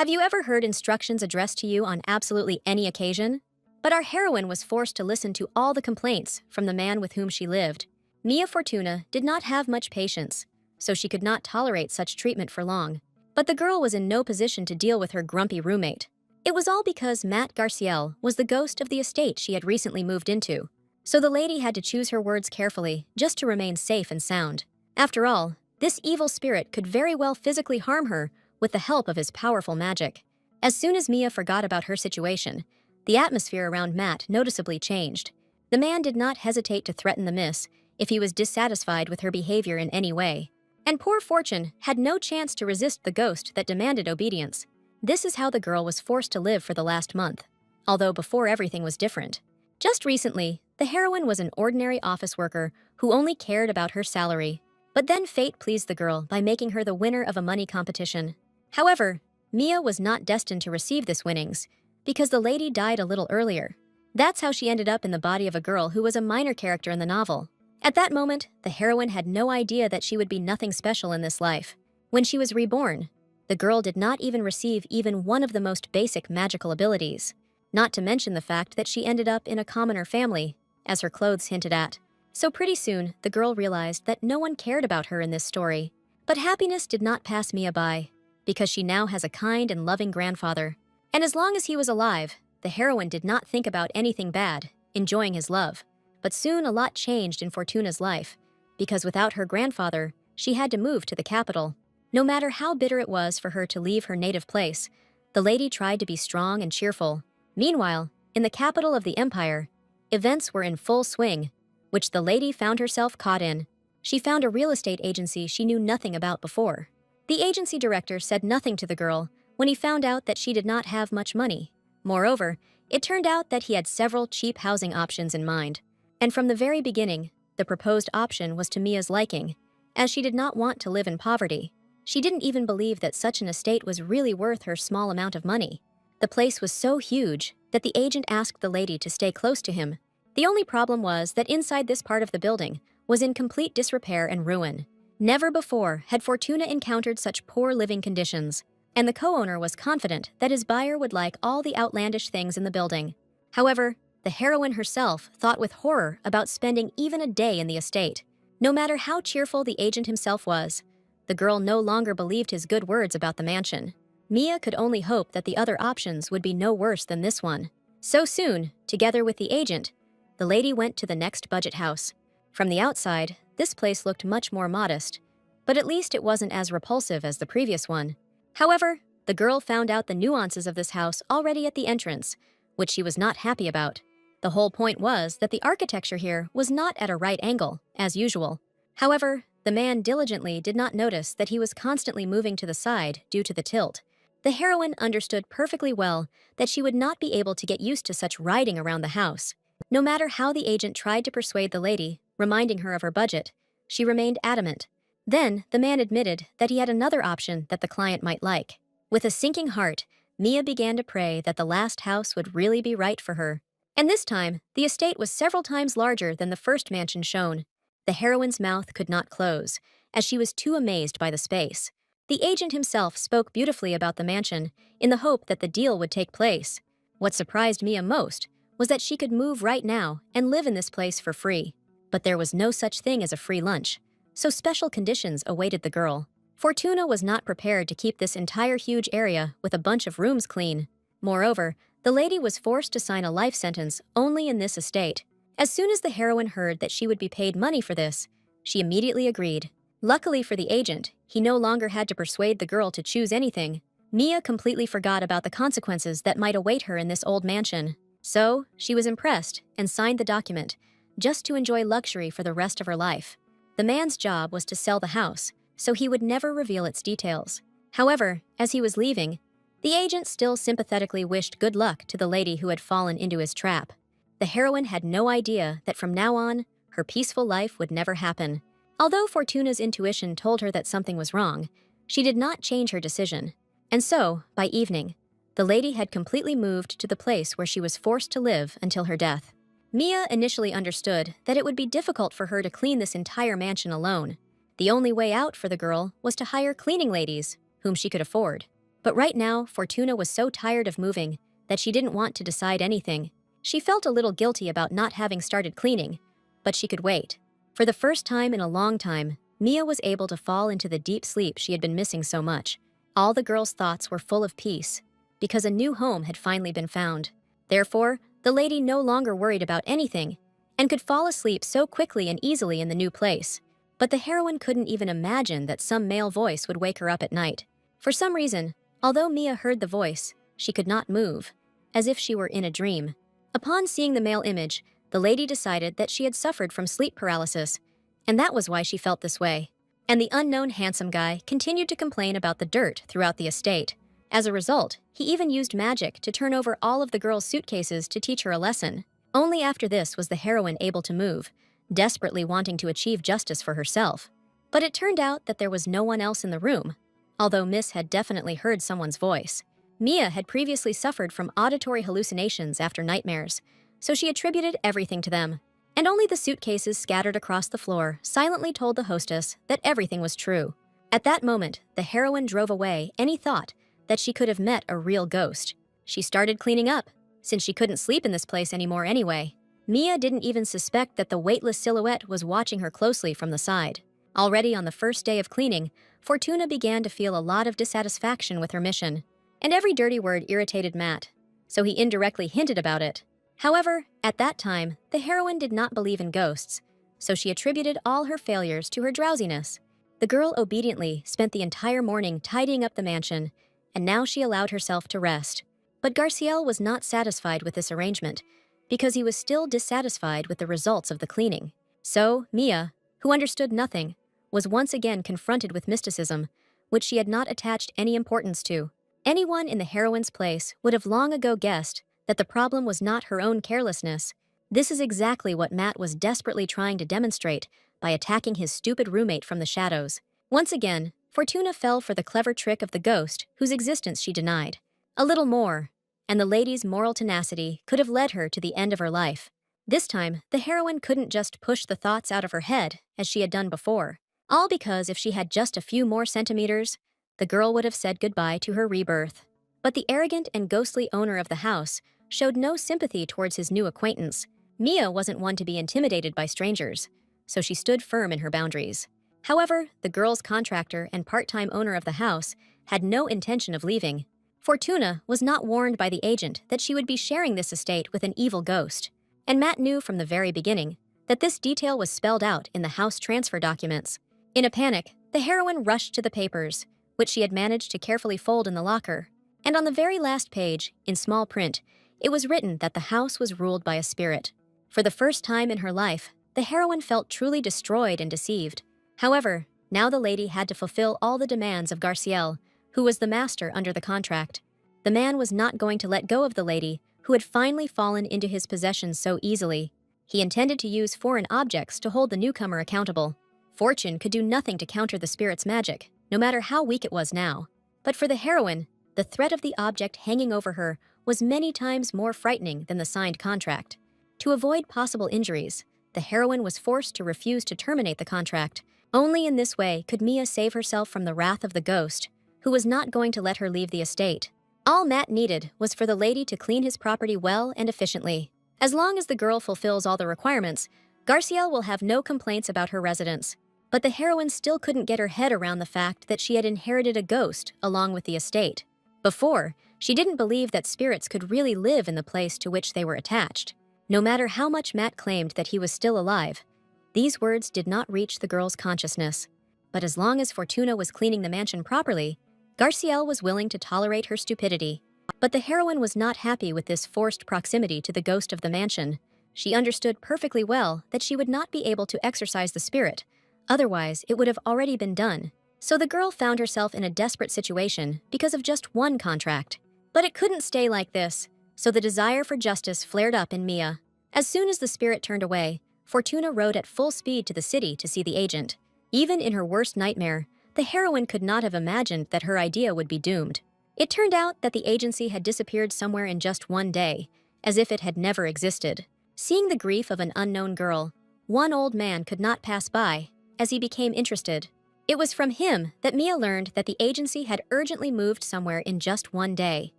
Have you ever heard instructions addressed to you on absolutely any occasion? But our heroine was forced to listen to all the complaints from the man with whom she lived. Mia Fortuna did not have much patience, so she could not tolerate such treatment for long. But the girl was in no position to deal with her grumpy roommate. It was all because Matt Garciel was the ghost of the estate she had recently moved into. So the lady had to choose her words carefully just to remain safe and sound. After all, this evil spirit could very well physically harm her with the help of his powerful magic. As soon as Mia forgot about her situation, the atmosphere around Matt noticeably changed. The man did not hesitate to threaten the miss if he was dissatisfied with her behavior in any way. And poor Fortune had no chance to resist the ghost that demanded obedience. This is how the girl was forced to live for the last month, although before everything was different. Just recently, the heroine was an ordinary office worker who only cared about her salary. But then fate pleased the girl by making her the winner of a money competition. However, Mia was not destined to receive this winnings, because the lady died a little earlier. That's how she ended up in the body of a girl who was a minor character in the novel. At that moment, the heroine had no idea that she would be nothing special in this life. When she was reborn, the girl did not even receive even one of the most basic magical abilities, not to mention the fact that she ended up in a commoner family, as her clothes hinted at. So pretty soon, the girl realized that no one cared about her in this story. But happiness did not pass Mia by, because she now has a kind and loving grandfather. And as long as he was alive, the heroine did not think about anything bad, enjoying his love. But soon a lot changed in Fortuna's life, because without her grandfather, she had to move to the capital. No matter how bitter it was for her to leave her native place, the lady tried to be strong and cheerful. Meanwhile, in the capital of the empire, events were in full swing, which the lady found herself caught in. She found a real estate agency she knew nothing about before. The agency director said nothing to the girl when he found out that she did not have much money. Moreover, it turned out that he had several cheap housing options in mind. And from the very beginning, the proposed option was to Mia's liking, as she did not want to live in poverty. She didn't even believe that such an estate was really worth her small amount of money. The place was so huge that the agent asked the lady to stay close to him. The only problem was that inside this part of the building was in complete disrepair and ruin. Never before had Fortuna encountered such poor living conditions, and the co-owner was confident that his buyer would like all the outlandish things in the building. However, the heroine herself thought with horror about spending even a day in the estate. No matter how cheerful the agent himself was, the girl no longer believed his good words about the mansion. Mia could only hope that the other options would be no worse than this one. So soon, together with the agent, the lady went to the next budget house. From the outside, this place looked much more modest, but at least it wasn't as repulsive as the previous one. However, the girl found out the nuances of this house already at the entrance, which she was not happy about. The whole point was that the architecture here was not at a right angle, as usual. However, the man diligently did not notice that he was constantly moving to the side due to the tilt. The heroine understood perfectly well that she would not be able to get used to such riding around the house. No matter how the agent tried to persuade the lady, reminding her of her budget, she remained adamant. Then, the man admitted that he had another option that the client might like. With a sinking heart, Mia began to pray that the last house would really be right for her. And this time, the estate was several times larger than the first mansion shown. The heroine's mouth could not close, as she was too amazed by the space. The agent himself spoke beautifully about the mansion, in the hope that the deal would take place. What surprised Mia most was that she could move right now and live in this place for free. But there was no such thing as a free lunch, so special conditions awaited the girl. Fortuna was not prepared to keep this entire huge area with a bunch of rooms clean. Moreover, the lady was forced to sign a life sentence only in this estate. As soon as the heroine heard that she would be paid money for this, she immediately agreed. Luckily for the agent, he no longer had to persuade the girl to choose anything. Mia completely forgot about the consequences that might await her in this old mansion. So, she was impressed and signed the document, just to enjoy luxury for the rest of her life. The man's job was to sell the house, so he would never reveal its details. However, as he was leaving, the agent still sympathetically wished good luck to the lady who had fallen into his trap. The heroine had no idea that from now on, her peaceful life would never happen. Although Fortuna's intuition told her that something was wrong, she did not change her decision. And so, by evening, the lady had completely moved to the place where she was forced to live until her death. Mia initially understood that it would be difficult for her to clean this entire mansion alone. The only way out for the girl was to hire cleaning ladies, whom she could afford. But right now, Fortuna was so tired of moving that she didn't want to decide anything. She felt a little guilty about not having started cleaning, but she could wait. For the first time in a long time, Mia was able to fall into the deep sleep she had been missing so much. All the girl's thoughts were full of peace, because a new home had finally been found. Therefore, the lady no longer worried about anything, and could fall asleep so quickly and easily in the new place. But the heroine couldn't even imagine that some male voice would wake her up at night. For some reason, although Mia heard the voice, she could not move, as if she were in a dream. Upon seeing the male image, the lady decided that she had suffered from sleep paralysis, and that was why she felt this way. And the unknown handsome guy continued to complain about the dirt throughout the estate. As a result, he even used magic to turn over all of the girl's suitcases to teach her a lesson. Only after this was the heroine able to move, desperately wanting to achieve justice for herself. But it turned out that there was no one else in the room, although Miss had definitely heard someone's voice. Mia had previously suffered from auditory hallucinations after nightmares, so she attributed everything to them. And only the suitcases scattered across the floor silently told the hostess that everything was true. At that moment, the heroine drove away any thought that she could have met a real ghost. She started cleaning up, since she couldn't sleep in this place anymore anyway. Mia didn't even suspect that the weightless silhouette was watching her closely from the side. Already on the first day of cleaning, Fortuna began to feel a lot of dissatisfaction with her mission. And every dirty word irritated Matt, so he indirectly hinted about it. However, at that time, the heroine did not believe in ghosts, so she attributed all her failures to her drowsiness. The girl obediently spent the entire morning tidying up the mansion, and now she allowed herself to rest. But Garciel was not satisfied with this arrangement, because he was still dissatisfied with the results of the cleaning. So, Mia, who understood nothing, was once again confronted with mysticism, which she had not attached any importance to. Anyone in the heroine's place would have long ago guessed that the problem was not her own carelessness. This is exactly what Matt was desperately trying to demonstrate by attacking his stupid roommate from the shadows. Once again, Fortuna fell for the clever trick of the ghost whose existence she denied. A little more, and the lady's moral tenacity could have led her to the end of her life. This time, the heroine couldn't just push the thoughts out of her head as she had done before. All because if she had just a few more centimeters, the girl would have said goodbye to her rebirth. But the arrogant and ghostly owner of the house showed no sympathy towards his new acquaintance. Mia wasn't one to be intimidated by strangers, so she stood firm in her boundaries. However, the girl's contractor and part-time owner of the house had no intention of leaving. Fortuna was not warned by the agent that she would be sharing this estate with an evil ghost, and Matt knew from the very beginning that this detail was spelled out in the house transfer documents. In a panic, the heroine rushed to the papers, which she had managed to carefully fold in the locker. And on the very last page, in small print, it was written that the house was ruled by a spirit. For the first time in her life, the heroine felt truly destroyed and deceived. However, now the lady had to fulfill all the demands of Garciel, who was the master under the contract. The man was not going to let go of the lady, who had finally fallen into his possession so easily. He intended to use foreign objects to hold the newcomer accountable. Fortune could do nothing to counter the spirit's magic, no matter how weak it was now. But for the heroine, the threat of the object hanging over her was many times more frightening than the signed contract. To avoid possible injuries, the heroine was forced to refuse to terminate the contract. Only in this way could Mia save herself from the wrath of the ghost, who was not going to let her leave the estate. All Matt needed was for the lady to clean his property well and efficiently. As long as the girl fulfills all the requirements, Garciel will have no complaints about her residence. But the heroine still couldn't get her head around the fact that she had inherited a ghost along with the estate. Before, she didn't believe that spirits could really live in the place to which they were attached. No matter how much Matt claimed that he was still alive, these words did not reach the girl's consciousness. But as long as Fortuna was cleaning the mansion properly, Garciel was willing to tolerate her stupidity. But the heroine was not happy with this forced proximity to the ghost of the mansion. She understood perfectly well that she would not be able to exorcise the spirit. Otherwise, it would have already been done. So the girl found herself in a desperate situation because of just one contract. But it couldn't stay like this, so the desire for justice flared up in Mia. As soon as the spirit turned away, Fortuna rode at full speed to the city to see the agent. Even in her worst nightmare, the heroine could not have imagined that her idea would be doomed. It turned out that the agency had disappeared somewhere in just one day, as if it had never existed. Seeing the grief of an unknown girl, one old man could not pass by, as he became interested. It was from him that Mia learned that the agency had urgently moved somewhere in just one day.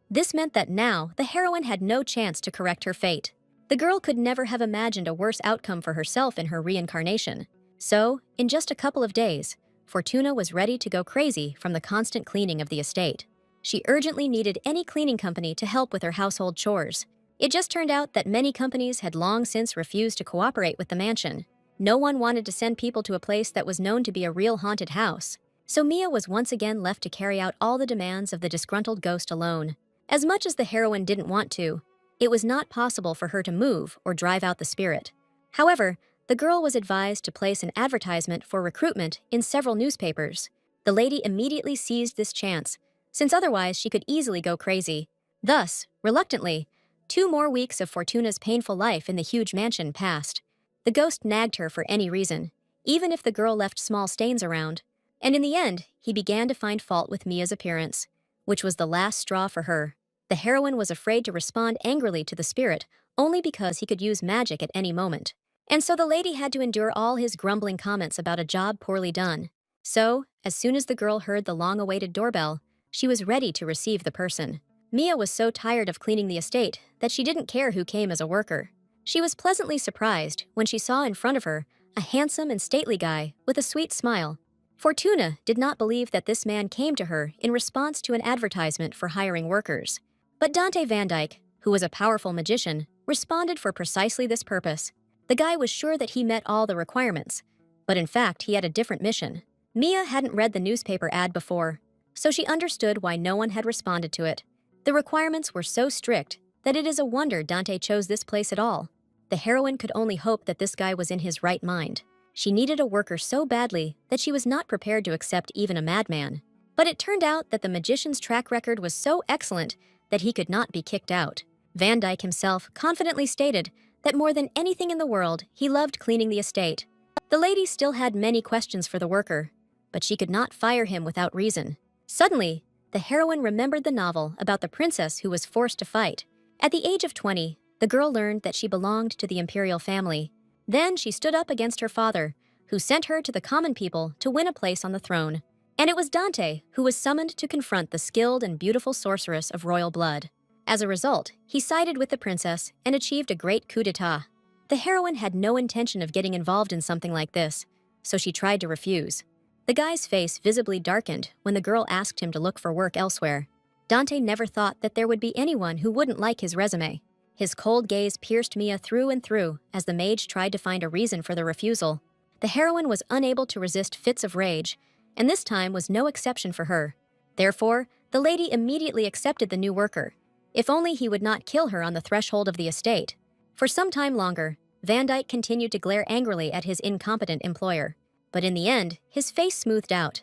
This meant that now the heroine had no chance to correct her fate. The girl could never have imagined a worse outcome for herself in her reincarnation. So, in just a couple of days, Fortuna was ready to go crazy from the constant cleaning of the estate. She urgently needed any cleaning company to help with her household chores. It just turned out that many companies had long since refused to cooperate with the mansion. No one wanted to send people to a place that was known to be a real haunted house. So Mia was once again left to carry out all the demands of the disgruntled ghost alone. As much as the heroine didn't want to, it was not possible for her to move or drive out the spirit. However, the girl was advised to place an advertisement for recruitment in several newspapers. The lady immediately seized this chance, since otherwise she could easily go crazy. Thus, reluctantly, 2 more weeks of Fortuna's painful life in the huge mansion passed. The ghost nagged her for any reason, even if the girl left small stains around. And in the end, he began to find fault with Mia's appearance, which was the last straw for her. The heroine was afraid to respond angrily to the spirit only because he could use magic at any moment. And so the lady had to endure all his grumbling comments about a job poorly done. So, as soon as the girl heard the long-awaited doorbell, she was ready to receive the person. Mia was so tired of cleaning the estate that she didn't care who came as a worker. She was pleasantly surprised when she saw in front of her a handsome and stately guy with a sweet smile. Fortuna did not believe that this man came to her in response to an advertisement for hiring workers. But Dante Van Dyke, who was a powerful magician, responded for precisely this purpose. The guy was sure that he met all the requirements, but in fact he had a different mission. Mia hadn't read the newspaper ad before, so she understood why no one had responded to it. The requirements were so strict that it is a wonder Dante chose this place at all. The heroine could only hope that this guy was in his right mind. She needed a worker so badly that she was not prepared to accept even a madman. But it turned out that the magician's track record was so excellent that he could not be kicked out. Van Dyke himself confidently stated that more than anything in the world, he loved cleaning the estate. The lady still had many questions for the worker, but she could not fire him without reason. Suddenly, the heroine remembered the novel about the princess who was forced to fight. At the age of 20, the girl learned that she belonged to the imperial family. Then she stood up against her father, who sent her to the common people to win a place on the throne. And it was Dante who was summoned to confront the skilled and beautiful sorceress of royal blood. As a result, he sided with the princess and achieved a great coup d'etat. The heroine had no intention of getting involved in something like this, so she tried to refuse. The guy's face visibly darkened when the girl asked him to look for work elsewhere. Dante never thought that there would be anyone who wouldn't like his resume. His cold gaze pierced Mia through and through as the mage tried to find a reason for the refusal. The heroine was unable to resist fits of rage, and this time was no exception for her. Therefore, the lady immediately accepted the new worker, if only he would not kill her on the threshold of the estate. For some time longer, Van Dyke continued to glare angrily at his incompetent employer. But in the end, his face smoothed out,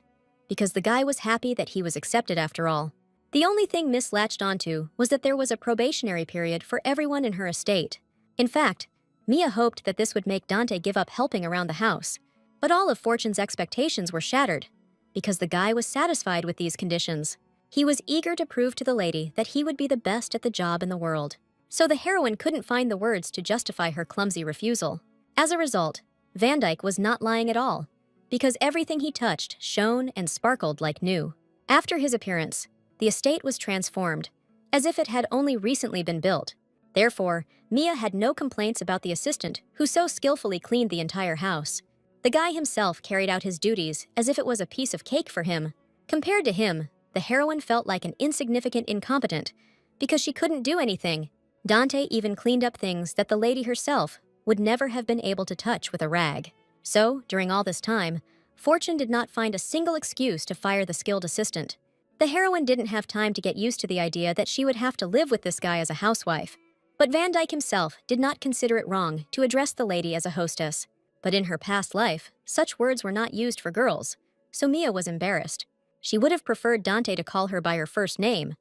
because the guy was happy that he was accepted after all. The only thing Miss latched onto was that there was a probationary period for everyone in her estate. In fact, Mia hoped that this would make Dante give up helping around the house. But all of Fortune's expectations were shattered, because the guy was satisfied with these conditions. He was eager to prove to the lady that he would be the best at the job in the world. So the heroine couldn't find the words to justify her clumsy refusal. As a result, Van Dyke was not lying at all, because everything he touched shone and sparkled like new. After his appearance, the estate was transformed, as if it had only recently been built. Therefore, Mia had no complaints about the assistant who so skillfully cleaned the entire house. The guy himself carried out his duties as if it was a piece of cake for him. Compared to him, the heroine felt like an insignificant incompetent because she couldn't do anything. Dante even cleaned up things that the lady herself would never have been able to touch with a rag. So, during all this time, Fortune did not find a single excuse to fire the skilled assistant. The heroine didn't have time to get used to the idea that she would have to live with this guy as a housewife. But Van Dyke himself did not consider it wrong to address the lady as a hostess. But in her past life, such words were not used for girls, so Mia was embarrassed. She would have preferred Dante to call her by her first name,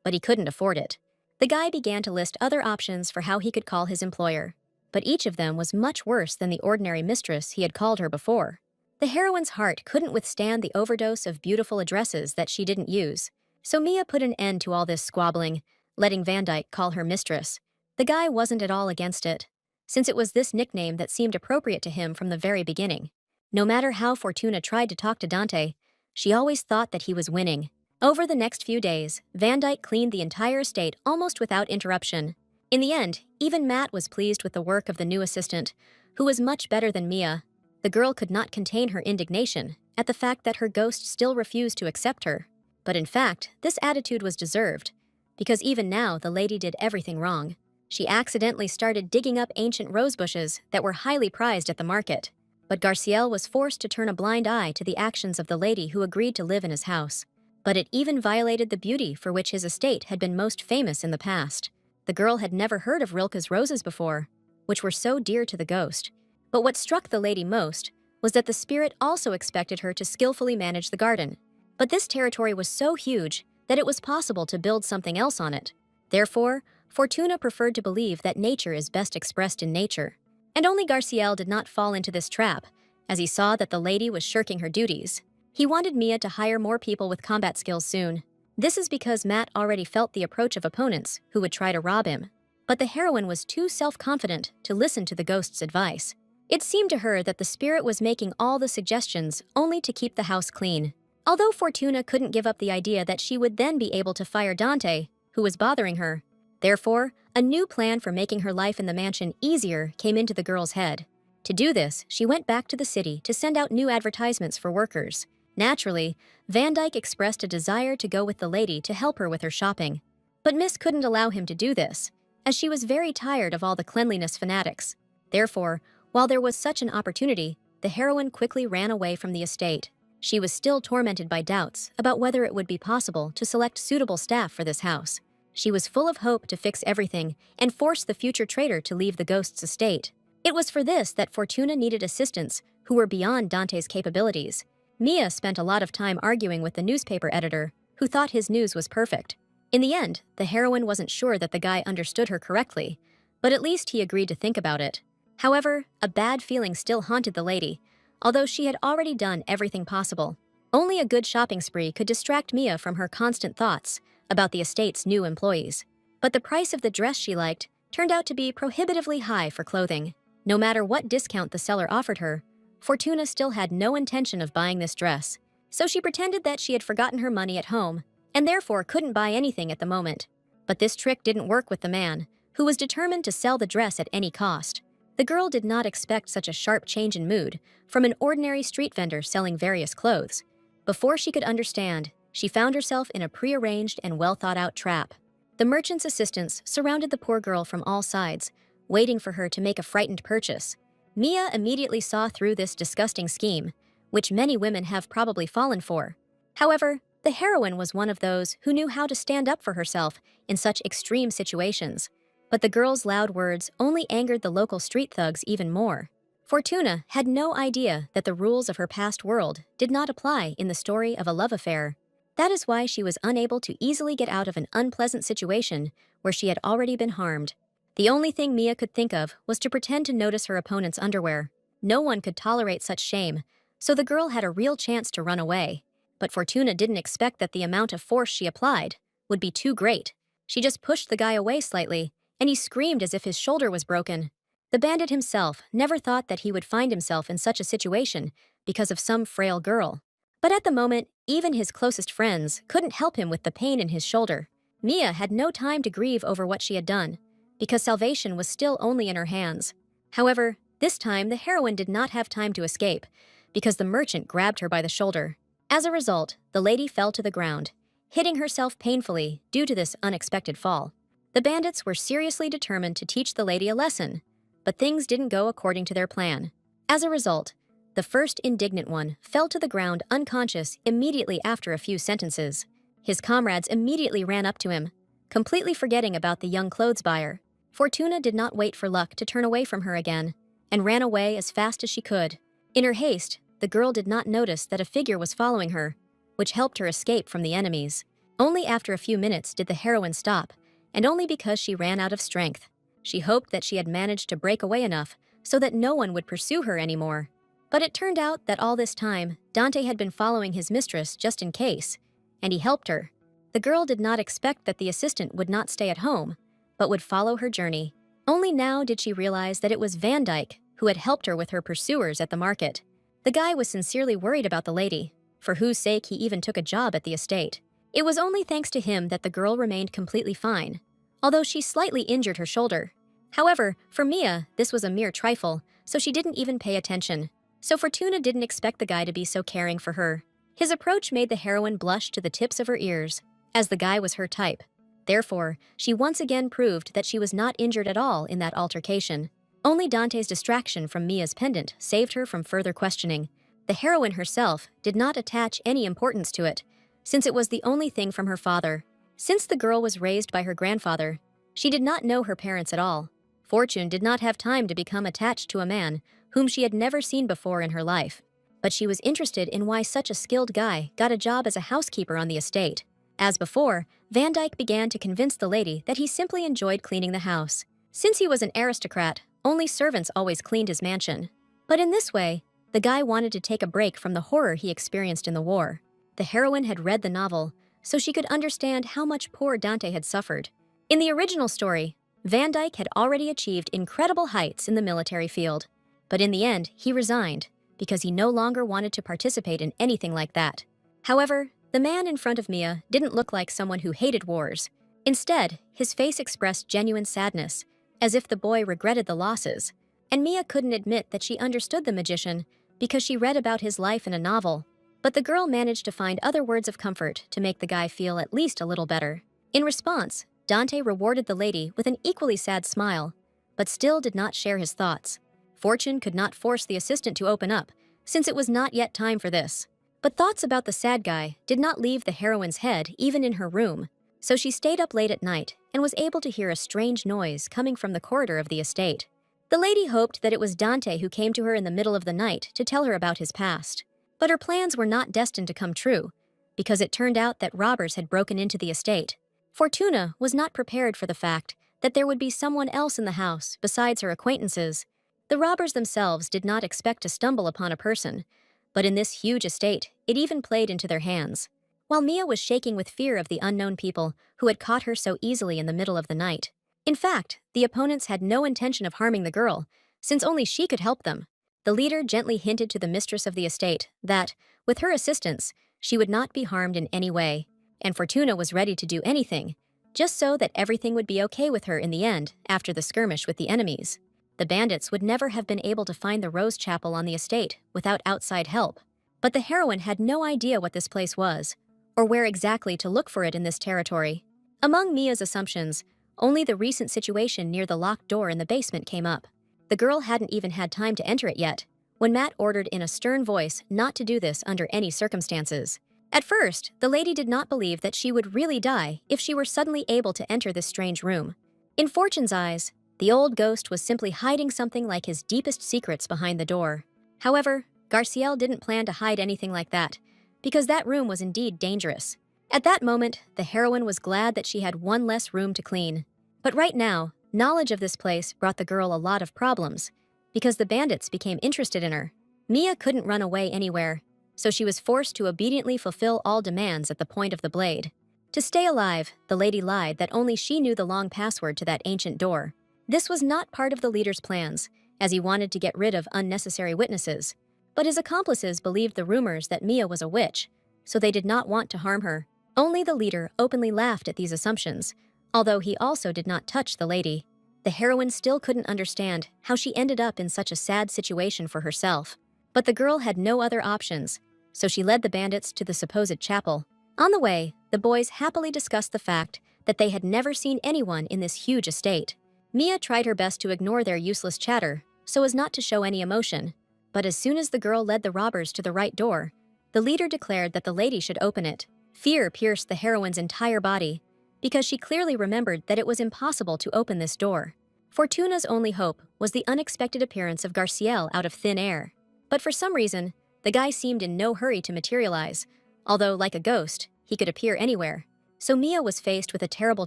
but he couldn't afford it. The guy began to list other options for how he could call his employer, but each of them was much worse than the ordinary mistress he had called her before. The heroine's heart couldn't withstand the overdose of beautiful addresses that she didn't use, so Mia put an end to all this squabbling, letting Van Dyke call her Mistress. The guy wasn't at all against it, since it was this nickname that seemed appropriate to him from the very beginning. No matter how Fortuna tried to talk to Dante, she always thought that he was winning. Over the next few days, Van Dyke cleaned the entire estate almost without interruption. In the end, even Matt was pleased with the work of the new assistant, who was much better than Mia. The girl could not contain her indignation at the fact that her ghost still refused to accept her. But in fact, this attitude was deserved, because even now the lady did everything wrong. She accidentally started digging up ancient rose bushes that were highly prized at the market. But Garciel was forced to turn a blind eye to the actions of the lady who agreed to live in his house. But it even violated the beauty for which his estate had been most famous in the past. The girl had never heard of Rilke's roses before, which were so dear to the ghost. But what struck the lady most was that the spirit also expected her to skillfully manage the garden. But this territory was so huge that it was possible to build something else on it. Therefore, Fortuna preferred to believe that nature is best expressed in nature. And only Garciel did not fall into this trap, as he saw that the lady was shirking her duties. He wanted Mia to hire more people with combat skills soon. This is because Matt already felt the approach of opponents who would try to rob him. But the heroine was too self-confident to listen to the ghost's advice. It seemed to her that the spirit was making all the suggestions only to keep the house clean. Although Fortuna couldn't give up the idea that she would then be able to fire Dante, who was bothering her. Therefore, a new plan for making her life in the mansion easier came into the girl's head. To do this, she went back to the city to send out new advertisements for workers. Naturally, Van Dyke expressed a desire to go with the lady to help her with her shopping. But Miss couldn't allow him to do this, as she was very tired of all the cleanliness fanatics. Therefore, while there was such an opportunity, the heroine quickly ran away from the estate. She was still tormented by doubts about whether it would be possible to select suitable staff for this house. She was full of hope to fix everything and force the future traitor to leave the ghost's estate. It was for this that Fortuna needed assistants who were beyond Dante's capabilities. Mia spent a lot of time arguing with the newspaper editor, who thought his news was perfect. In the end, the heroine wasn't sure that the guy understood her correctly, but at least he agreed to think about it. However, a bad feeling still haunted the lady, although she had already done everything possible. Only a good shopping spree could distract Mia from her constant thoughts about the estate's new employees. But the price of the dress she liked turned out to be prohibitively high for clothing. No matter what discount the seller offered her, Fortuna still had no intention of buying this dress, so she pretended that she had forgotten her money at home and therefore couldn't buy anything at the moment. But this trick didn't work with the man, who was determined to sell the dress at any cost. The girl did not expect such a sharp change in mood from an ordinary street vendor selling various clothes. Before she could understand, she found herself in a prearranged and well-thought-out trap. The merchant's assistants surrounded the poor girl from all sides, waiting for her to make a frightened purchase. Mia immediately saw through this disgusting scheme, which many women have probably fallen for. However, the heroine was one of those who knew how to stand up for herself in such extreme situations. But the girl's loud words only angered the local street thugs even more. Fortuna had no idea that the rules of her past world did not apply in the story of a love affair. That is why she was unable to easily get out of an unpleasant situation where she had already been harmed. The only thing Mia could think of was to pretend to notice her opponent's underwear. No one could tolerate such shame, so the girl had a real chance to run away. But Fortuna didn't expect that the amount of force she applied would be too great. She just pushed the guy away slightly, and he screamed as if his shoulder was broken. The bandit himself never thought that he would find himself in such a situation because of some frail girl. But at the moment, even his closest friends couldn't help him with the pain in his shoulder. Mia had no time to grieve over what she had done, because salvation was still only in her hands. However, this time the heroine did not have time to escape, because the merchant grabbed her by the shoulder. As a result, the lady fell to the ground, hitting herself painfully due to this unexpected fall. The bandits were seriously determined to teach the lady a lesson, but things didn't go according to their plan. As a result, the first indignant one fell to the ground unconscious immediately after a few sentences. His comrades immediately ran up to him, completely forgetting about the young clothes buyer. Fortuna did not wait for luck to turn away from her again, and ran away as fast as she could. In her haste, the girl did not notice that a figure was following her, which helped her escape from the enemies. Only after a few minutes did the heroine stop, and only because she ran out of strength. She hoped that she had managed to break away enough so that no one would pursue her anymore. But it turned out that all this time, Dante had been following his mistress just in case, and he helped her. The girl did not expect that the assistant would not stay at home, but would follow her journey. Only now did she realize that it was Van Dyke who had helped her with her pursuers at the market. The guy was sincerely worried about the lady, for whose sake he even took a job at the estate. It was only thanks to him that the girl remained completely fine, although she slightly injured her shoulder. However, for Mia, this was a mere trifle, so she didn't even pay attention. So Fortuna didn't expect the guy to be so caring for her. His approach made the heroine blush to the tips of her ears, as the guy was her type. Therefore, she once again proved that she was not injured at all in that altercation. Only Dante's distraction from Mia's pendant saved her from further questioning. The heroine herself did not attach any importance to it, since it was the only thing from her father. Since the girl was raised by her grandfather, she did not know her parents at all. Fortune did not have time to become attached to a man whom she had never seen before in her life. But she was interested in why such a skilled guy got a job as a housekeeper on the estate. As before, Van Dyke began to convince the lady that he simply enjoyed cleaning the house. Since he was an aristocrat, only servants always cleaned his mansion. But in this way, the guy wanted to take a break from the horror he experienced in the war. The heroine had read the novel, so she could understand how much poor Dante had suffered. In the original story, Van Dyke had already achieved incredible heights in the military field. But in the end, he resigned, because he no longer wanted to participate in anything like that. However, the man in front of Mia didn't look like someone who hated wars. Instead, his face expressed genuine sadness, as if the boy regretted the losses. And Mia couldn't admit that she understood the magician because she read about his life in a novel. But the girl managed to find other words of comfort to make the guy feel at least a little better. In response, Dante rewarded the lady with an equally sad smile, but still did not share his thoughts. Fortune could not force the assistant to open up, since it was not yet time for this. But thoughts about the sad guy did not leave the heroine's head even in her room, so she stayed up late at night and was able to hear a strange noise coming from the corridor of the estate. The lady hoped that it was Dante who came to her in the middle of the night to tell her about his past. But her plans were not destined to come true, because it turned out that robbers had broken into the estate. Fortuna was not prepared for the fact that there would be someone else in the house besides her acquaintances. The robbers themselves did not expect to stumble upon a person, but in this huge estate, it even played into their hands. While Mia was shaking with fear of the unknown people who had caught her so easily in the middle of the night. In fact, the opponents had no intention of harming the girl, since only she could help them. The leader gently hinted to the mistress of the estate that, with her assistance, she would not be harmed in any way, and Fortuna was ready to do anything, just so that everything would be okay with her in the end after the skirmish with the enemies. The bandits would never have been able to find the Rose Chapel on the estate without outside help, but the heroine had no idea what this place was, or where exactly to look for it in this territory. Among Mia's assumptions, only the recent situation near the locked door in the basement came up. The girl hadn't even had time to enter it yet, when Matt ordered in a stern voice not to do this under any circumstances. At first, the lady did not believe that she would really die if she were suddenly able to enter this strange room. In Fortune's eyes, the old ghost was simply hiding something like his deepest secrets behind the door. However, Garciel didn't plan to hide anything like that, because that room was indeed dangerous. At that moment, the heroine was glad that she had one less room to clean. But right now, knowledge of this place brought the girl a lot of problems, because the bandits became interested in her. Mia couldn't run away anywhere, so she was forced to obediently fulfill all demands at the point of the blade. To stay alive, the lady lied that only she knew the long password to that ancient door. This was not part of the leader's plans, as he wanted to get rid of unnecessary witnesses. But his accomplices believed the rumors that Mia was a witch, so they did not want to harm her. Only the leader openly laughed at these assumptions, although he also did not touch the lady. The heroine still couldn't understand how she ended up in such a sad situation for herself. But the girl had no other options, so she led the bandits to the supposed chapel. On the way, the boys happily discussed the fact that they had never seen anyone in this huge estate. Mia tried her best to ignore their useless chatter, so as not to show any emotion. But as soon as the girl led the robbers to the right door, the leader declared that the lady should open it. Fear pierced the heroine's entire body, because she clearly remembered that it was impossible to open this door. Fortuna's only hope was the unexpected appearance of Garciel out of thin air. But for some reason, the guy seemed in no hurry to materialize, although, like a ghost, he could appear anywhere. So Mia was faced with a terrible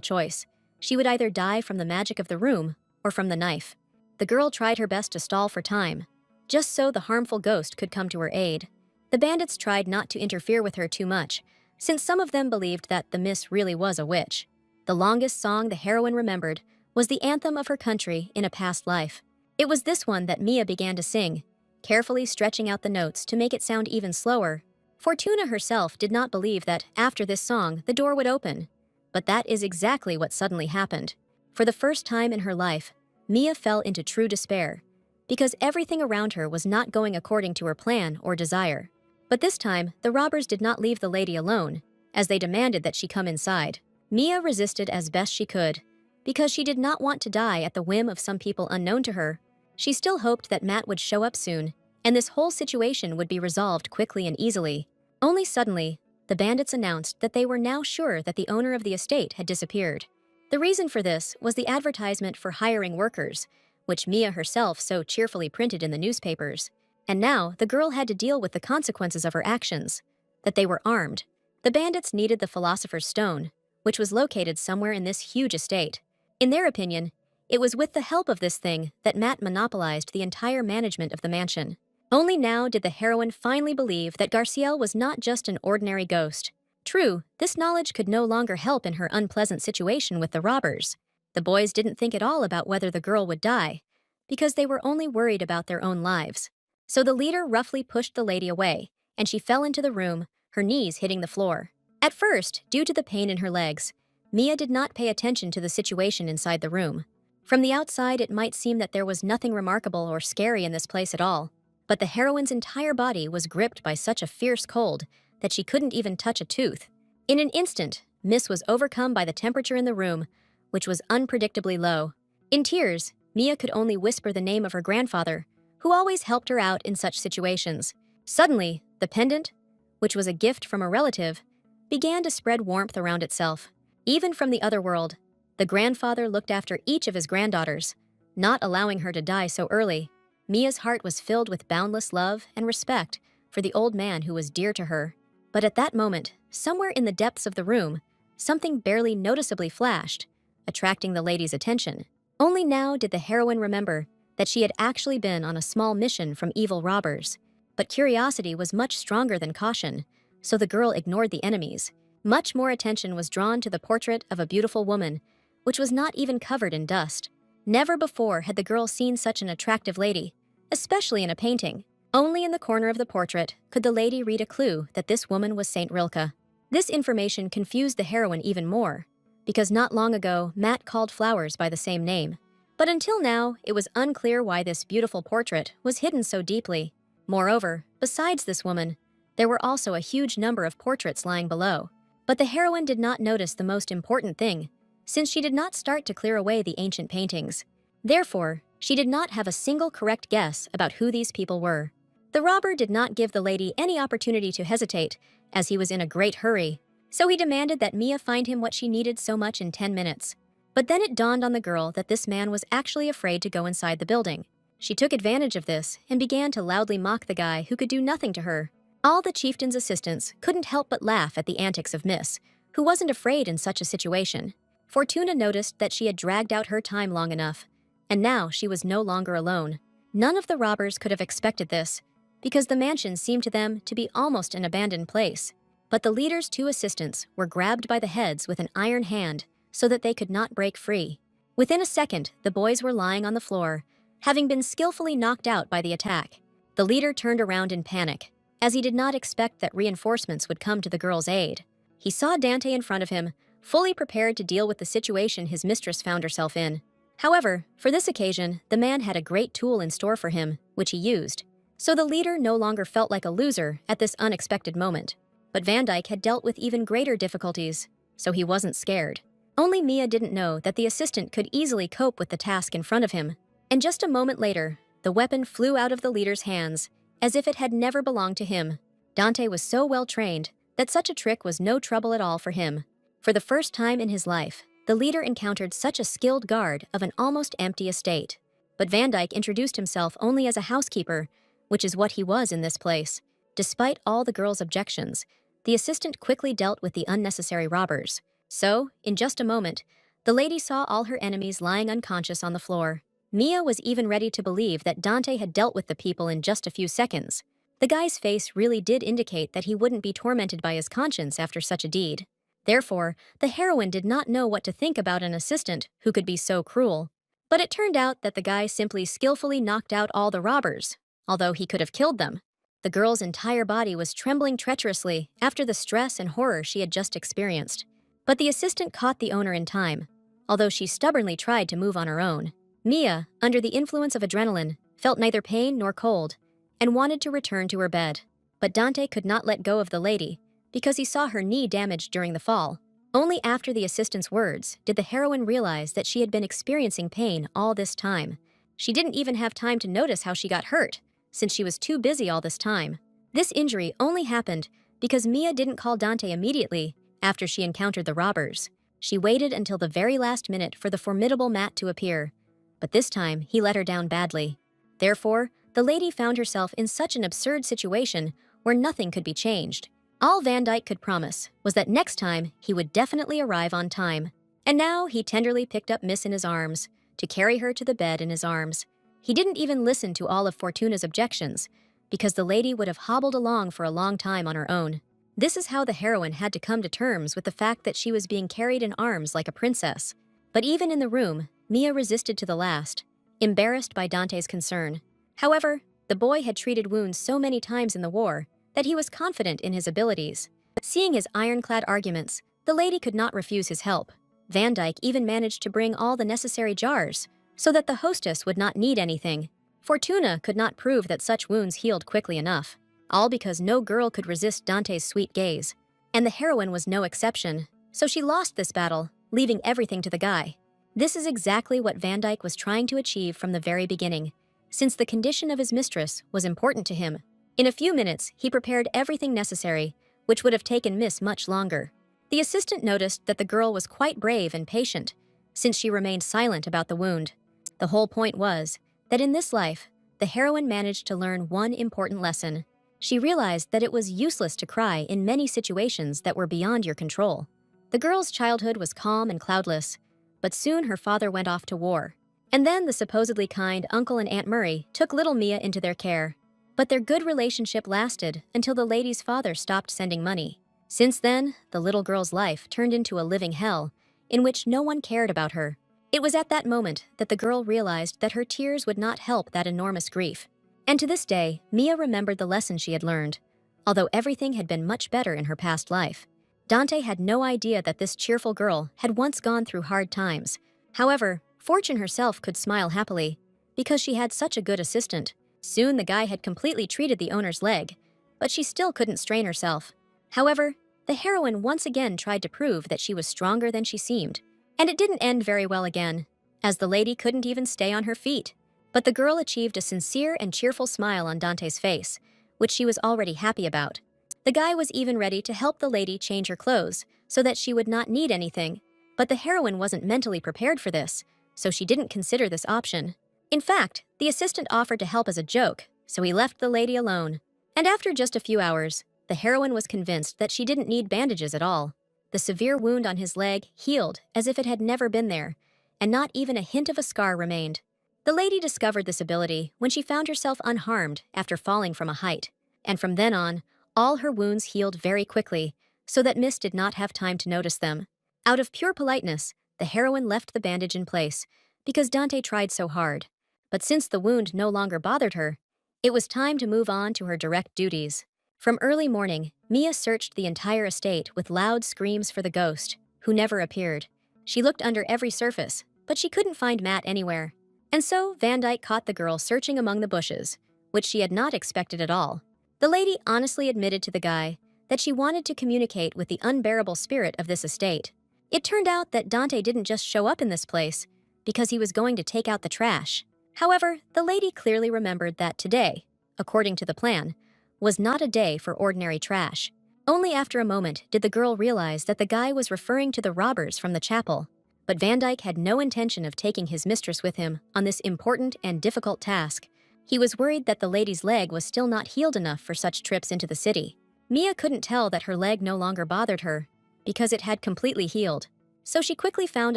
choice. She would either die from the magic of the room or from the knife. The girl tried her best to stall for time, just so the harmful ghost could come to her aid. The bandits tried not to interfere with her too much, since some of them believed that the miss really was a witch. The longest song the heroine remembered was the anthem of her country in a past life. It was this one that Mia began to sing, carefully stretching out the notes to make it sound even slower. Fortuna herself did not believe that, after this song, the door would open. But that is exactly what suddenly happened. For the first time in her life, Mia fell into true despair, because everything around her was not going according to her plan or desire. But this time, the robbers did not leave the lady alone, as they demanded that she come inside. Mia resisted as best she could, because she did not want to die at the whim of some people unknown to her. She still hoped that Matt would show up soon, and this whole situation would be resolved quickly and easily. Only suddenly, the bandits announced that they were now sure that the owner of the estate had disappeared. The reason for this was the advertisement for hiring workers, which Mia herself so cheerfully printed in the newspapers. And now the girl had to deal with the consequences of her actions, that they were armed. The bandits needed the Philosopher's Stone, which was located somewhere in this huge estate. In their opinion, it was with the help of this thing that Matt monopolized the entire management of the mansion. Only now did the heroine finally believe that Garciel was not just an ordinary ghost. True, this knowledge could no longer help in her unpleasant situation with the robbers. The boys didn't think at all about whether the girl would die, because they were only worried about their own lives. So the leader roughly pushed the lady away, and she fell into the room, her knees hitting the floor. At first, due to the pain in her legs, Mia did not pay attention to the situation inside the room. From the outside, it might seem that there was nothing remarkable or scary in this place at all, but the heroine's entire body was gripped by such a fierce cold that she couldn't even touch a tooth. In an instant, Miss was overcome by the temperature in the room, which was unpredictably low. In tears, Mia could only whisper the name of her grandfather, who always helped her out in such situations. Suddenly, the pendant, which was a gift from a relative, began to spread warmth around itself. Even from the other world, the grandfather looked after each of his granddaughters, not allowing her to die so early. Mia's heart was filled with boundless love and respect for the old man who was dear to her. But at that moment, somewhere in the depths of the room, something barely noticeably flashed, attracting the lady's attention. Only now did the heroine remember that she had actually been on a small mission from evil robbers. But curiosity was much stronger than caution, so the girl ignored the enemies. Much more attention was drawn to the portrait of a beautiful woman, which was not even covered in dust. Never before had the girl seen such an attractive lady, especially in a painting. Only in the corner of the portrait could the lady read a clue that this woman was Saint Rilke. This information confused the heroine even more, because not long ago Matt called flowers by the same name. But until now, it was unclear why this beautiful portrait was hidden so deeply. Moreover, besides this woman, there were also a huge number of portraits lying below. But the heroine did not notice the most important thing, since she did not start to clear away the ancient paintings. Therefore, she did not have a single correct guess about who these people were. The robber did not give the lady any opportunity to hesitate, as he was in a great hurry, so he demanded that Mia find him what she needed so much in 10 minutes. But then it dawned on the girl that this man was actually afraid to go inside the building. She took advantage of this and began to loudly mock the guy who could do nothing to her. All the chieftain's assistants couldn't help but laugh at the antics of Miss, who wasn't afraid in such a situation. Fortuna noticed that she had dragged out her time long enough, and now she was no longer alone. None of the robbers could have expected this, because the mansion seemed to them to be almost an abandoned place. But the leader's 2 assistants were grabbed by the heads with an iron hand so that they could not break free. Within a second, the boys were lying on the floor, having been skillfully knocked out by the attack. The leader turned around in panic, as he did not expect that reinforcements would come to the girl's aid. He saw Dante in front of him, fully prepared to deal with the situation his mistress found herself in. However, for this occasion, the man had a great tool in store for him, which he used. So the leader no longer felt like a loser at this unexpected moment. But Van Dyke had dealt with even greater difficulties, so he wasn't scared. Only Mia didn't know that the assistant could easily cope with the task in front of him. And just a moment later, the weapon flew out of the leader's hands, as if it had never belonged to him. Dante was so well trained that such a trick was no trouble at all for him. For the first time in his life, the leader encountered such a skilled guard of an almost empty estate. But Van Dyke introduced himself only as a housekeeper, which is what he was in this place. Despite all the girl's objections, the assistant quickly dealt with the unnecessary robbers. So, in just a moment, the lady saw all her enemies lying unconscious on the floor. Mia was even ready to believe that Dante had dealt with the people in just a few seconds. The guy's face really did indicate that he wouldn't be tormented by his conscience after such a deed. Therefore, the heroine did not know what to think about an assistant who could be so cruel. But it turned out that the guy simply skillfully knocked out all the robbers, although he could have killed them. The girl's entire body was trembling treacherously after the stress and horror she had just experienced. But the assistant caught the owner in time, although she stubbornly tried to move on her own. Mia, under the influence of adrenaline, felt neither pain nor cold and wanted to return to her bed. But Dante could not let go of the lady because he saw her knee damaged during the fall. Only after the assistant's words did the heroine realize that she had been experiencing pain all this time. She didn't even have time to notice how she got hurt, since she was too busy all this time. This injury only happened because Mia didn't call Dante immediately after she encountered the robbers. She waited until the very last minute for the formidable Matt to appear, but this time he let her down badly. Therefore, the lady found herself in such an absurd situation where nothing could be changed. All Van Dyke could promise was that next time he would definitely arrive on time. And now he tenderly picked up Miss in his arms to carry her to the bed in his arms. He didn't even listen to all of Fortuna's objections because the lady would have hobbled along for a long time on her own. This is how the heroine had to come to terms with the fact that she was being carried in arms like a princess. But even in the room, Mia resisted to the last, embarrassed by Dante's concern. However, the boy had treated wounds so many times in the war that he was confident in his abilities. Seeing his ironclad arguments, the lady could not refuse his help. Van Dyke even managed to bring all the necessary jars so that the hostess would not need anything. Fortuna could not prove that such wounds healed quickly enough, all because no girl could resist Dante's sweet gaze. And the heroine was no exception, so she lost this battle, leaving everything to the guy. This is exactly what Van Dyke was trying to achieve from the very beginning, since the condition of his mistress was important to him. In a few minutes, he prepared everything necessary, which would have taken Miss much longer. The assistant noticed that the girl was quite brave and patient, since she remained silent about the wound. The whole point was that in this life, the heroine managed to learn one important lesson. She realized that it was useless to cry in many situations that were beyond your control. The girl's childhood was calm and cloudless, but soon her father went off to war. And then the supposedly kind Uncle and Aunt Murray took little Mia into their care. But their good relationship lasted until the lady's father stopped sending money. Since then, the little girl's life turned into a living hell, in which no one cared about her. It was at that moment that the girl realized that her tears would not help that enormous grief. And to this day, Mia remembered the lesson she had learned, although everything had been much better in her past life. Dante had no idea that this cheerful girl had once gone through hard times. However, Fortune herself could smile happily, because she had such a good assistant. Soon the guy had completely treated the owner's leg, but she still couldn't strain herself. However, the heroine once again tried to prove that she was stronger than she seemed. And it didn't end very well again, as the lady couldn't even stay on her feet. But the girl achieved a sincere and cheerful smile on Dante's face, which she was already happy about. The guy was even ready to help the lady change her clothes so that she would not need anything. But the heroine wasn't mentally prepared for this, so she didn't consider this option. In fact, the assistant offered to help as a joke, so he left the lady alone. And after just a few hours, the heroine was convinced that she didn't need bandages at all. The severe wound on his leg healed as if it had never been there, and not even a hint of a scar remained. The lady discovered this ability when she found herself unharmed after falling from a height, and from then on, all her wounds healed very quickly, so that Miss did not have time to notice them. Out of pure politeness, the heroine left the bandage in place, because Dante tried so hard. But since the wound no longer bothered her, it was time to move on to her direct duties. From early morning, Mia searched the entire estate with loud screams for the ghost, who never appeared. She looked under every surface, but she couldn't find Matt anywhere. And so Van Dyke caught the girl searching among the bushes, which she had not expected at all. The lady honestly admitted to the guy that she wanted to communicate with the unbearable spirit of this estate. It turned out that Dante didn't just show up in this place because he was going to take out the trash. However, the lady clearly remembered that today, according to the plan, was not a day for ordinary trash. Only after a moment did the girl realize that the guy was referring to the robbers from the chapel. But Van Dyke had no intention of taking his mistress with him on this important and difficult task. He was worried that the lady's leg was still not healed enough for such trips into the city. Mia couldn't tell that her leg no longer bothered her, because it had completely healed. So she quickly found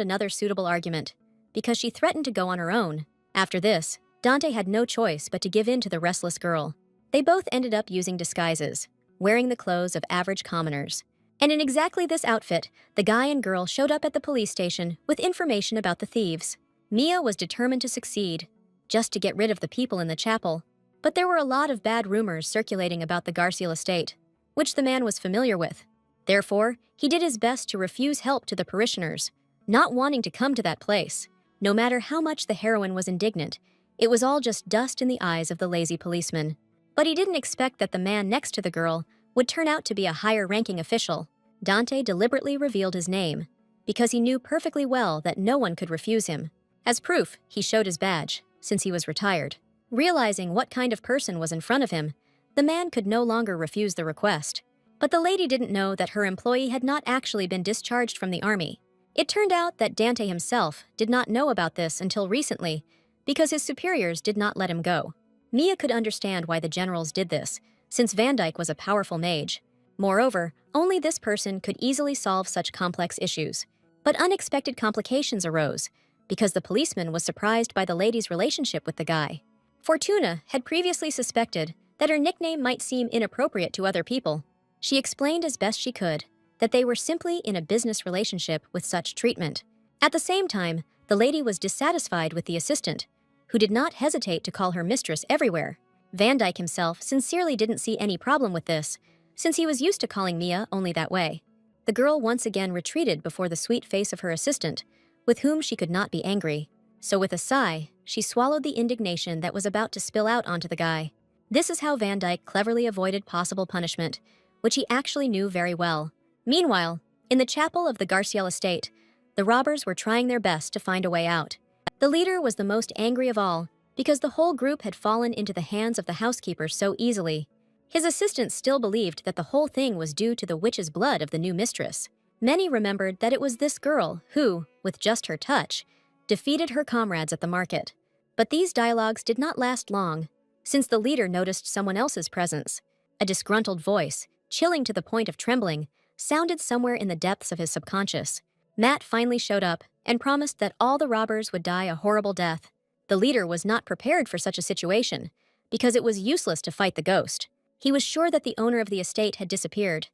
another suitable argument, because she threatened to go on her own. After this, Dante had no choice but to give in to the restless girl. They both ended up using disguises, wearing the clothes of average commoners. And in exactly this outfit, the guy and girl showed up at the police station with information about the thieves. Mia was determined to succeed, just to get rid of the people in the chapel. But there were a lot of bad rumors circulating about the Garcial estate, which the man was familiar with. Therefore, he did his best to refuse help to the parishioners, not wanting to come to that place. No matter how much the heroine was indignant, it was all just dust in the eyes of the lazy policeman. But he didn't expect that the man next to the girl would turn out to be a higher-ranking official. Dante deliberately revealed his name, because he knew perfectly well that no one could refuse him. As proof, he showed his badge, since he was retired. Realizing what kind of person was in front of him, the man could no longer refuse the request. But the lady didn't know that her employee had not actually been discharged from the army. It turned out that Dante himself did not know about this until recently, because his superiors did not let him go. Mia could understand why the generals did this, since Van Dyke was a powerful mage. Moreover, only this person could easily solve such complex issues. But unexpected complications arose, because the policeman was surprised by the lady's relationship with the guy. Fortuna had previously suspected that her nickname might seem inappropriate to other people. She explained as best she could that they were simply in a business relationship with such treatment. At the same time, the lady was dissatisfied with the assistant, who did not hesitate to call her mistress everywhere. Van Dyke himself sincerely didn't see any problem with this, since he was used to calling Mia only that way. The girl once again retreated before the sweet face of her assistant, with whom she could not be angry. So with a sigh, she swallowed the indignation that was about to spill out onto the guy. This is how Van Dyke cleverly avoided possible punishment, which he actually knew very well. Meanwhile, in the chapel of the Garcial estate, the robbers were trying their best to find a way out. The leader was the most angry of all, because the whole group had fallen into the hands of the housekeeper so easily. His assistants still believed that the whole thing was due to the witch's blood of the new mistress. Many remembered that it was this girl who, with just her touch, defeated her comrades at the market. But these dialogues did not last long, since the leader noticed someone else's presence. A disgruntled voice, chilling to the point of trembling, sounded somewhere in the depths of his subconscious. Matt finally showed up and promised that all the robbers would die a horrible death. The leader was not prepared for such a situation, because it was useless to fight the ghost. He was sure that the owner of the estate had disappeared,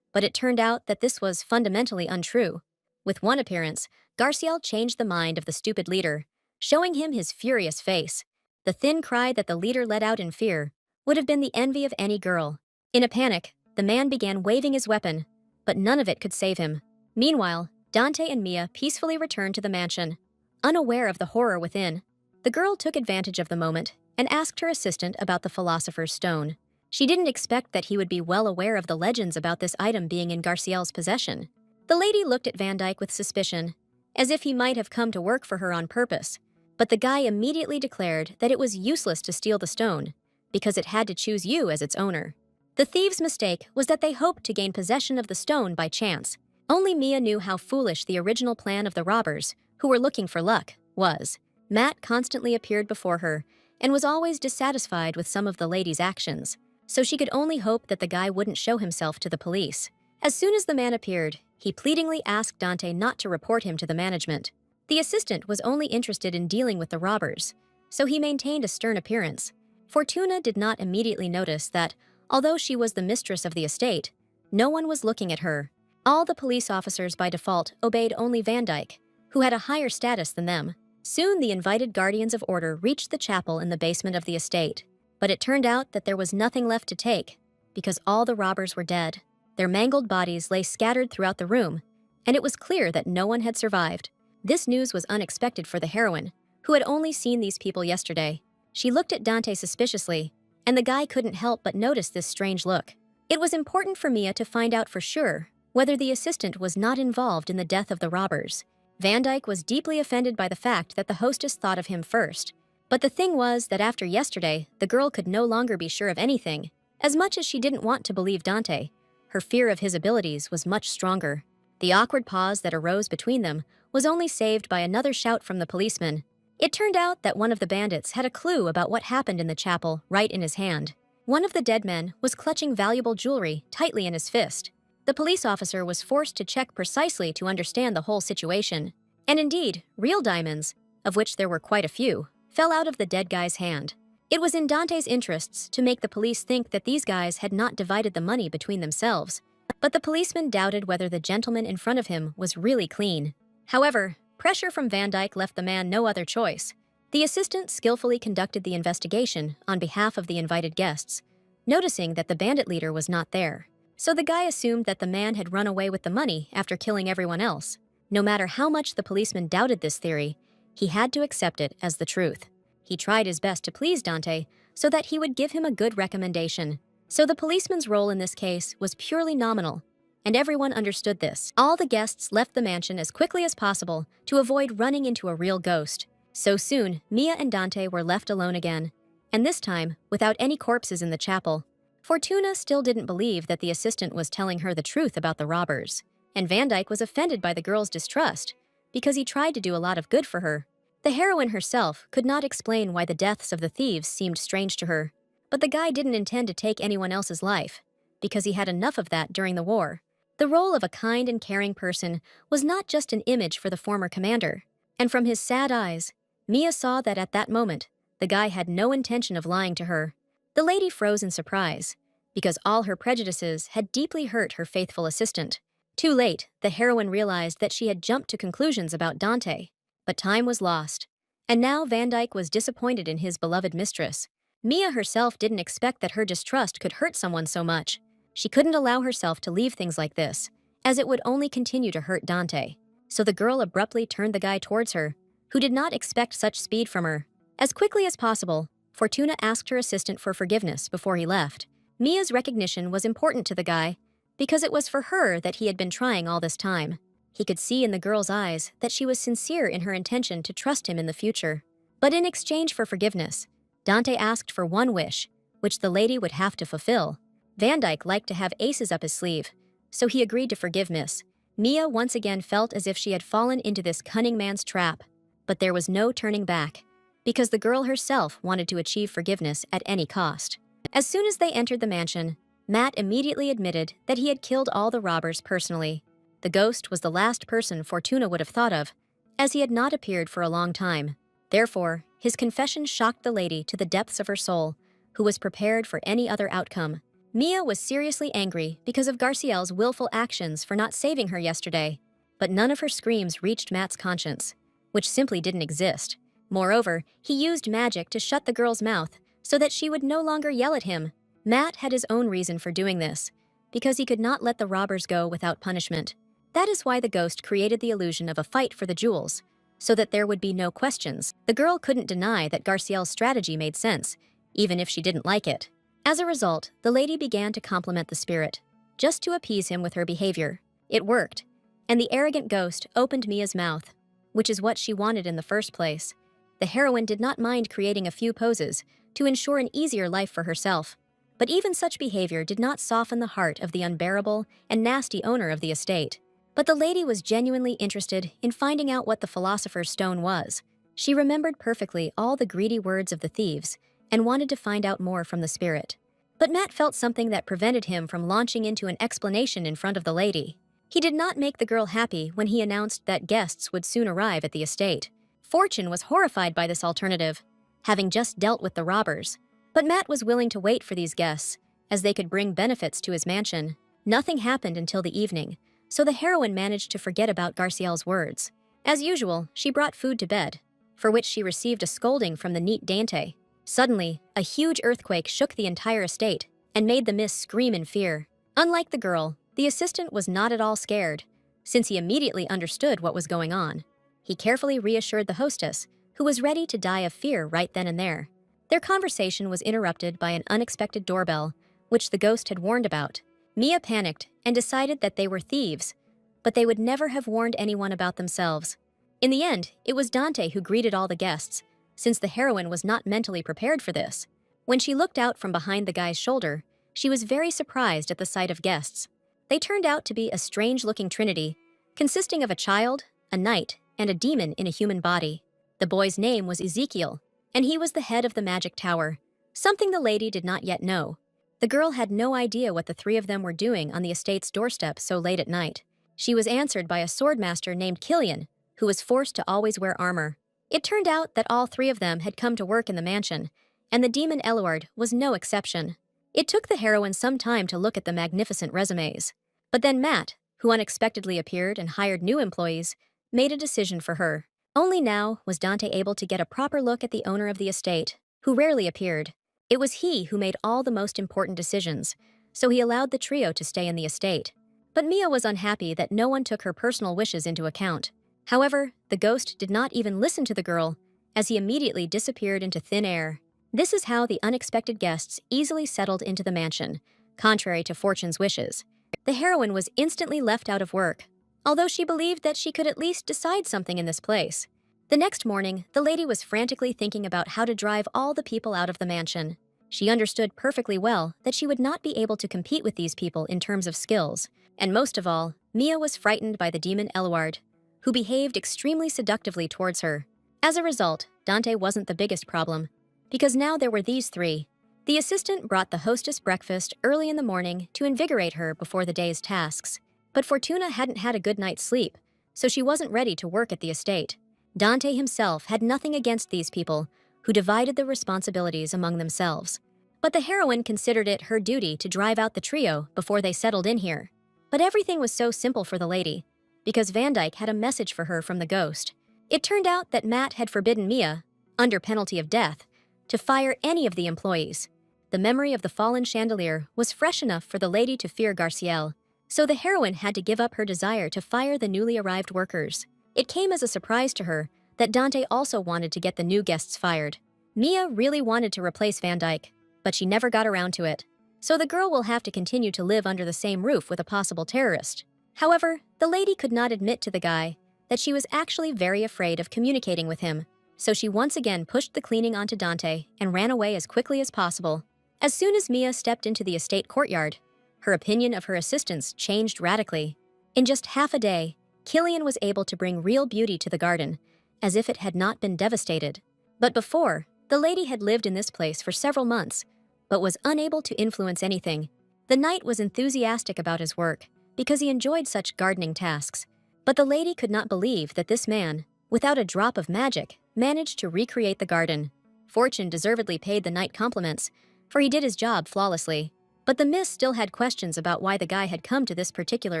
but it turned out that this was fundamentally untrue. With one appearance, Garcial changed the mind of the stupid leader, showing him his furious face. The thin cry that the leader let out in fear would have been the envy of any girl. In a panic, the man began waving his weapon, but none of it could save him. Meanwhile, Dante and Mia peacefully returned to the mansion, unaware of the horror within. The girl took advantage of the moment and asked her assistant about the philosopher's stone. She didn't expect that he would be well aware of the legends about this item being in Garcial's possession. The lady looked at Van Dyke with suspicion, as if he might have come to work for her on purpose, but the guy immediately declared that it was useless to steal the stone, because it had to choose you as its owner. The thieves' mistake was that they hoped to gain possession of the stone by chance. Only Mia knew how foolish the original plan of the robbers, who were looking for luck, was. Matt constantly appeared before her, and was always dissatisfied with some of the lady's actions, so she could only hope that the guy wouldn't show himself to the police. As soon as the man appeared, he pleadingly asked Dante not to report him to the management. The assistant was only interested in dealing with the robbers, so he maintained a stern appearance. Fortuna did not immediately notice that, although she was the mistress of the estate, no one was looking at her. All the police officers by default obeyed only Van Dyke, who had a higher status than them. Soon the invited guardians of order reached the chapel in the basement of the estate, but it turned out that there was nothing left to take, because all the robbers were dead. Their mangled bodies lay scattered throughout the room, and it was clear that no one had survived. This news was unexpected for the heroine, who had only seen these people yesterday. She looked at Dante suspiciously, and the guy couldn't help but notice this strange look. It was important for Mia to find out for sure whether the assistant was not involved in the death of the robbers. Van Dyke was deeply offended by the fact that the hostess thought of him first. But the thing was that after yesterday, the girl could no longer be sure of anything. As much as she didn't want to believe Dante, her fear of his abilities was much stronger. The awkward pause that arose between them was only saved by another shout from the policeman. It turned out that one of the bandits had a clue about what happened in the chapel right in his hand. One of the dead men was clutching valuable jewelry tightly in his fist. The police officer was forced to check precisely to understand the whole situation. And indeed, real diamonds, of which there were quite a few, fell out of the dead guy's hand. It was in Dante's interests to make the police think that these guys had not divided the money between themselves. But the policeman doubted whether the gentleman in front of him was really clean. However, pressure from Van Dyke left the man no other choice. The assistant skillfully conducted the investigation on behalf of the invited guests, noticing that the bandit leader was not there. So the guy assumed that the man had run away with the money after killing everyone else. No matter how much the policeman doubted this theory, he had to accept it as the truth. He tried his best to please Dante so that he would give him a good recommendation. So the policeman's role in this case was purely nominal, and everyone understood this. All the guests left the mansion as quickly as possible to avoid running into a real ghost. So soon, Mia and Dante were left alone again, and this time without any corpses in the chapel. Fortuna still didn't believe that the assistant was telling her the truth about the robbers, and Van Dyke was offended by the girl's distrust because he tried to do a lot of good for her. The heroine herself could not explain why the deaths of the thieves seemed strange to her, but the guy didn't intend to take anyone else's life because he had enough of that during the war. The role of a kind and caring person was not just an image for the former commander, and from his sad eyes, Mia saw that at that moment, the guy had no intention of lying to her. The lady froze in surprise, because all her prejudices had deeply hurt her faithful assistant. Too late, the heroine realized that she had jumped to conclusions about Dante, but time was lost, and now Van Dyke was disappointed in his beloved mistress. Mia herself didn't expect that her distrust could hurt someone so much. She couldn't allow herself to leave things like this, as it would only continue to hurt Dante. So the girl abruptly turned the guy towards her, who did not expect such speed from her. As quickly as possible, Fortuna asked her assistant for forgiveness before he left. Mia's recognition was important to the guy, because it was for her that he had been trying all this time. He could see in the girl's eyes that she was sincere in her intention to trust him in the future. But in exchange for forgiveness, Dante asked for one wish, which the lady would have to fulfill. Van Dyke liked to have aces up his sleeve, so he agreed to forgive Miss. Mia once again felt as if she had fallen into this cunning man's trap, but there was no turning back, because the girl herself wanted to achieve forgiveness at any cost. As soon as they entered the mansion, Matt immediately admitted that he had killed all the robbers personally. The ghost was the last person Fortuna would have thought of, as he had not appeared for a long time. Therefore, his confession shocked the lady to the depths of her soul, who was prepared for any other outcome. Mia was seriously angry because of Garciel's willful actions for not saving her yesterday, but none of her screams reached Matt's conscience, which simply didn't exist. Moreover, he used magic to shut the girl's mouth so that she would no longer yell at him. Matt had his own reason for doing this, because he could not let the robbers go without punishment. That is why the ghost created the illusion of a fight for the jewels, so that there would be no questions. The girl couldn't deny that Garciel's strategy made sense, even if she didn't like it. As a result, the lady began to compliment the spirit, just to appease him with her behavior. It worked, and the arrogant ghost opened Mia's mouth, which is what she wanted in the first place. The heroine did not mind creating a few poses to ensure an easier life for herself, but even such behavior did not soften the heart of the unbearable and nasty owner of the estate. But the lady was genuinely interested in finding out what the philosopher's stone was. She remembered perfectly all the greedy words of the thieves and wanted to find out more from the spirit. But Matt felt something that prevented him from launching into an explanation in front of the lady. He did not make the girl happy when he announced that guests would soon arrive at the estate. Fortune was horrified by this alternative, having just dealt with the robbers. But Matt was willing to wait for these guests, as they could bring benefits to his mansion. Nothing happened until the evening, so the heroine managed to forget about Garciel's words. As usual, she brought food to bed, for which she received a scolding from the neat Dante. Suddenly, a huge earthquake shook the entire estate and made the miss scream in fear. Unlike the girl, the assistant was not at all scared, since he immediately understood what was going on. He carefully reassured the hostess, who was ready to die of fear right then and there. Their conversation was interrupted by an unexpected doorbell, which the ghost had warned about. Mia panicked and decided that they were thieves, but they would never have warned anyone about themselves. In the end, it was Dante who greeted all the guests, since the heroine was not mentally prepared for this. When she looked out from behind the guy's shoulder, she was very surprised at the sight of guests. They turned out to be a strange-looking trinity, consisting of a child, a knight, and a demon in a human body. The boy's name was Ezekiel, and he was the head of the magic tower, something the lady did not yet know. The girl had no idea what the three of them were doing on the estate's doorstep so late at night. She was answered by a swordmaster named Killian, who was forced to always wear armor. It turned out that all three of them had come to work in the mansion, and the demon Eluard was no exception. It took the heroine some time to look at the magnificent resumes. But then Matt, who unexpectedly appeared and hired new employees, made a decision for her. Only now was Dante able to get a proper look at the owner of the estate, who rarely appeared. It was he who made all the most important decisions, so he allowed the trio to stay in the estate. But Mia was unhappy that no one took her personal wishes into account. However, the ghost did not even listen to the girl, as he immediately disappeared into thin air. This is how the unexpected guests easily settled into the mansion, contrary to Fortune's wishes. The heroine was instantly left out of work, although she believed that she could at least decide something in this place. The next morning, the lady was frantically thinking about how to drive all the people out of the mansion. She understood perfectly well that she would not be able to compete with these people in terms of skills, and most of all, Mia was frightened by the demon Eluard, who behaved extremely seductively towards her. As a result, Dante wasn't the biggest problem, because now there were these three. The assistant brought the hostess breakfast early in the morning to invigorate her before the day's tasks. But Fortuna hadn't had a good night's sleep, so she wasn't ready to work at the estate. Dante himself had nothing against these people, who divided the responsibilities among themselves. But the heroine considered it her duty to drive out the trio before they settled in here. But everything was so simple for the lady, because Van Dyke had a message for her from the ghost. It turned out that Matt had forbidden Mia, under penalty of death, to fire any of the employees. The memory of the fallen chandelier was fresh enough for the lady to fear Garciel, so the heroine had to give up her desire to fire the newly arrived workers. It came as a surprise to her that Dante also wanted to get the new guests fired. Mia really wanted to replace Van Dyke, but she never got around to it. So the girl will have to continue to live under the same roof with a possible terrorist. However, the lady could not admit to the guy that she was actually very afraid of communicating with him, so she once again pushed the cleaning onto Dante and ran away as quickly as possible. As soon as Mia stepped into the estate courtyard, her opinion of her assistants changed radically. In just half a day, Killian was able to bring real beauty to the garden, as if it had not been devastated. But before, the lady had lived in this place for several months, but was unable to influence anything. The knight was enthusiastic about his work, because he enjoyed such gardening tasks. But the lady could not believe that this man, without a drop of magic, managed to recreate the garden. Fortune deservedly paid the knight compliments, for he did his job flawlessly. But the miss still had questions about why the guy had come to this particular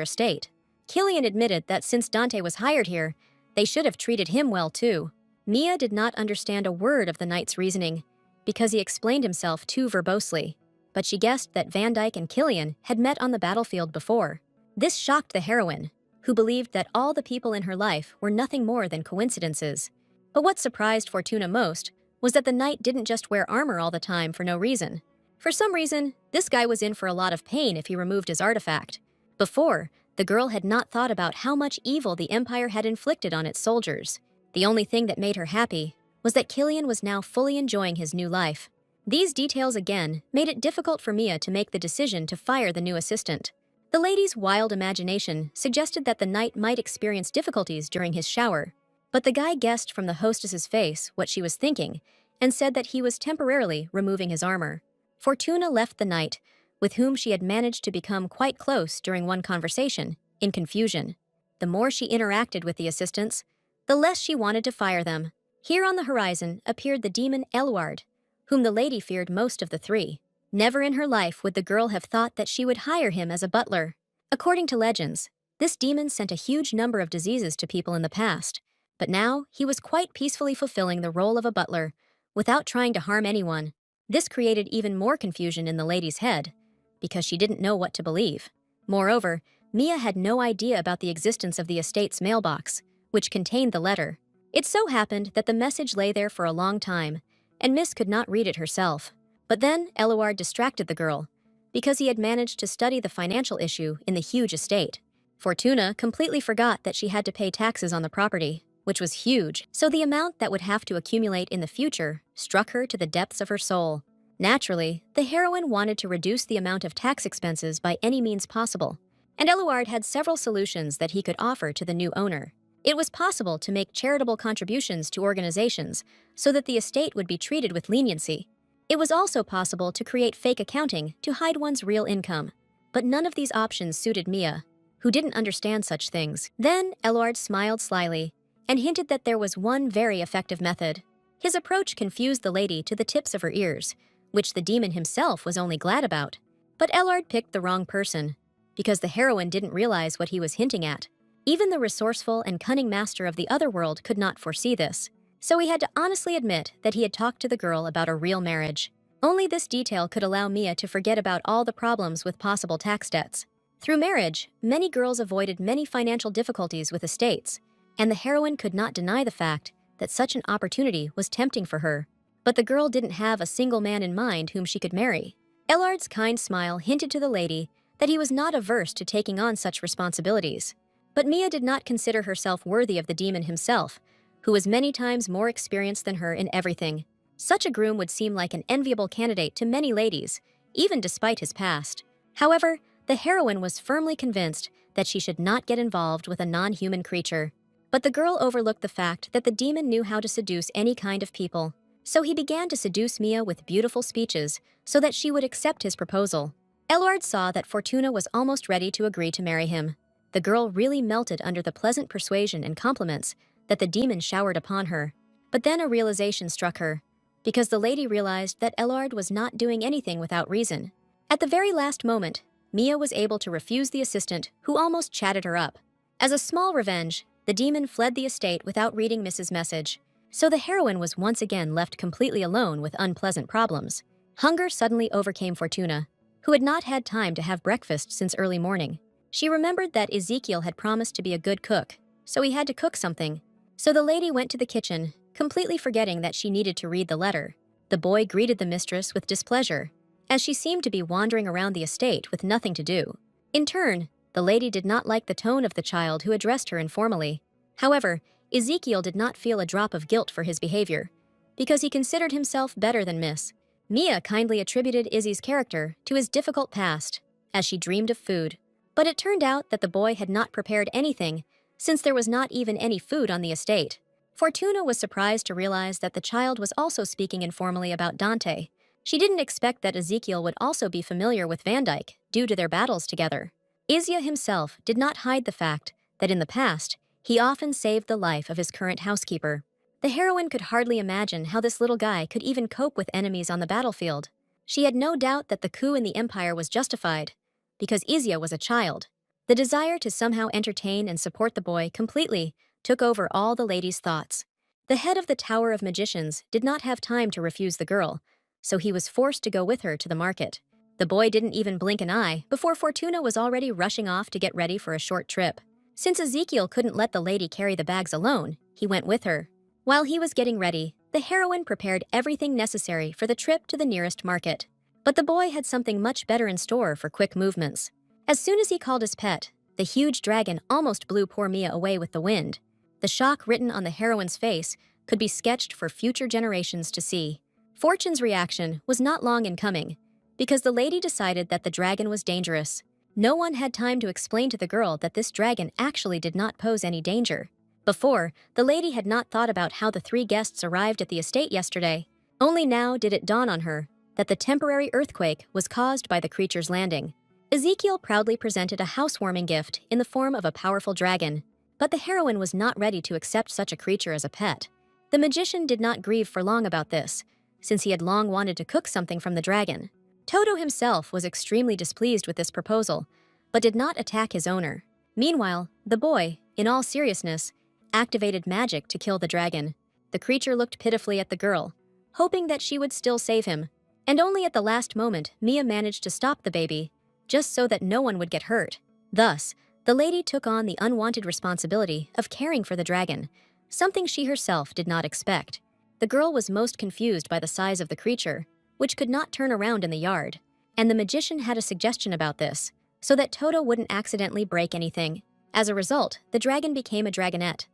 estate. Killian admitted that since Dante was hired here, they should have treated him well too. Mia did not understand a word of the knight's reasoning, because he explained himself too verbosely. But she guessed that Van Dyke and Killian had met on the battlefield before. This shocked the heroine, who believed that all the people in her life were nothing more than coincidences. But what surprised Fortuna most was that the knight didn't just wear armor all the time for no reason. For some reason, this guy was in for a lot of pain if he removed his artifact. Before, the girl had not thought about how much evil the Empire had inflicted on its soldiers. The only thing that made her happy was that Killian was now fully enjoying his new life. These details again made it difficult for Mia to make the decision to fire the new assistant. The lady's wild imagination suggested that the knight might experience difficulties during his shower, but the guy guessed from the hostess's face what she was thinking and said that he was temporarily removing his armor. Fortuna left the knight, with whom she had managed to become quite close during one conversation, in confusion. The more she interacted with the assistants, the less she wanted to fire them. Here on the horizon appeared the demon Eluard, whom the lady feared most of the three. Never in her life would the girl have thought that she would hire him as a butler. According to legends, this demon sent a huge number of diseases to people in the past, but now he was quite peacefully fulfilling the role of a butler, without trying to harm anyone. This created even more confusion in the lady's head, because she didn't know what to believe. Moreover, Mia had no idea about the existence of the estate's mailbox, which contained the letter. It so happened that the message lay there for a long time, and Miss could not read it herself. But then Eluard distracted the girl, because he had managed to study the financial issue in the huge estate. Fortuna completely forgot that she had to pay taxes on the property, which was huge, so the amount that would have to accumulate in the future struck her to the depths of her soul. Naturally, the heroine wanted to reduce the amount of tax expenses by any means possible, and Eluard had several solutions that he could offer to the new owner. It was possible to make charitable contributions to organizations so that the estate would be treated with leniency. It was also possible to create fake accounting to hide one's real income. But none of these options suited Mia, who didn't understand such things. Then Eluard smiled slyly and hinted that there was one very effective method. His approach confused the lady to the tips of her ears, which the demon himself was only glad about. But Eluard picked the wrong person, because the heroine didn't realize what he was hinting at. Even the resourceful and cunning master of the other world could not foresee this, so he had to honestly admit that he had talked to the girl about a real marriage. Only this detail could allow Mia to forget about all the problems with possible tax debts. Through marriage, many girls avoided many financial difficulties with estates, and the heroine could not deny the fact that such an opportunity was tempting for her. But the girl didn't have a single man in mind whom she could marry. Ellard's kind smile hinted to the lady that he was not averse to taking on such responsibilities. But Mia did not consider herself worthy of the demon himself, who was many times more experienced than her in everything. Such a groom would seem like an enviable candidate to many ladies, even despite his past. However, the heroine was firmly convinced that she should not get involved with a non-human creature. But the girl overlooked the fact that the demon knew how to seduce any kind of people. So he began to seduce Mia with beautiful speeches so that she would accept his proposal. Elward saw that Fortuna was almost ready to agree to marry him. The girl really melted under the pleasant persuasion and compliments that the demon showered upon her. But then a realization struck her, because the lady realized that Elward was not doing anything without reason. At the very last moment, Mia was able to refuse the assistant who almost chatted her up. As a small revenge, the demon fled the estate without reading Mrs. Message. So the heroine was once again left completely alone with unpleasant problems. Hunger suddenly overcame Fortuna, who had not had time to have breakfast since early morning. She remembered that Ezekiel had promised to be a good cook, so he had to cook something. So the lady went to the kitchen, completely forgetting that she needed to read the letter. The boy greeted the mistress with displeasure, as she seemed to be wandering around the estate with nothing to do. In turn, the lady did not like the tone of the child who addressed her informally. However, Ezekiel did not feel a drop of guilt for his behavior, because he considered himself better than Miss. Mia kindly attributed Izzy's character to his difficult past, as she dreamed of food. But it turned out that the boy had not prepared anything, since there was not even any food on the estate. Fortuna was surprised to realize that the child was also speaking informally about Dante. She didn't expect that Ezekiel would also be familiar with Van Dyke due to their battles together. Izzy himself did not hide the fact that in the past, he often saved the life of his current housekeeper. The heroine could hardly imagine how this little guy could even cope with enemies on the battlefield. She had no doubt that the coup in the Empire was justified, because Izia was a child. The desire to somehow entertain and support the boy completely took over all the lady's thoughts. The head of the Tower of Magicians did not have time to refuse the girl, so he was forced to go with her to the market. The boy didn't even blink an eye before Fortuna was already rushing off to get ready for a short trip. Since Ezekiel couldn't let the lady carry the bags alone, he went with her. While he was getting ready, the heroine prepared everything necessary for the trip to the nearest market. But the boy had something much better in store for quick movements. As soon as he called his pet, the huge dragon almost blew poor Mia away with the wind. The shock written on the heroine's face could be sketched for future generations to see. Fortune's reaction was not long in coming, because the lady decided that the dragon was dangerous. No one had time to explain to the girl that this dragon actually did not pose any danger. Before, the lady had not thought about how the 3 guests arrived at the estate yesterday. Only now did it dawn on her that the temporary earthquake was caused by the creature's landing. Ezekiel proudly presented a housewarming gift in the form of a powerful dragon, but the heroine was not ready to accept such a creature as a pet. The magician did not grieve for long about this, since he had long wanted to cook something from the dragon. Toto himself was extremely displeased with this proposal, but did not attack his owner. Meanwhile, the boy, in all seriousness, activated magic to kill the dragon. The creature looked pitifully at the girl, hoping that she would still save him. And only at the last moment, Mia managed to stop the baby, just so that no one would get hurt. Thus, the lady took on the unwanted responsibility of caring for the dragon, something she herself did not expect. The girl was most confused by the size of the creature, which could not turn around in the yard, and the magician had a suggestion about this, so that Toto wouldn't accidentally break anything. As a result, the dragon became a dragonette,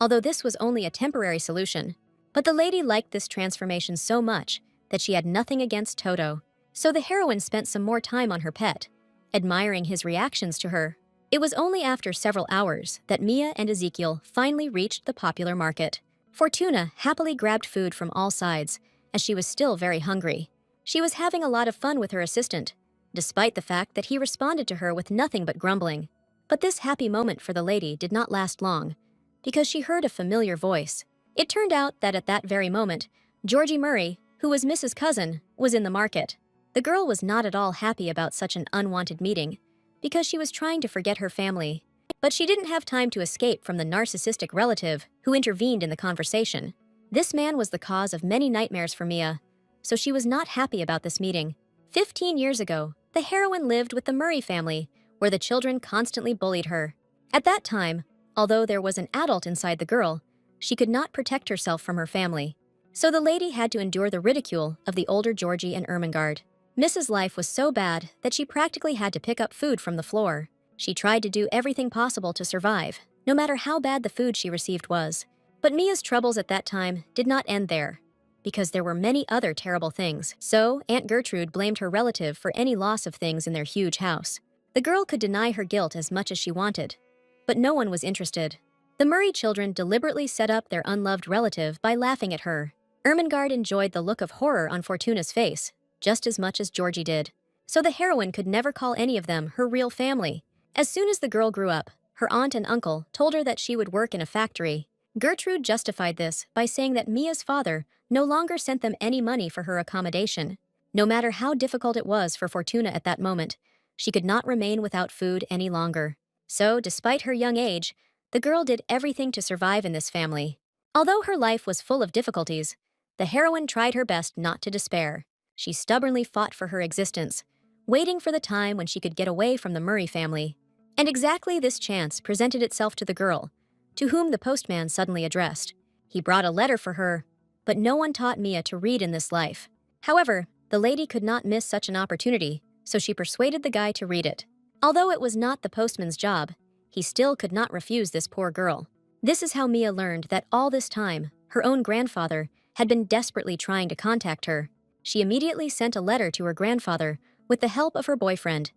although this was only a temporary solution. But the lady liked this transformation so much that she had nothing against Toto, so the heroine spent some more time on her pet, admiring his reactions to her. It was only after several hours that Mia and Ezekiel finally reached the popular market. Fortuna happily grabbed food from all sides, as she was still very hungry. She was having a lot of fun with her assistant, despite the fact that he responded to her with nothing but grumbling. But this happy moment for the lady did not last long, because she heard a familiar voice. It turned out that at that very moment, Georgie Murray, who was Mrs. Cousin, was in the market. The girl was not at all happy about such an unwanted meeting, because she was trying to forget her family. But she didn't have time to escape from the narcissistic relative who intervened in the conversation. This man was the cause of many nightmares for Mia, so she was not happy about this meeting. 15 years ago, the heroine lived with the Murray family, where the children constantly bullied her. At that time, although there was an adult inside the girl, she could not protect herself from her family. So the lady had to endure the ridicule of the older Georgie and Ermengarde. Mrs. Life was so bad that she practically had to pick up food from the floor. She tried to do everything possible to survive, no matter how bad the food she received was. But Mia's troubles at that time did not end there, because there were many other terrible things. So Aunt Gertrude blamed her relative for any loss of things in their huge house. The girl could deny her guilt as much as she wanted, but no one was interested. The Murray children deliberately set up their unloved relative by laughing at her. Ermengarde enjoyed the look of horror on Fortuna's face, just as much as Georgie did. So the heroine could never call any of them her real family. As soon as the girl grew up, her aunt and uncle told her that she would work in a factory. Gertrude justified this by saying that Mia's father no longer sent them any money for her accommodation. No matter how difficult it was for Fortuna at that moment, she could not remain without food any longer. So, despite her young age, the girl did everything to survive in this family. Although her life was full of difficulties, the heroine tried her best not to despair. She stubbornly fought for her existence, waiting for the time when she could get away from the Murray family. And exactly this chance presented itself to the girl, to whom the postman suddenly addressed. He brought a letter for her, but no one taught Mia to read in this life. However, the lady could not miss such an opportunity, so she persuaded the guy to read it. Although it was not the postman's job, he still could not refuse this poor girl. This is how Mia learned that all this time, her own grandfather had been desperately trying to contact her. She immediately sent a letter to her grandfather with the help of her boyfriend,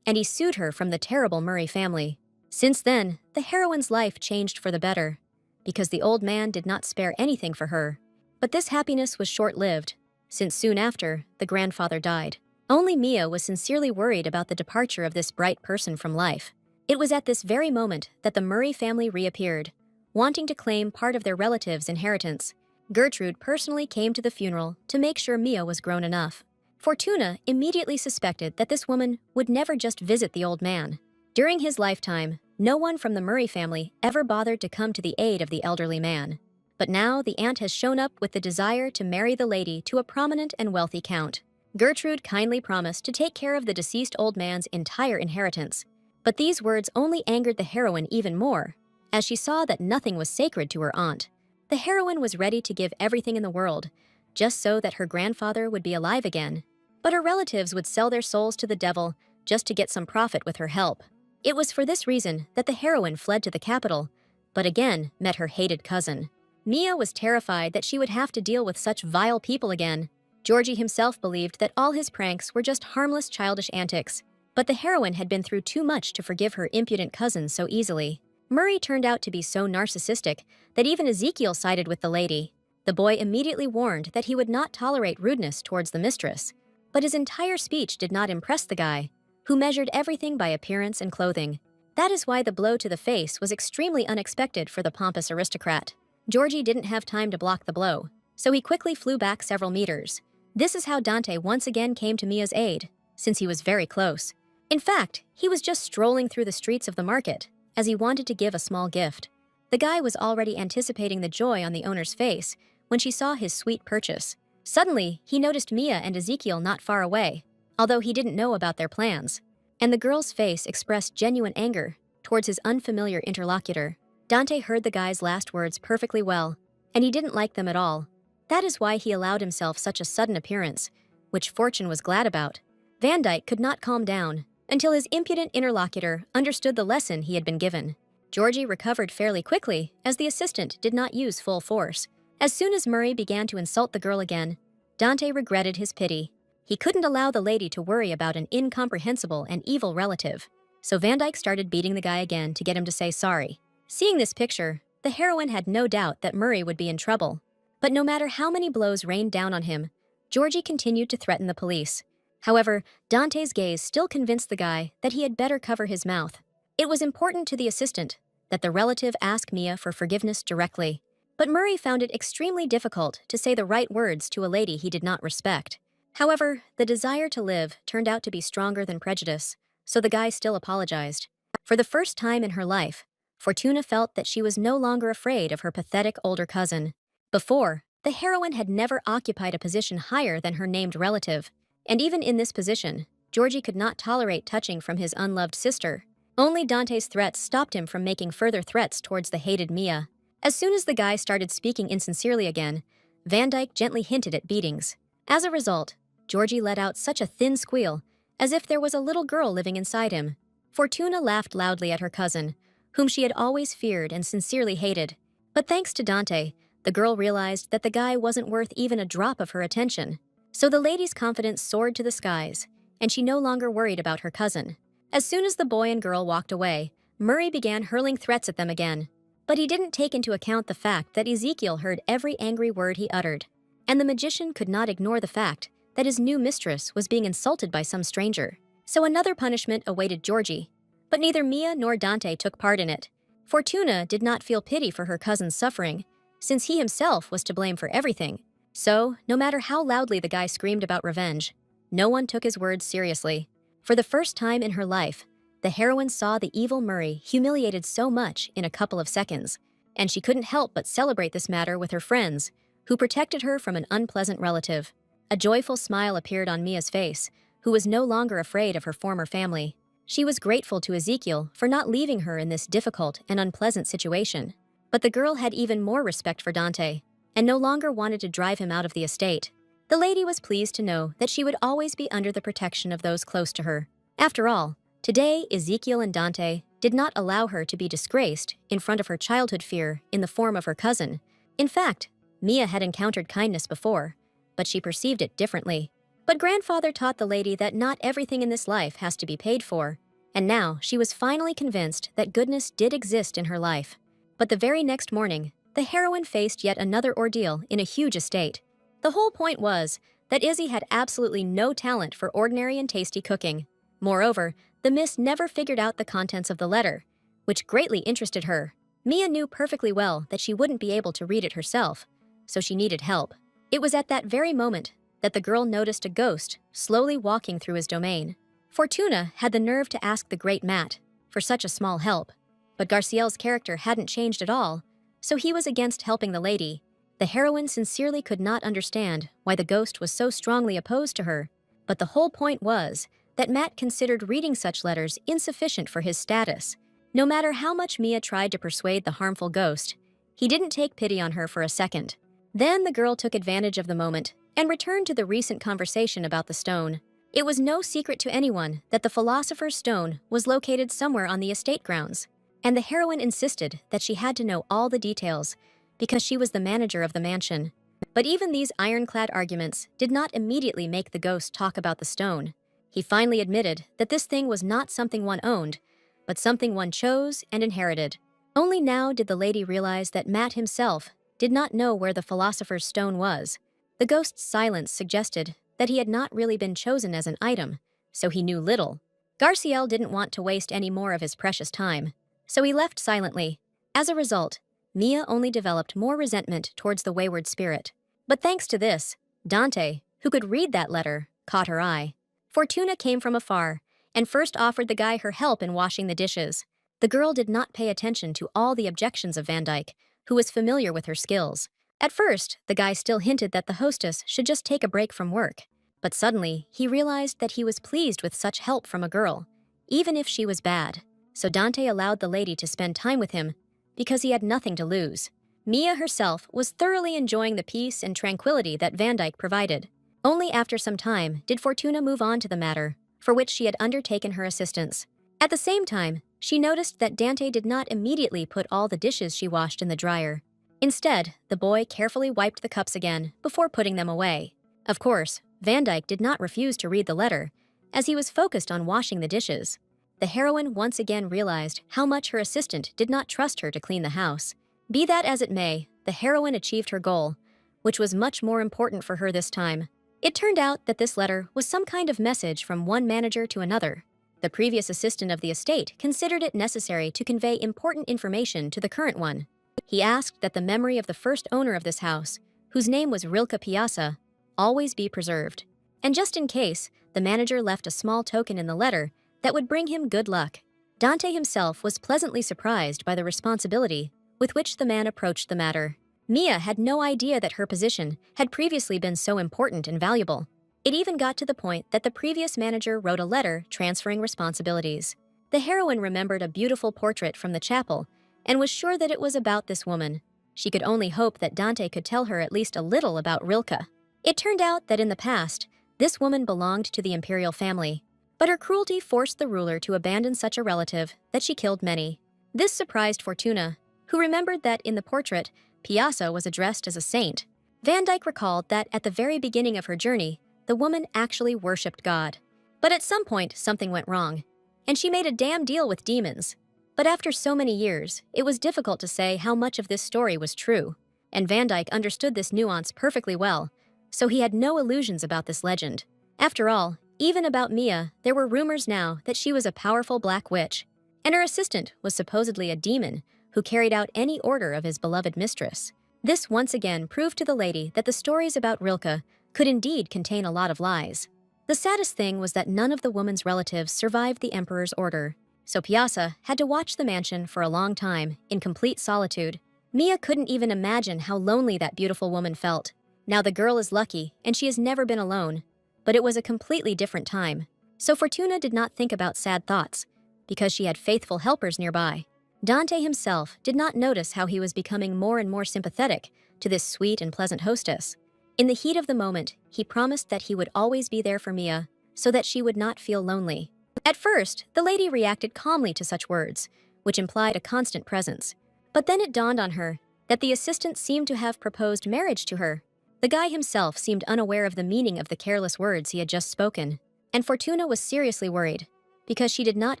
and he sued her from the terrible Murray family. Since then, the heroine's life changed for the better, because the old man did not spare anything for her. But this happiness was short-lived, since soon after, the grandfather died. Only Mia was sincerely worried about the departure of this bright person from life. It was at this very moment that the Murray family reappeared, wanting to claim part of their relative's inheritance. Gertrude personally came to the funeral to make sure Mia was grown enough. Fortuna immediately suspected that this woman would never just visit the old man. During his lifetime, no one from the Murray family ever bothered to come to the aid of the elderly man. But now the aunt has shown up with the desire to marry the lady to a prominent and wealthy count. Gertrude kindly promised to take care of the deceased old man's entire inheritance. But these words only angered the heroine even more, as she saw that nothing was sacred to her aunt. The heroine was ready to give everything in the world, just so that her grandfather would be alive again. But her relatives would sell their souls to the devil just to get some profit with her help. It was for this reason that the heroine fled to the capital, but again met her hated cousin. Mia was terrified that she would have to deal with such vile people again. Georgie himself believed that all his pranks were just harmless childish antics, but the heroine had been through too much to forgive her impudent cousin so easily. Murray turned out to be so narcissistic that even Ezekiel sided with the lady. The boy immediately warned that he would not tolerate rudeness towards the mistress, but his entire speech did not impress the guy, who measured everything by appearance and clothing. That is why the blow to the face was extremely unexpected for the pompous aristocrat. Georgie didn't have time to block the blow, so he quickly flew back several meters. This is how Dante once again came to Mia's aid, since he was very close. In fact, he was just strolling through the streets of the market, as he wanted to give a small gift. The guy was already anticipating the joy on the owner's face when she saw his sweet purchase. Suddenly, he noticed Mia and Ezekiel not far away, although he didn't know about their plans. And the girl's face expressed genuine anger towards his unfamiliar interlocutor. Dante heard the guy's last words perfectly well, and he didn't like them at all. That is why he allowed himself such a sudden appearance, which Fortune was glad about. Van Dyke could not calm down until his impudent interlocutor understood the lesson he had been given. Georgie recovered fairly quickly, as the assistant did not use full force. As soon as Murray began to insult the girl again, Dante regretted his pity. He couldn't allow the lady to worry about an incomprehensible and evil relative. So Van Dyke started beating the guy again to get him to say sorry. Seeing this picture, the heroine had no doubt that Murray would be in trouble. But no matter how many blows rained down on him, Georgie continued to threaten the police. However, Dante's gaze still convinced the guy that he had better cover his mouth. It was important to the assistant that the relative ask Mia for forgiveness directly. But Murray found it extremely difficult to say the right words to a lady he did not respect. However, the desire to live turned out to be stronger than prejudice, so the guy still apologized. For the first time in her life, Fortuna felt that she was no longer afraid of her pathetic older cousin. Before, the heroine had never occupied a position higher than her named relative, and even in this position, Georgie could not tolerate touching from his unloved sister. Only Dante's threats stopped him from making further threats towards the hated Mia. As soon as the guy started speaking insincerely again, Van Dyke gently hinted at beatings. As a result, Georgie let out such a thin squeal, as if there was a little girl living inside him. Fortuna laughed loudly at her cousin, whom she had always feared and sincerely hated. But thanks to Dante, the girl realized that the guy wasn't worth even a drop of her attention. So the lady's confidence soared to the skies, and she no longer worried about her cousin. As soon as the boy and girl walked away, Murray began hurling threats at them again. But he didn't take into account the fact that Ezekiel heard every angry word he uttered, and the magician could not ignore the fact that his new mistress was being insulted by some stranger. So another punishment awaited Georgie, but neither Mia nor Dante took part in it. Fortuna did not feel pity for her cousin's suffering, since he himself was to blame for everything. So, no matter how loudly the guy screamed about revenge, no one took his words seriously. For the first time in her life, the heroine saw the evil Murray humiliated so much in a couple of seconds, and she couldn't help but celebrate this matter with her friends, who protected her from an unpleasant relative. A joyful smile appeared on Mia's face, who was no longer afraid of her former family. She was grateful to Ezekiel for not leaving her in this difficult and unpleasant situation. But the girl had even more respect for Dante, and no longer wanted to drive him out of the estate. The lady was pleased to know that she would always be under the protection of those close to her. After all, today Ezekiel and Dante did not allow her to be disgraced in front of her childhood fear in the form of her cousin. In fact, Mia had encountered kindness before, but she perceived it differently. But grandfather taught the lady that not everything in this life has to be paid for, and now she was finally convinced that goodness did exist in her life. But the very next morning, the heroine faced yet another ordeal in a huge estate. The whole point was that Izzy had absolutely no talent for ordinary and tasty cooking. Moreover, the miss never figured out the contents of the letter, which greatly interested her. Mia knew perfectly well that she wouldn't be able to read it herself, so she needed help. It was at that very moment that the girl noticed a ghost slowly walking through his domain. Fortuna had the nerve to ask the great Matt for such a small help, but Garciel's character hadn't changed at all, so he was against helping the lady. The heroine sincerely could not understand why the ghost was so strongly opposed to her, but the whole point was that Matt considered reading such letters insufficient for his status. No matter how much Mia tried to persuade the harmful ghost, he didn't take pity on her for a second. Then the girl took advantage of the moment and returned to the recent conversation about the stone. It was no secret to anyone that the philosopher's stone was located somewhere on the estate grounds, and the heroine insisted that she had to know all the details because she was the manager of the mansion. But even these ironclad arguments did not immediately make the ghost talk about the stone. He finally admitted that this thing was not something one owned, but something one chose and inherited. Only now did the lady realize that Matt himself did not know where the philosopher's stone was. The ghost's silence suggested that he had not really been chosen as an item, so he knew little. Garciel didn't want to waste any more of his precious time, so he left silently. As a result, Mia only developed more resentment towards the wayward spirit. But thanks to this, Dante, who could read that letter, caught her eye. Fortuna came from afar and first offered the guy her help in washing the dishes. The girl did not pay attention to all the objections of Van Dyke, who was familiar with her skills. At first, the guy still hinted that the hostess should just take a break from work, but suddenly he realized that he was pleased with such help from a girl, even if she was bad. So Dante allowed the lady to spend time with him because he had nothing to lose. Mia herself was thoroughly enjoying the peace and tranquility that Van Dyke provided. Only after some time did Fortuna move on to the matter for which she had undertaken her assistance. At the same time, she noticed that Dante did not immediately put all the dishes she washed in the dryer. Instead, the boy carefully wiped the cups again before putting them away. Of course, Van Dyke did not refuse to read the letter, as he was focused on washing the dishes. The heroine once again realized how much her assistant did not trust her to clean the house. Be that as it may, the heroine achieved her goal, which was much more important for her this time. It turned out that this letter was some kind of message from one manager to another. The previous assistant of the estate considered it necessary to convey important information to the current one. He asked that the memory of the first owner of this house, whose name was Rilke Piazza, always be preserved. And just in case, the manager left a small token in the letter that would bring him good luck. Dante himself was pleasantly surprised by the responsibility with which the man approached the matter. Mia had no idea that her position had previously been so important and valuable. It even got to the point that the previous manager wrote a letter transferring responsibilities. The heroine remembered a beautiful portrait from the chapel and was sure that it was about this woman. She could only hope that Dante could tell her at least a little about Rilke. It turned out that in the past, this woman belonged to the imperial family, but her cruelty forced the ruler to abandon such a relative that she killed many. This surprised Fortuna, who remembered that in the portrait, Piazza was addressed as a saint. Van Dyck recalled that at the very beginning of her journey, the woman actually worshipped God. But at some point, something went wrong, and she made a damn deal with demons. But after so many years, it was difficult to say how much of this story was true, and Van Dyck understood this nuance perfectly well, so he had no illusions about this legend. After all, even about Mia, there were rumors now that she was a powerful black witch, and her assistant was supposedly a demon who carried out any order of his beloved mistress. This once again proved to the lady that the stories about Rilke could indeed contain a lot of lies. The saddest thing was that none of the woman's relatives survived the emperor's order, so Piazza had to watch the mansion for a long time in complete solitude. Mia couldn't even imagine how lonely that beautiful woman felt. Now the girl is lucky, and she has never been alone. But it was a completely different time, so Fortuna did not think about sad thoughts, because she had faithful helpers nearby. Dante himself did not notice how he was becoming more and more sympathetic to this sweet and pleasant hostess. In the heat of the moment, he promised that he would always be there for Mia, so that she would not feel lonely. At first, the lady reacted calmly to such words, which implied a constant presence. But then it dawned on her that the assistant seemed to have proposed marriage to her. The guy himself seemed unaware of the meaning of the careless words he had just spoken, and Fortuna was seriously worried, because she did not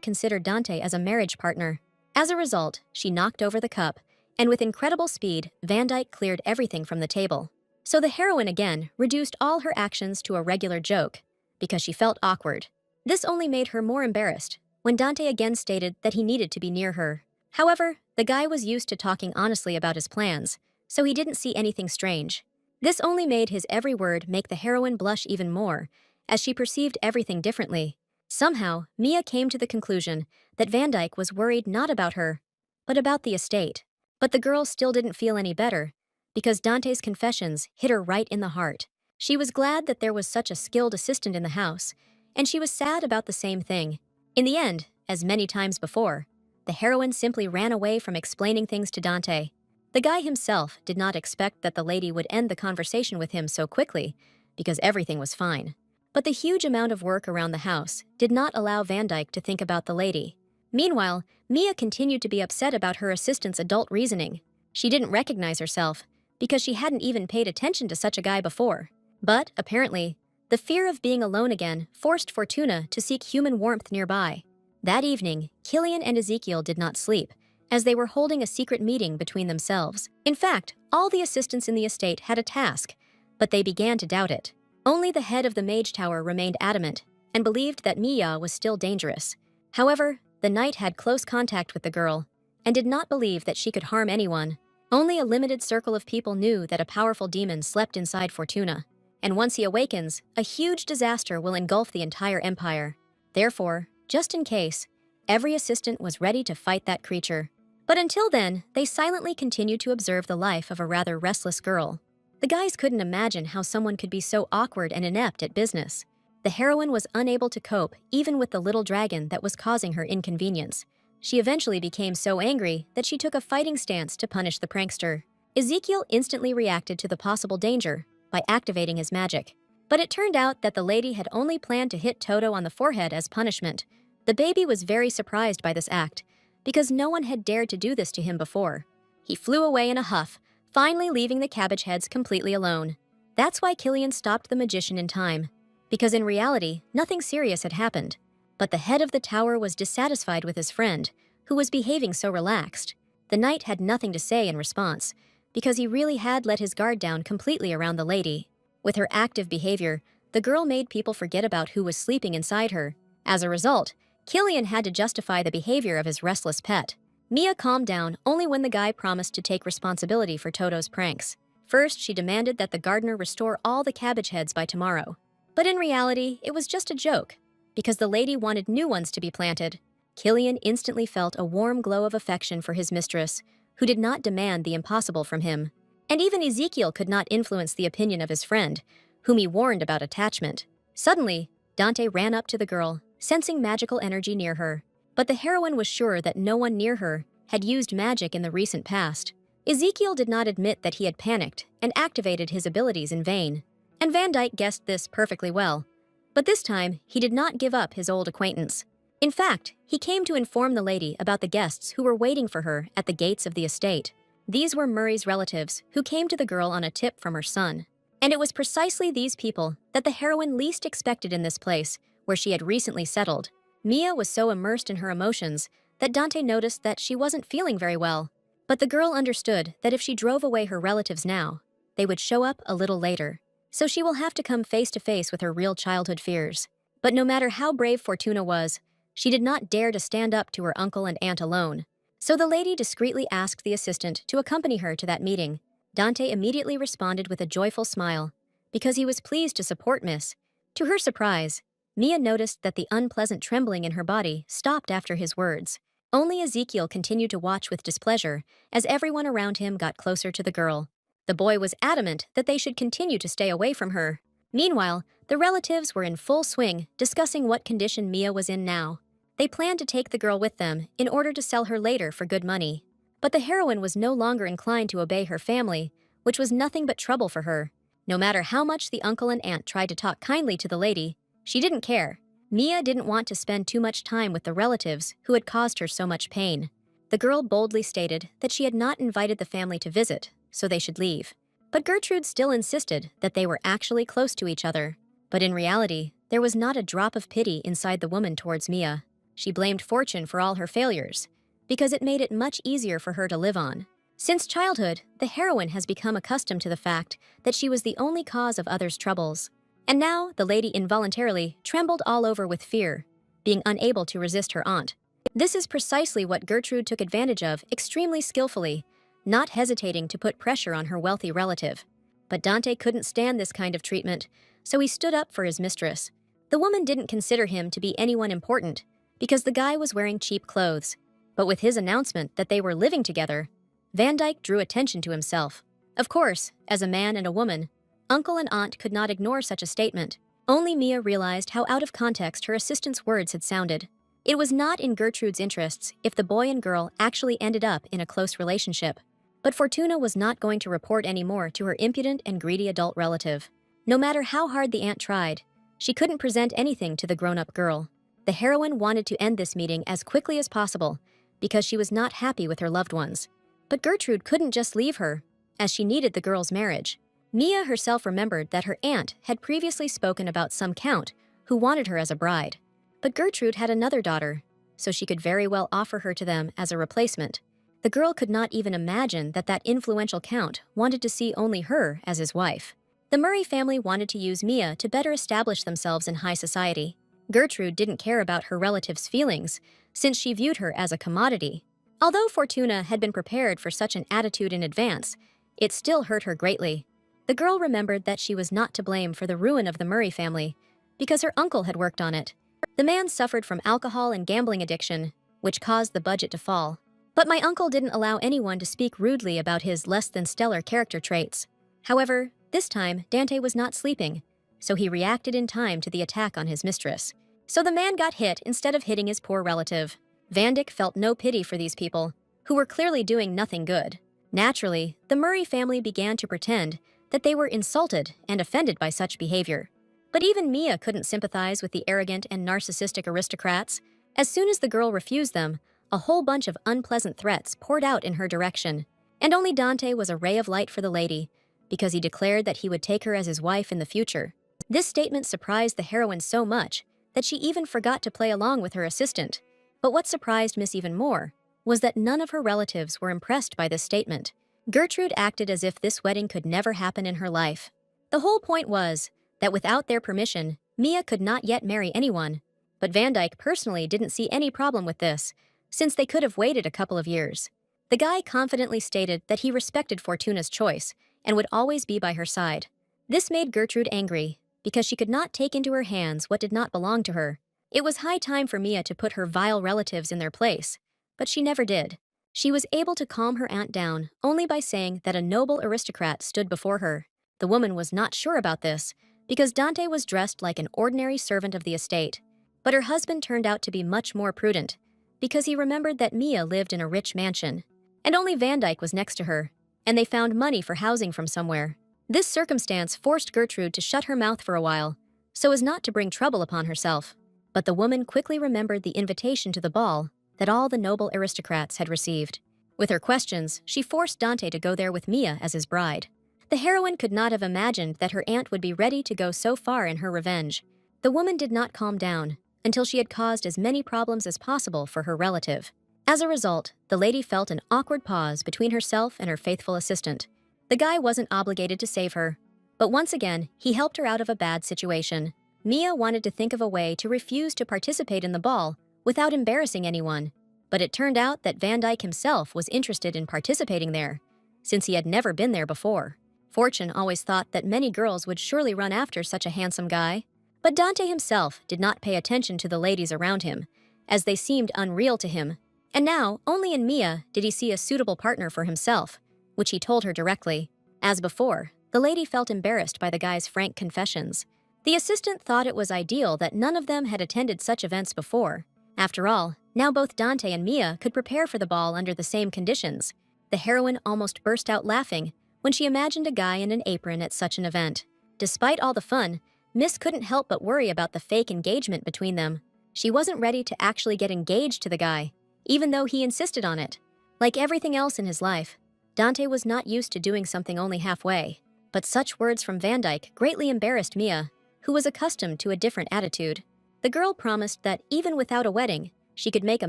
consider Dante as a marriage partner. As a result, she knocked over the cup, and with incredible speed, Van Dyck cleared everything from the table. So the heroine again reduced all her actions to a regular joke, because she felt awkward. This only made her more embarrassed when Dante again stated that he needed to be near her. However, the guy was used to talking honestly about his plans, so he didn't see anything strange. This only made his every word make the heroine blush even more, as she perceived everything differently. Somehow, Mia came to the conclusion that Van Dyck was worried not about her, but about the estate. But the girl still didn't feel any better, because Dante's confessions hit her right in the heart. She was glad that there was such a skilled assistant in the house, and she was sad about the same thing. In the end, as many times before, the heroine simply ran away from explaining things to Dante. The guy himself did not expect that the lady would end the conversation with him so quickly, because everything was fine. But the huge amount of work around the house did not allow Van Dyck to think about the lady. Meanwhile, Mia continued to be upset about her assistant's adult reasoning. She didn't recognize herself, because she hadn't even paid attention to such a guy before. But, apparently, the fear of being alone again forced Fortuna to seek human warmth nearby. That evening, Killian and Ezekiel did not sleep, as they were holding a secret meeting between themselves. In fact, all the assistants in the estate had a task, but they began to doubt it. Only the head of the mage tower remained adamant, and believed that Mia was still dangerous. However, the knight had close contact with the girl, and did not believe that she could harm anyone. Only a limited circle of people knew that a powerful demon slept inside Fortuna, and once he awakens, a huge disaster will engulf the entire empire. Therefore, just in case, every assistant was ready to fight that creature. But until then, they silently continued to observe the life of a rather restless girl. The guys couldn't imagine how someone could be so awkward and inept at business. The heroine was unable to cope even with the little dragon that was causing her inconvenience. She eventually became so angry that she took a fighting stance to punish the prankster. Ezekiel instantly reacted to the possible danger by activating his magic. But it turned out that the lady had only planned to hit Toto on the forehead as punishment. The baby was very surprised by this act, because no one had dared to do this to him before. He flew away in a huff, finally leaving the cabbage heads completely alone. That's why Killian stopped the magician in time, because in reality, nothing serious had happened. But the head of the tower was dissatisfied with his friend, who was behaving so relaxed. The knight had nothing to say in response, because he really had let his guard down completely around the lady. With her active behavior, the girl made people forget about who was sleeping inside her. As a result, Killian had to justify the behavior of his restless pet. Mia calmed down only when the guy promised to take responsibility for Toto's pranks. First, she demanded that the gardener restore all the cabbage heads by tomorrow. But in reality, it was just a joke, because the lady wanted new ones to be planted. Killian instantly felt a warm glow of affection for his mistress, who did not demand the impossible from him. And even Ezekiel could not influence the opinion of his friend, whom he warned about attachment. Suddenly, Dante ran up to the girl, sensing magical energy near her. But the heroine was sure that no one near her had used magic in the recent past. Ezekiel did not admit that he had panicked and activated his abilities in vain. And Van Dyke guessed this perfectly well. But this time, he did not give up his old acquaintance. In fact, he came to inform the lady about the guests who were waiting for her at the gates of the estate. These were Murray's relatives who came to the girl on a tip from her son. And it was precisely these people that the heroine least expected in this place, where she had recently settled. Mia was so immersed in her emotions that Dante noticed that she wasn't feeling very well. But the girl understood that if she drove away her relatives now, they would show up a little later. So she will have to come face to face with her real childhood fears. But no matter how brave Fortuna was, she did not dare to stand up to her uncle and aunt alone. So the lady discreetly asked the assistant to accompany her to that meeting. Dante immediately responded with a joyful smile, because he was pleased to support Miss. To her surprise, Mia noticed that the unpleasant trembling in her body stopped after his words. Only Ezekiel continued to watch with displeasure as everyone around him got closer to the girl. The boy was adamant that they should continue to stay away from her. Meanwhile, the relatives were in full swing, discussing what condition Mia was in now. They planned to take the girl with them in order to sell her later for good money. But the heroine was no longer inclined to obey her family, which was nothing but trouble for her. No matter how much the uncle and aunt tried to talk kindly to the lady, she didn't care. Mia didn't want to spend too much time with the relatives who had caused her so much pain. The girl boldly stated that she had not invited the family to visit, so they should leave. But Gertrude still insisted that they were actually close to each other. But in reality, there was not a drop of pity inside the woman towards Mia. She blamed fortune for all her failures, because it made it much easier for her to live on. Since childhood, the heroine has become accustomed to the fact that she was the only cause of others' troubles. And now, the lady involuntarily trembled all over with fear, being unable to resist her aunt. This is precisely what Gertrude took advantage of extremely skillfully, not hesitating to put pressure on her wealthy relative. But Dante couldn't stand this kind of treatment, so he stood up for his mistress. The woman didn't consider him to be anyone important, because the guy was wearing cheap clothes. But with his announcement that they were living together, Van Dyke drew attention to himself. Of course, as a man and a woman, uncle and aunt could not ignore such a statement. Only Mia realized how out of context her assistant's words had sounded. It was not in Gertrude's interests if the boy and girl actually ended up in a close relationship. But Fortuna was not going to report any more to her impudent and greedy adult relative. No matter how hard the aunt tried, she couldn't present anything to the grown-up girl. The heroine wanted to end this meeting as quickly as possible because she was not happy with her loved ones. But Gertrude couldn't just leave her, as she needed the girl's marriage. Mia herself remembered that her aunt had previously spoken about some count who wanted her as a bride. But Gertrude had another daughter, so she could very well offer her to them as a replacement. The girl could not even imagine that that influential count wanted to see only her as his wife. The Murray family wanted to use Mia to better establish themselves in high society. Gertrude didn't care about her relative's feelings, since she viewed her as a commodity. Although Fortuna had been prepared for such an attitude in advance, it still hurt her greatly. The girl remembered that she was not to blame for the ruin of the Murray family, because her uncle had worked on it. The man suffered from alcohol and gambling addiction, which caused the budget to fall. But my uncle didn't allow anyone to speak rudely about his less-than-stellar character traits. However, this time Dante was not sleeping, so he reacted in time to the attack on his mistress. So the man got hit instead of hitting his poor relative. Van Dyke felt no pity for these people, who were clearly doing nothing good. Naturally, the Murray family began to pretend that they were insulted and offended by such behavior. But even Mia couldn't sympathize with the arrogant and narcissistic aristocrats. As soon as the girl refused them, a whole bunch of unpleasant threats poured out in her direction. And only Dante was a ray of light for the lady, because he declared that he would take her as his wife in the future. This statement surprised the heroine so much that she even forgot to play along with her assistant. But what surprised Miss even more was that none of her relatives were impressed by this statement. Gertrude acted as if this wedding could never happen in her life. The whole point was that without their permission, Mia could not yet marry anyone. But Van Dyke personally didn't see any problem with this, since they could have waited a couple of years. The guy confidently stated that he respected Fortuna's choice and would always be by her side. This made Gertrude angry, because she could not take into her hands what did not belong to her. It was high time for Mia to put her vile relatives in their place, but she never did. She was able to calm her aunt down only by saying that a noble aristocrat stood before her. The woman was not sure about this, because Dante was dressed like an ordinary servant of the estate. But her husband turned out to be much more prudent, because he remembered that Mia lived in a rich mansion, and only Van Dyke was next to her, and they found money for housing from somewhere. This circumstance forced Gertrude to shut her mouth for a while, so as not to bring trouble upon herself. But the woman quickly remembered the invitation to the ball that all the noble aristocrats had received. With her questions, she forced Dante to go there with Mia as his bride. The heroine could not have imagined that her aunt would be ready to go so far in her revenge. The woman did not calm down until she had caused as many problems as possible for her relative. As a result, the lady felt an awkward pause between herself and her faithful assistant. The guy wasn't obligated to save her, but once again, he helped her out of a bad situation. Mia wanted to think of a way to refuse to participate in the ball without embarrassing anyone, but it turned out that Van Dyke himself was interested in participating there, since he had never been there before. Fortune always thought that many girls would surely run after such a handsome guy, but Dante himself did not pay attention to the ladies around him, as they seemed unreal to him, and now only in Mia did he see a suitable partner for himself, which he told her directly. As before, the lady felt embarrassed by the guy's frank confessions. The assistant thought it was ideal that none of them had attended such events before. After all, now both Dante and Mia could prepare for the ball under the same conditions. The heroine almost burst out laughing when she imagined a guy in an apron at such an event. Despite all the fun, Miss couldn't help but worry about the fake engagement between them. She wasn't ready to actually get engaged to the guy, even though he insisted on it. Like everything else in his life, Dante was not used to doing something only halfway. But such words from Van Dyke greatly embarrassed Mia, who was accustomed to a different attitude. The girl promised that even without a wedding, she could make a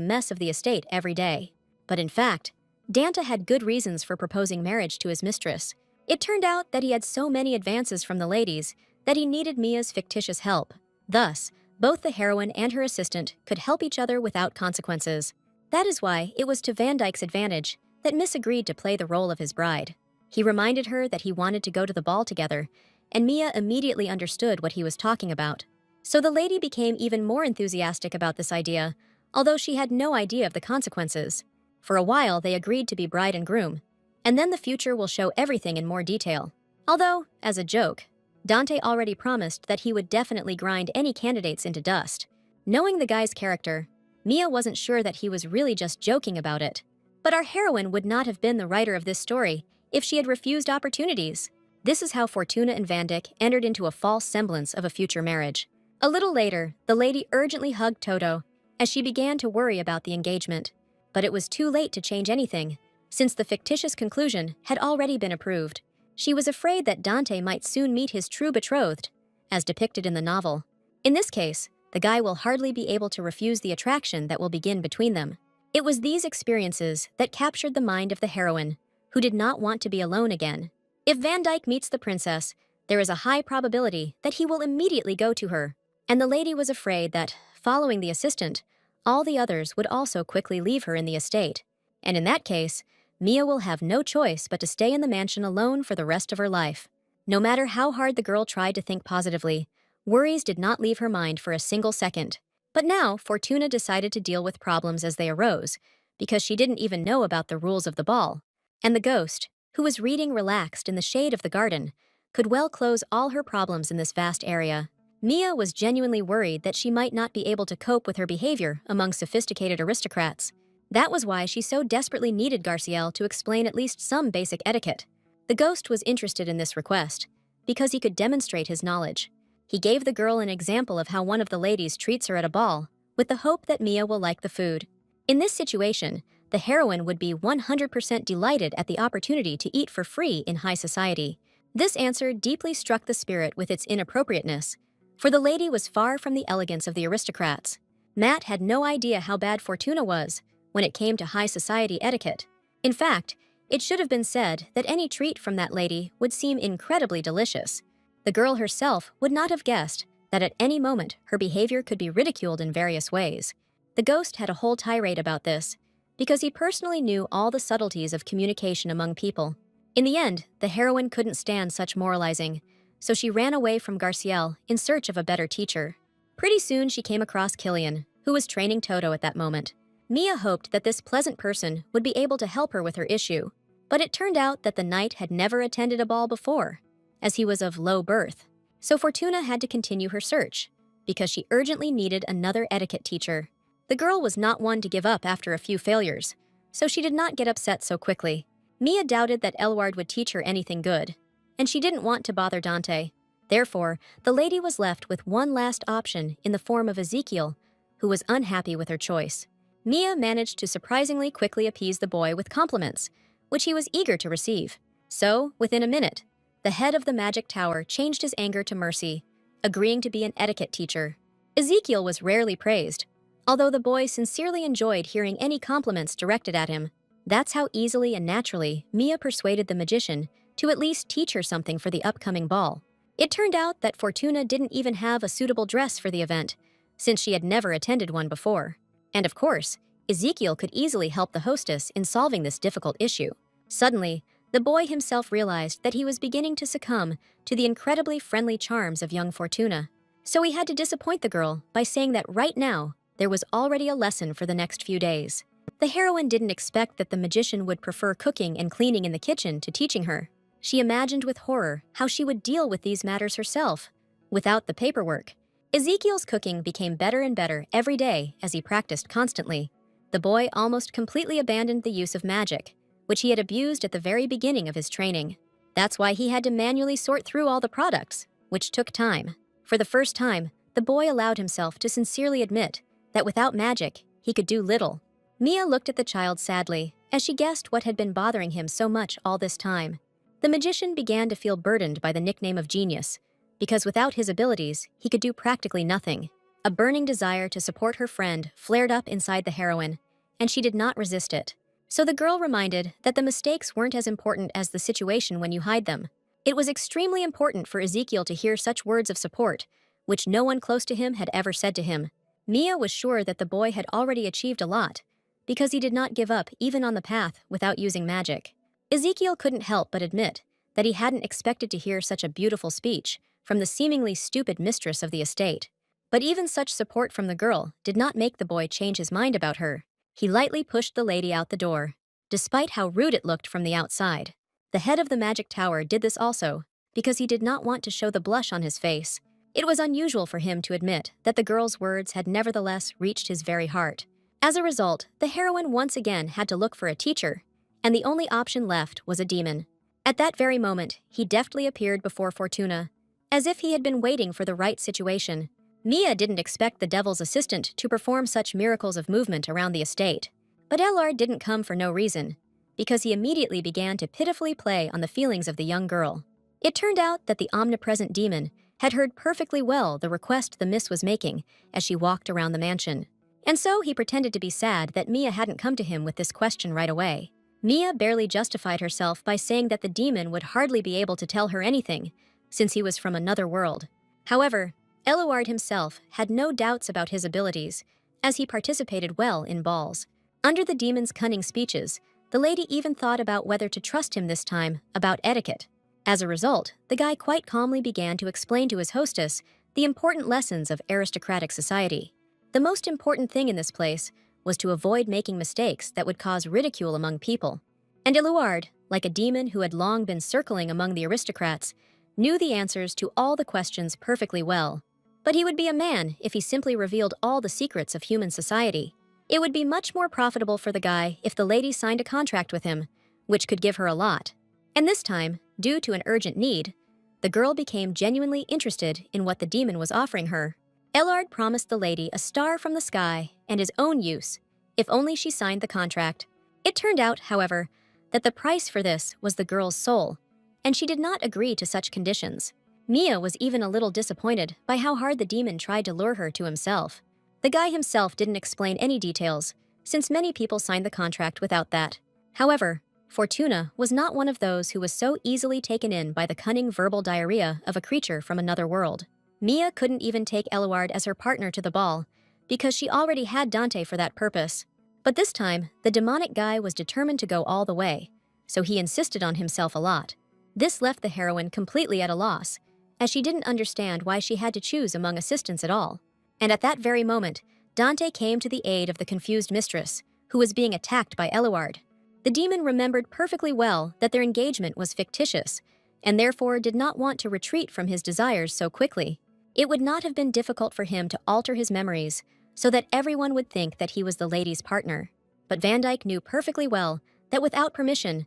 mess of the estate every day. But in fact, Dante had good reasons for proposing marriage to his mistress. It turned out that he had so many advances from the ladies that he needed Mia's fictitious help. Thus, both the heroine and her assistant could help each other without consequences. That is why it was to Van Dyke's advantage that Miss agreed to play the role of his bride. He reminded her that he wanted to go to the ball together, and Mia immediately understood what he was talking about. So the lady became even more enthusiastic about this idea, although she had no idea of the consequences. For a while, they agreed to be bride and groom, and then the future will show everything in more detail. Although, as a joke, Dante already promised that he would definitely grind any candidates into dust. Knowing the guy's character, Mia wasn't sure that he was really just joking about it. But our heroine would not have been the writer of this story if she had refused opportunities. This is how Fortuna and Van Dyck entered into a false semblance of a future marriage. A little later, the lady urgently hugged Toto as she began to worry about the engagement. But it was too late to change anything, since the fictitious conclusion had already been approved. She was afraid that Dante might soon meet his true betrothed, as depicted in the novel. In this case, the guy will hardly be able to refuse the attraction that will begin between them. It was these experiences that captured the mind of the heroine, who did not want to be alone again. If Van Dyke meets the princess, there is a high probability that he will immediately go to her, and the lady was afraid that, following the assistant, all the others would also quickly leave her in the estate. And in that case, Mia will have no choice but to stay in the mansion alone for the rest of her life. No matter how hard the girl tried to think positively, worries did not leave her mind for a single second. But now, Fortuna decided to deal with problems as they arose, because she didn't even know about the rules of the ball. And the ghost, who was reading relaxed in the shade of the garden, could well close all her problems in this vast area. Mia was genuinely worried that she might not be able to cope with her behavior among sophisticated aristocrats. That was why she so desperately needed Garciel to explain at least some basic etiquette. The ghost was interested in this request, because he could demonstrate his knowledge. He gave the girl an example of how one of the ladies treats her at a ball, with the hope that Mia will like the food. In this situation, the heroine would be 100% delighted at the opportunity to eat for free in high society. This answer deeply struck the spirit with its inappropriateness, for the lady was far from the elegance of the aristocrats. Matt had no idea how bad Fortuna was when it came to high society etiquette. In fact, it should have been said that any treat from that lady would seem incredibly delicious. The girl herself would not have guessed that at any moment her behavior could be ridiculed in various ways. The ghost had a whole tirade about this, because he personally knew all the subtleties of communication among people. In the end, the heroine couldn't stand such moralizing, so she ran away from Garciel in search of a better teacher. Pretty soon she came across Killian, who was training Toto at that moment. Mia hoped that this pleasant person would be able to help her with her issue, but it turned out that the knight had never attended a ball before, as he was of low birth. So Fortuna had to continue her search, because she urgently needed another etiquette teacher. The girl was not one to give up after a few failures, so she did not get upset so quickly. Mia doubted that Eluard would teach her anything good, and she didn't want to bother Dante. Therefore, the lady was left with one last option in the form of Ezekiel, who was unhappy with her choice. Mia managed to surprisingly quickly appease the boy with compliments, which he was eager to receive. So, within a minute, the head of the magic tower changed his anger to mercy, agreeing to be an etiquette teacher. Ezekiel was rarely praised, although the boy sincerely enjoyed hearing any compliments directed at him. That's how easily and naturally Mia persuaded the magician to at least teach her something for the upcoming ball. It turned out that Fortuna didn't even have a suitable dress for the event, since she had never attended one before. And of course, Ezekiel could easily help the hostess in solving this difficult issue. Suddenly, the boy himself realized that he was beginning to succumb to the incredibly friendly charms of young Fortuna. So he had to disappoint the girl by saying that right now, there was already a lesson for the next few days. The heroine didn't expect that the magician would prefer cooking and cleaning in the kitchen to teaching her. She imagined with horror how she would deal with these matters herself, without the paperwork. Ezekiel's cooking became better and better every day as he practiced constantly. The boy almost completely abandoned the use of magic, which he had abused at the very beginning of his training. That's why he had to manually sort through all the products, which took time. For the first time, the boy allowed himself to sincerely admit that without magic, he could do little. Mia looked at the child sadly as she guessed what had been bothering him so much all this time. The magician began to feel burdened by the nickname of genius, because without his abilities, he could do practically nothing. A burning desire to support her friend flared up inside the heroine, and she did not resist it. So the girl reminded that the mistakes weren't as important as the situation when you hide them. It was extremely important for Ezekiel to hear such words of support, which no one close to him had ever said to him. Mia was sure that the boy had already achieved a lot, because he did not give up even on the path without using magic. Ezekiel couldn't help but admit that he hadn't expected to hear such a beautiful speech from the seemingly stupid mistress of the estate. But even such support from the girl did not make the boy change his mind about her. He lightly pushed the lady out the door, despite how rude it looked from the outside. The head of the magic tower did this also, because he did not want to show the blush on his face. It was unusual for him to admit that the girl's words had nevertheless reached his very heart. As a result, the heroine once again had to look for a teacher, and the only option left was a demon. At that very moment, he deftly appeared before Fortuna, as if he had been waiting for the right situation. Mia didn't expect the devil's assistant to perform such miracles of movement around the estate. But Eluard didn't come for no reason, because he immediately began to pitifully play on the feelings of the young girl. It turned out that the omnipresent demon had heard perfectly well the request the miss was making as she walked around the mansion. And so he pretended to be sad that Mia hadn't come to him with this question right away. Mia barely justified herself by saying that the demon would hardly be able to tell her anything, since he was from another world. However, Eluard himself had no doubts about his abilities, as he participated well in balls. Under the demon's cunning speeches, the lady even thought about whether to trust him this time about etiquette. As a result, the guy quite calmly began to explain to his hostess the important lessons of aristocratic society. The most important thing in this place was to avoid making mistakes that would cause ridicule among people. And Eluard, like a demon who had long been circling among the aristocrats, knew the answers to all the questions perfectly well. But he would be a man if he simply revealed all the secrets of human society. It would be much more profitable for the guy if the lady signed a contract with him, which could give her a lot. And this time, due to an urgent need, the girl became genuinely interested in what the demon was offering her. Eluard promised the lady a star from the sky and his own use, if only she signed the contract. It turned out, however, that the price for this was the girl's soul, and she did not agree to such conditions. Mia was even a little disappointed by how hard the demon tried to lure her to himself. The guy himself didn't explain any details, since many people signed the contract without that. However, Fortuna was not one of those who was so easily taken in by the cunning verbal diarrhea of a creature from another world. Mia couldn't even take Eluard as her partner to the ball, because she already had Dante for that purpose. But this time, the demonic guy was determined to go all the way, so he insisted on himself a lot. This left the heroine completely at a loss, as she didn't understand why she had to choose among assistants at all. And at that very moment, Dante came to the aid of the confused mistress, who was being attacked by Eluard. The demon remembered perfectly well that their engagement was fictitious, and therefore did not want to retreat from his desires so quickly. It would not have been difficult for him to alter his memories so that everyone would think that he was the lady's partner. But Van Dyke knew perfectly well that without permission,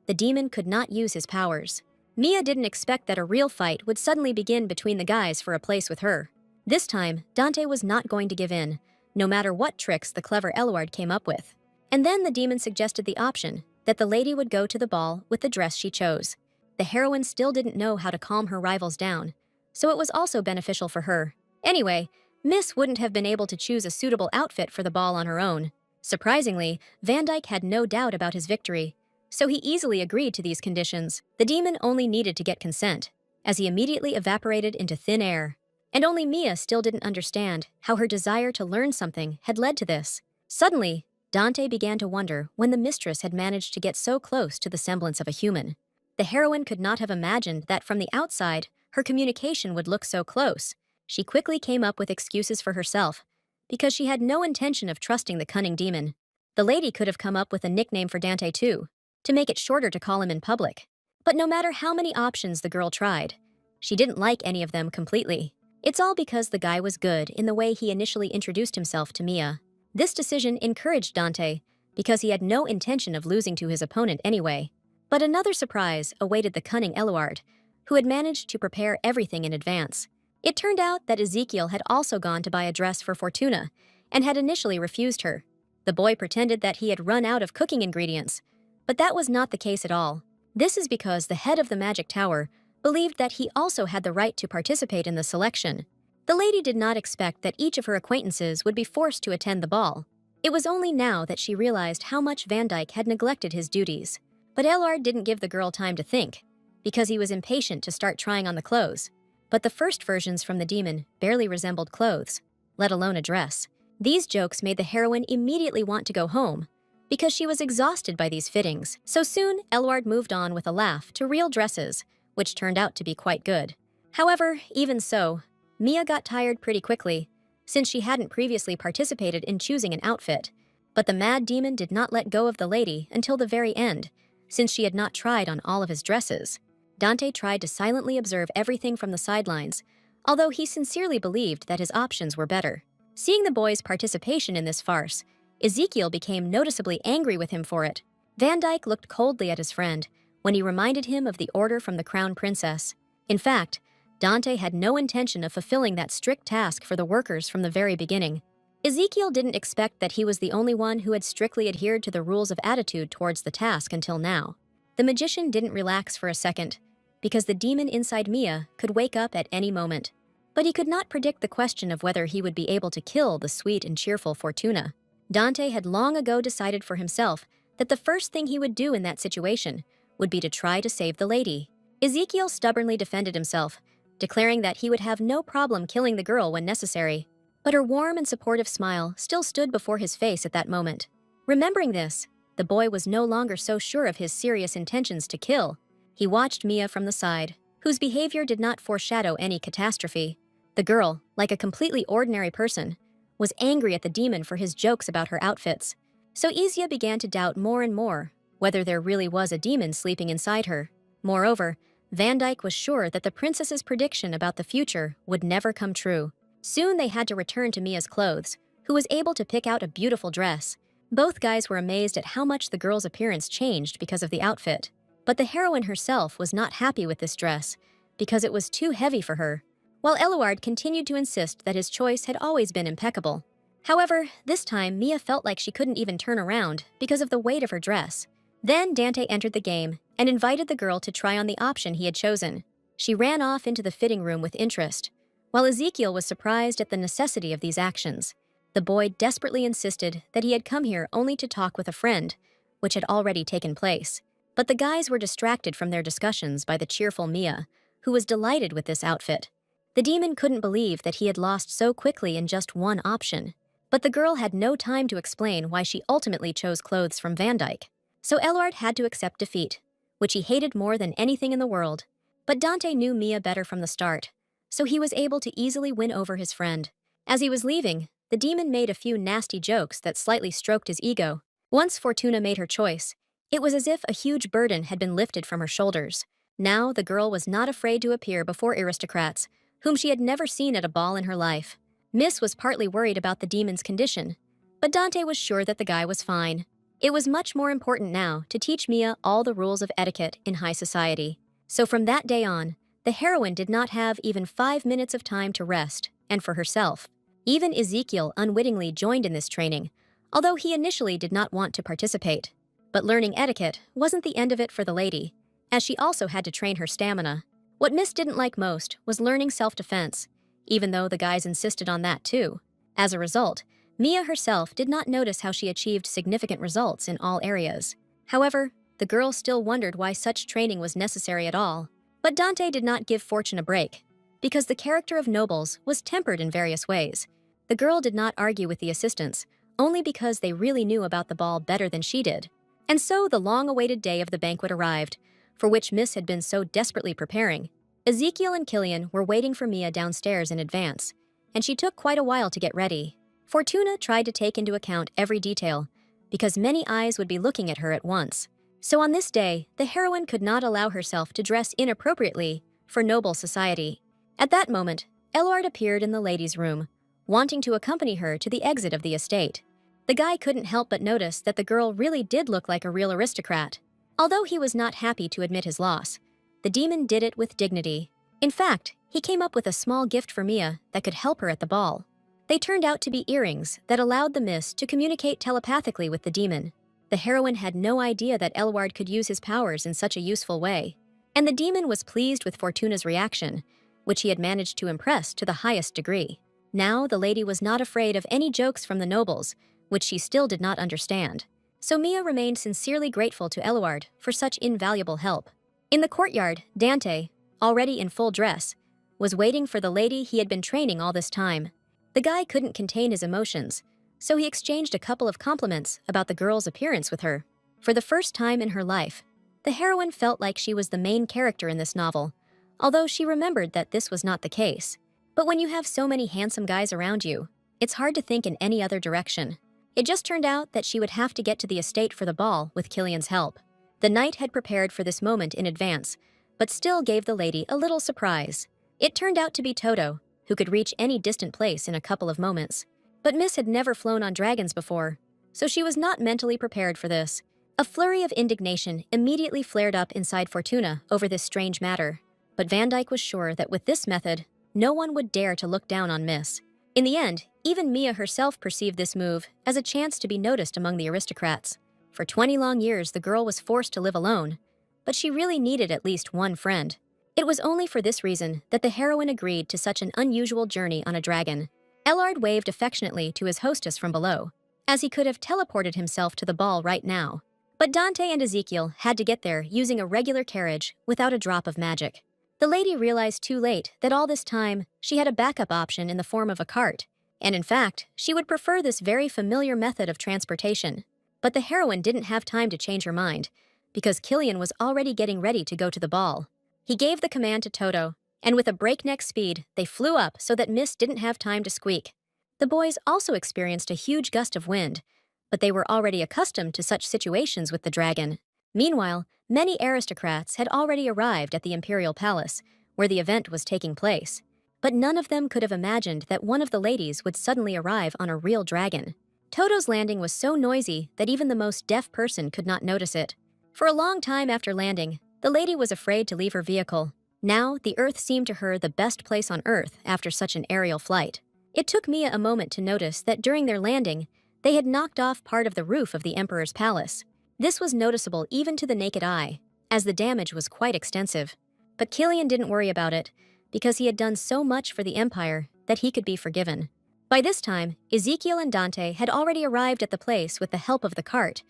the demon could not use his powers. Mia didn't expect that a real fight would suddenly begin between the guys for a place with her. This time, Dante was not going to give in, no matter what tricks the clever Eluard came up with. And then the demon suggested the option that the lady would go to the ball with the dress she chose. The heroine still didn't know how to calm her rivals down, so it was also beneficial for her. Anyway, Miss wouldn't have been able to choose a suitable outfit for the ball on her own. Surprisingly, Van Dyke had no doubt about his victory, so he easily agreed to these conditions. The demon only needed to get consent, as he immediately evaporated into thin air. And only Mia still didn't understand how her desire to learn something had led to this. Suddenly, Dante began to wonder when the mistress had managed to get so close to the semblance of a human. The heroine could not have imagined that from the outside, her communication would look so close. She quickly came up with excuses for herself, because she had no intention of trusting the cunning demon. The lady could have come up with a nickname for Dante too, to make it shorter to call him in public. But no matter how many options the girl tried, she didn't like any of them completely. It's all because the guy was good in the way he initially introduced himself to Mia. This decision encouraged Dante, because he had no intention of losing to his opponent anyway. But another surprise awaited the cunning Eluard, who had managed to prepare everything in advance. It turned out that Ezekiel had also gone to buy a dress for Fortuna, and had initially refused her. The boy pretended that he had run out of cooking ingredients, but that was not the case at all. This is because the head of the magic tower believed that he also had the right to participate in the selection. The lady did not expect that each of her acquaintances would be forced to attend the ball. It was only now that she realized how much Van Dyke had neglected his duties. But Eluard didn't give the girl time to think, because he was impatient to start trying on the clothes. But the first versions from the demon barely resembled clothes, let alone a dress. These jokes made the heroine immediately want to go home, because she was exhausted by these fittings. So soon, Eluard moved on with a laugh to real dresses, which turned out to be quite good. However, even so, Mia got tired pretty quickly, since she hadn't previously participated in choosing an outfit. But the mad demon did not let go of the lady until the very end, since she had not tried on all of his dresses. Dante tried to silently observe everything from the sidelines, although he sincerely believed that his options were better. Seeing the boy's participation in this farce, Ezekiel became noticeably angry with him for it. Van Dyke looked coldly at his friend when he reminded him of the order from the crown princess. In fact, Dante had no intention of fulfilling that strict task for the workers from the very beginning. Ezekiel didn't expect that he was the only one who had strictly adhered to the rules of attitude towards the task until now. The magician didn't relax for a second, because the demon inside Mia could wake up at any moment. But he could not predict the question of whether he would be able to kill the sweet and cheerful Fortuna. Dante had long ago decided for himself that the first thing he would do in that situation would be to try to save the lady. Ezekiel stubbornly defended himself, declaring that he would have no problem killing the girl when necessary. But her warm and supportive smile still stood before his face at that moment. Remembering this, the boy was no longer so sure of his serious intentions to kill. He watched Mia from the side, whose behavior did not foreshadow any catastrophe. The girl, like a completely ordinary person, was angry at the demon for his jokes about her outfits. So Isia began to doubt more and more whether there really was a demon sleeping inside her. Moreover, Van Dyke was sure that the princess's prediction about the future would never come true. Soon they had to return to Mia's clothes, who was able to pick out a beautiful dress. Both guys were amazed at how much the girl's appearance changed because of the outfit. But the heroine herself was not happy with this dress, because it was too heavy for her, while Eluard continued to insist that his choice had always been impeccable. However, this time Mia felt like she couldn't even turn around because of the weight of her dress. Then Dante entered the game and invited the girl to try on the option he had chosen. She ran off into the fitting room with interest, while Ezekiel was surprised at the necessity of these actions. The boy desperately insisted that he had come here only to talk with a friend, which had already taken place. But the guys were distracted from their discussions by the cheerful Mia, who was delighted with this outfit. The demon couldn't believe that he had lost so quickly in just one option. But the girl had no time to explain why she ultimately chose clothes from Van Dyke. So Eluard had to accept defeat, which he hated more than anything in the world. But Dante knew Mia better from the start, so he was able to easily win over his friend. As he was leaving, the demon made a few nasty jokes that slightly stroked his ego. Once Fortuna made her choice, it was as if a huge burden had been lifted from her shoulders. Now the girl was not afraid to appear before aristocrats, whom she had never seen at a ball in her life. Miss was partly worried about the demon's condition, but Dante was sure that the guy was fine. It was much more important now to teach Mia all the rules of etiquette in high society. So from that day on, the heroine did not have even 5 minutes of time to rest, and for herself. Even Ezekiel unwittingly joined in this training, although he initially did not want to participate. But learning etiquette wasn't the end of it for the lady, as she also had to train her stamina. What Miss didn't like most was learning self-defense, even though the guys insisted on that too. As a result, Mia herself did not notice how she achieved significant results in all areas. However, the girl still wondered why such training was necessary at all. But Dante did not give Fortune a break, because the character of nobles was tempered in various ways. The girl did not argue with the assistants, only because they really knew about the ball better than she did. And so the long-awaited day of the banquet arrived, for which Miss had been so desperately preparing. Ezekiel and Killian were waiting for Mia downstairs in advance, and she took quite a while to get ready. Fortuna tried to take into account every detail, because many eyes would be looking at her at once. So on this day, the heroine could not allow herself to dress inappropriately for noble society. At that moment, Eluard appeared in the ladies' room, wanting to accompany her to the exit of the estate. The guy couldn't help but notice that the girl really did look like a real aristocrat. Although he was not happy to admit his loss, the demon did it with dignity. In fact, he came up with a small gift for Mia that could help her at the ball. They turned out to be earrings that allowed the Miss to communicate telepathically with the demon. The heroine had no idea that Eluard could use his powers in such a useful way, and the demon was pleased with Fortuna's reaction, which he had managed to impress to the highest degree. Now the lady was not afraid of any jokes from the nobles, which she still did not understand. So Mia remained sincerely grateful to Eluard for such invaluable help. In the courtyard, Dante, already in full dress, was waiting for the lady he had been training all this time. The guy couldn't contain his emotions, so he exchanged a couple of compliments about the girl's appearance with her. For the first time in her life, the heroine felt like she was the main character in this novel, although she remembered that this was not the case. But when you have so many handsome guys around you, it's hard to think in any other direction. It just turned out that she would have to get to the estate for the ball with Killian's help. The knight had prepared for this moment in advance, but still gave the lady a little surprise. It turned out to be Toto, who could reach any distant place in a couple of moments. But Miss had never flown on dragons before, so she was not mentally prepared for this. A flurry of indignation immediately flared up inside Fortuna over this strange matter. But Van Dyke was sure that with this method, no one would dare to look down on Miss. In the end, even Mia herself perceived this move as a chance to be noticed among the aristocrats. For 20 long years, the girl was forced to live alone, but she really needed at least one friend. It was only for this reason that the heroine agreed to such an unusual journey on a dragon. Eluard waved affectionately to his hostess from below, as he could have teleported himself to the ball right now. But Dante and Ezekiel had to get there using a regular carriage without a drop of magic. The lady realized too late that all this time she had a backup option in the form of a cart, and in fact, she would prefer this very familiar method of transportation. But the heroine didn't have time to change her mind, because Killian was already getting ready to go to the ball. He gave the command to Toto, and with a breakneck speed, they flew up so that Miss didn't have time to squeak. The boys also experienced a huge gust of wind, but they were already accustomed to such situations with the dragon. Meanwhile, many aristocrats had already arrived at the imperial palace, where the event was taking place. But none of them could have imagined that one of the ladies would suddenly arrive on a real dragon. Toto's landing was so noisy that even the most deaf person could not notice it. For a long time after landing, the lady was afraid to leave her vehicle. Now, the Earth seemed to her the best place on Earth after such an aerial flight. It took Mia a moment to notice that during their landing, they had knocked off part of the roof of the Emperor's palace. This was noticeable even to the naked eye, as the damage was quite extensive. But Killian didn't worry about it, because he had done so much for the Empire that he could be forgiven. By this time, Ezekiel and Dante had already arrived at the place with the help of the cart,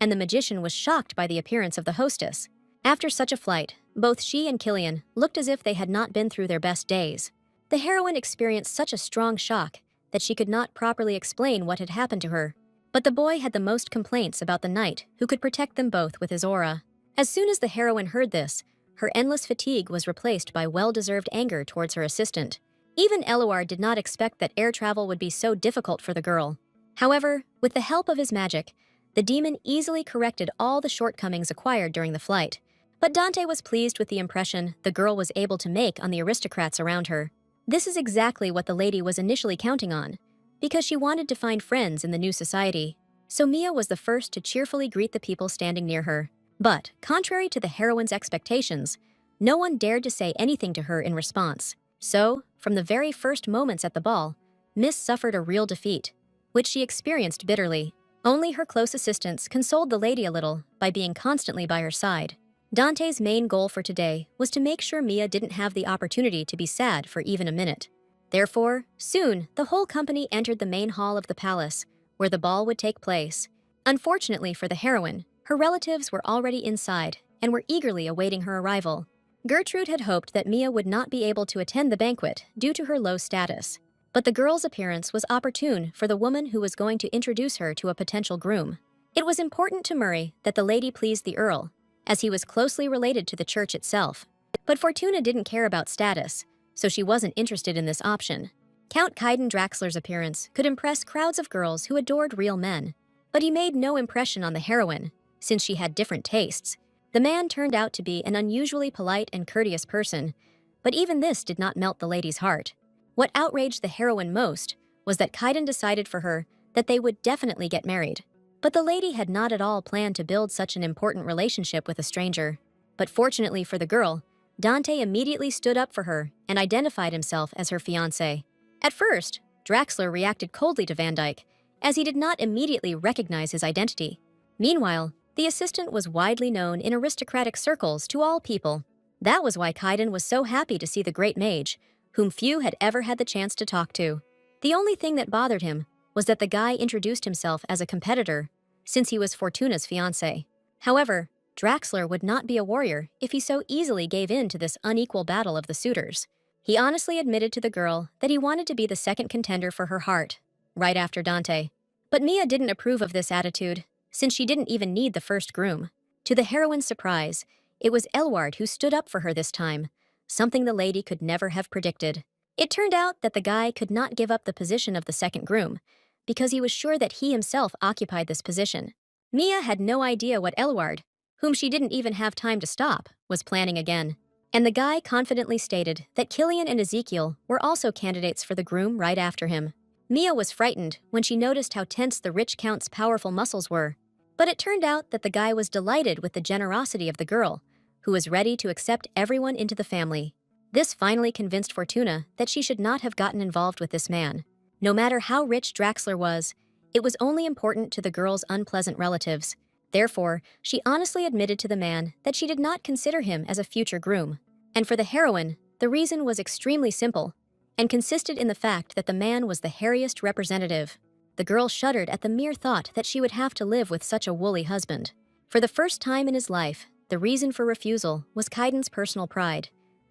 and the magician was shocked by the appearance of the hostess. After such a flight, both she and Killian looked as if they had not been through their best days. The heroine experienced such a strong shock that she could not properly explain what had happened to her. But the boy had the most complaints about the knight who could protect them both with his aura. As soon as the heroine heard this, her endless fatigue was replaced by well-deserved anger towards her assistant. Even Eluard did not expect that air travel would be so difficult for the girl. However, with the help of his magic, the demon easily corrected all the shortcomings acquired during the flight. But Dante was pleased with the impression the girl was able to make on the aristocrats around her. This is exactly what the lady was initially counting on, because she wanted to find friends in the new society. So Mia was the first to cheerfully greet the people standing near her. But, contrary to the heroine's expectations, no one dared to say anything to her in response. So, from the very first moments at the ball, Miss suffered a real defeat, which she experienced bitterly. Only her close assistants consoled the lady a little by being constantly by her side. Dante's main goal for today was to make sure Mia didn't have the opportunity to be sad for even a minute. Therefore, soon, the whole company entered the main hall of the palace, where the ball would take place. Unfortunately for the heroine, her relatives were already inside and were eagerly awaiting her arrival. Gertrude had hoped that Mia would not be able to attend the banquet due to her low status. But the girl's appearance was opportune for the woman who was going to introduce her to a potential groom. It was important to Murray that the lady pleased the Earl, as he was closely related to the church itself. But Fortuna didn't care about status, so she wasn't interested in this option. Count Kaiden Draxler's appearance could impress crowds of girls who adored real men, but he made no impression on the heroine, since she had different tastes. The man turned out to be an unusually polite and courteous person, but even this did not melt the lady's heart. What outraged the heroine most was that Kaiden decided for her that they would definitely get married. But the lady had not at all planned to build such an important relationship with a stranger. But fortunately for the girl, Dante immediately stood up for her and identified himself as her fiancé. At first, Draxler reacted coldly to Van Dyke, as he did not immediately recognize his identity. Meanwhile, the assistant was widely known in aristocratic circles to all people. That was why Kaiden was so happy to see the great mage, whom few had ever had the chance to talk to. The only thing that bothered him was that the guy introduced himself as a competitor, since he was Fortuna's fiancé. However, Draxler would not be a warrior if he so easily gave in to this unequal battle of the suitors. He honestly admitted to the girl that he wanted to be the second contender for her heart, right after Dante. But Mia didn't approve of this attitude, since she didn't even need the first groom. To the heroine's surprise, it was Eluard who stood up for her this time, something the lady could never have predicted. It turned out that the guy could not give up the position of the second groom, because he was sure that he himself occupied this position. Mia had no idea what Eluard, whom she didn't even have time to stop, was planning again. And the guy confidently stated that Killian and Ezekiel were also candidates for the groom right after him. Mia was frightened when she noticed how tense the rich count's powerful muscles were. But it turned out that the guy was delighted with the generosity of the girl, who was ready to accept everyone into the family. This finally convinced Fortuna that she should not have gotten involved with this man. No matter how rich Draxler was, it was only important to the girl's unpleasant relatives. Therefore, she honestly admitted to the man that she did not consider him as a future groom. And for the heroine, the reason was extremely simple, and consisted in the fact that the man was the hairiest representative. The girl shuddered at the mere thought that she would have to live with such a woolly husband. For the first time in his life, the reason for refusal was Kaiden's personal pride,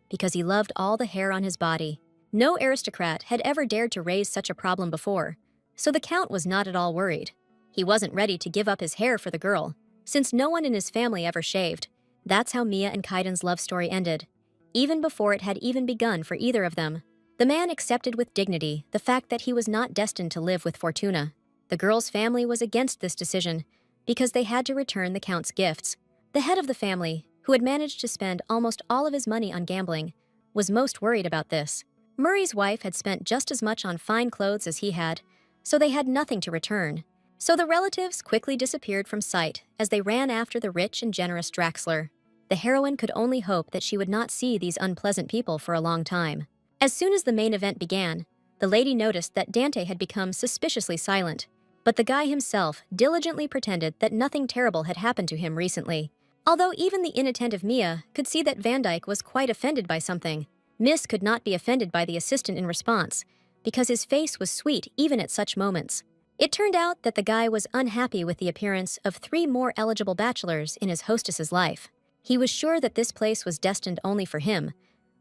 because he loved all the hair on his body. No aristocrat had ever dared to raise such a problem before, so the Count was not at all worried. He wasn't ready to give up his hair for the girl, since no one in his family ever shaved. That's how Mia and Kaiden's love story ended, even before it had even begun for either of them. The man accepted with dignity the fact that he was not destined to live with Fortuna. The girl's family was against this decision, because they had to return the Count's gifts. The head of the family, who had managed to spend almost all of his money on gambling, was most worried about this. Murray's wife had spent just as much on fine clothes as he had, so they had nothing to return. So the relatives quickly disappeared from sight as they ran after the rich and generous Draxler. The heroine could only hope that she would not see these unpleasant people for a long time. As soon as the main event began, the lady noticed that Dante had become suspiciously silent, but the guy himself diligently pretended that nothing terrible had happened to him recently. Although even the inattentive Mia could see that Van Dyke was quite offended by something, Miss could not be offended by the assistant in response, because his face was sweet even at such moments. It turned out that the guy was unhappy with the appearance of 3 more eligible bachelors in his hostess's life. He was sure that this place was destined only for him,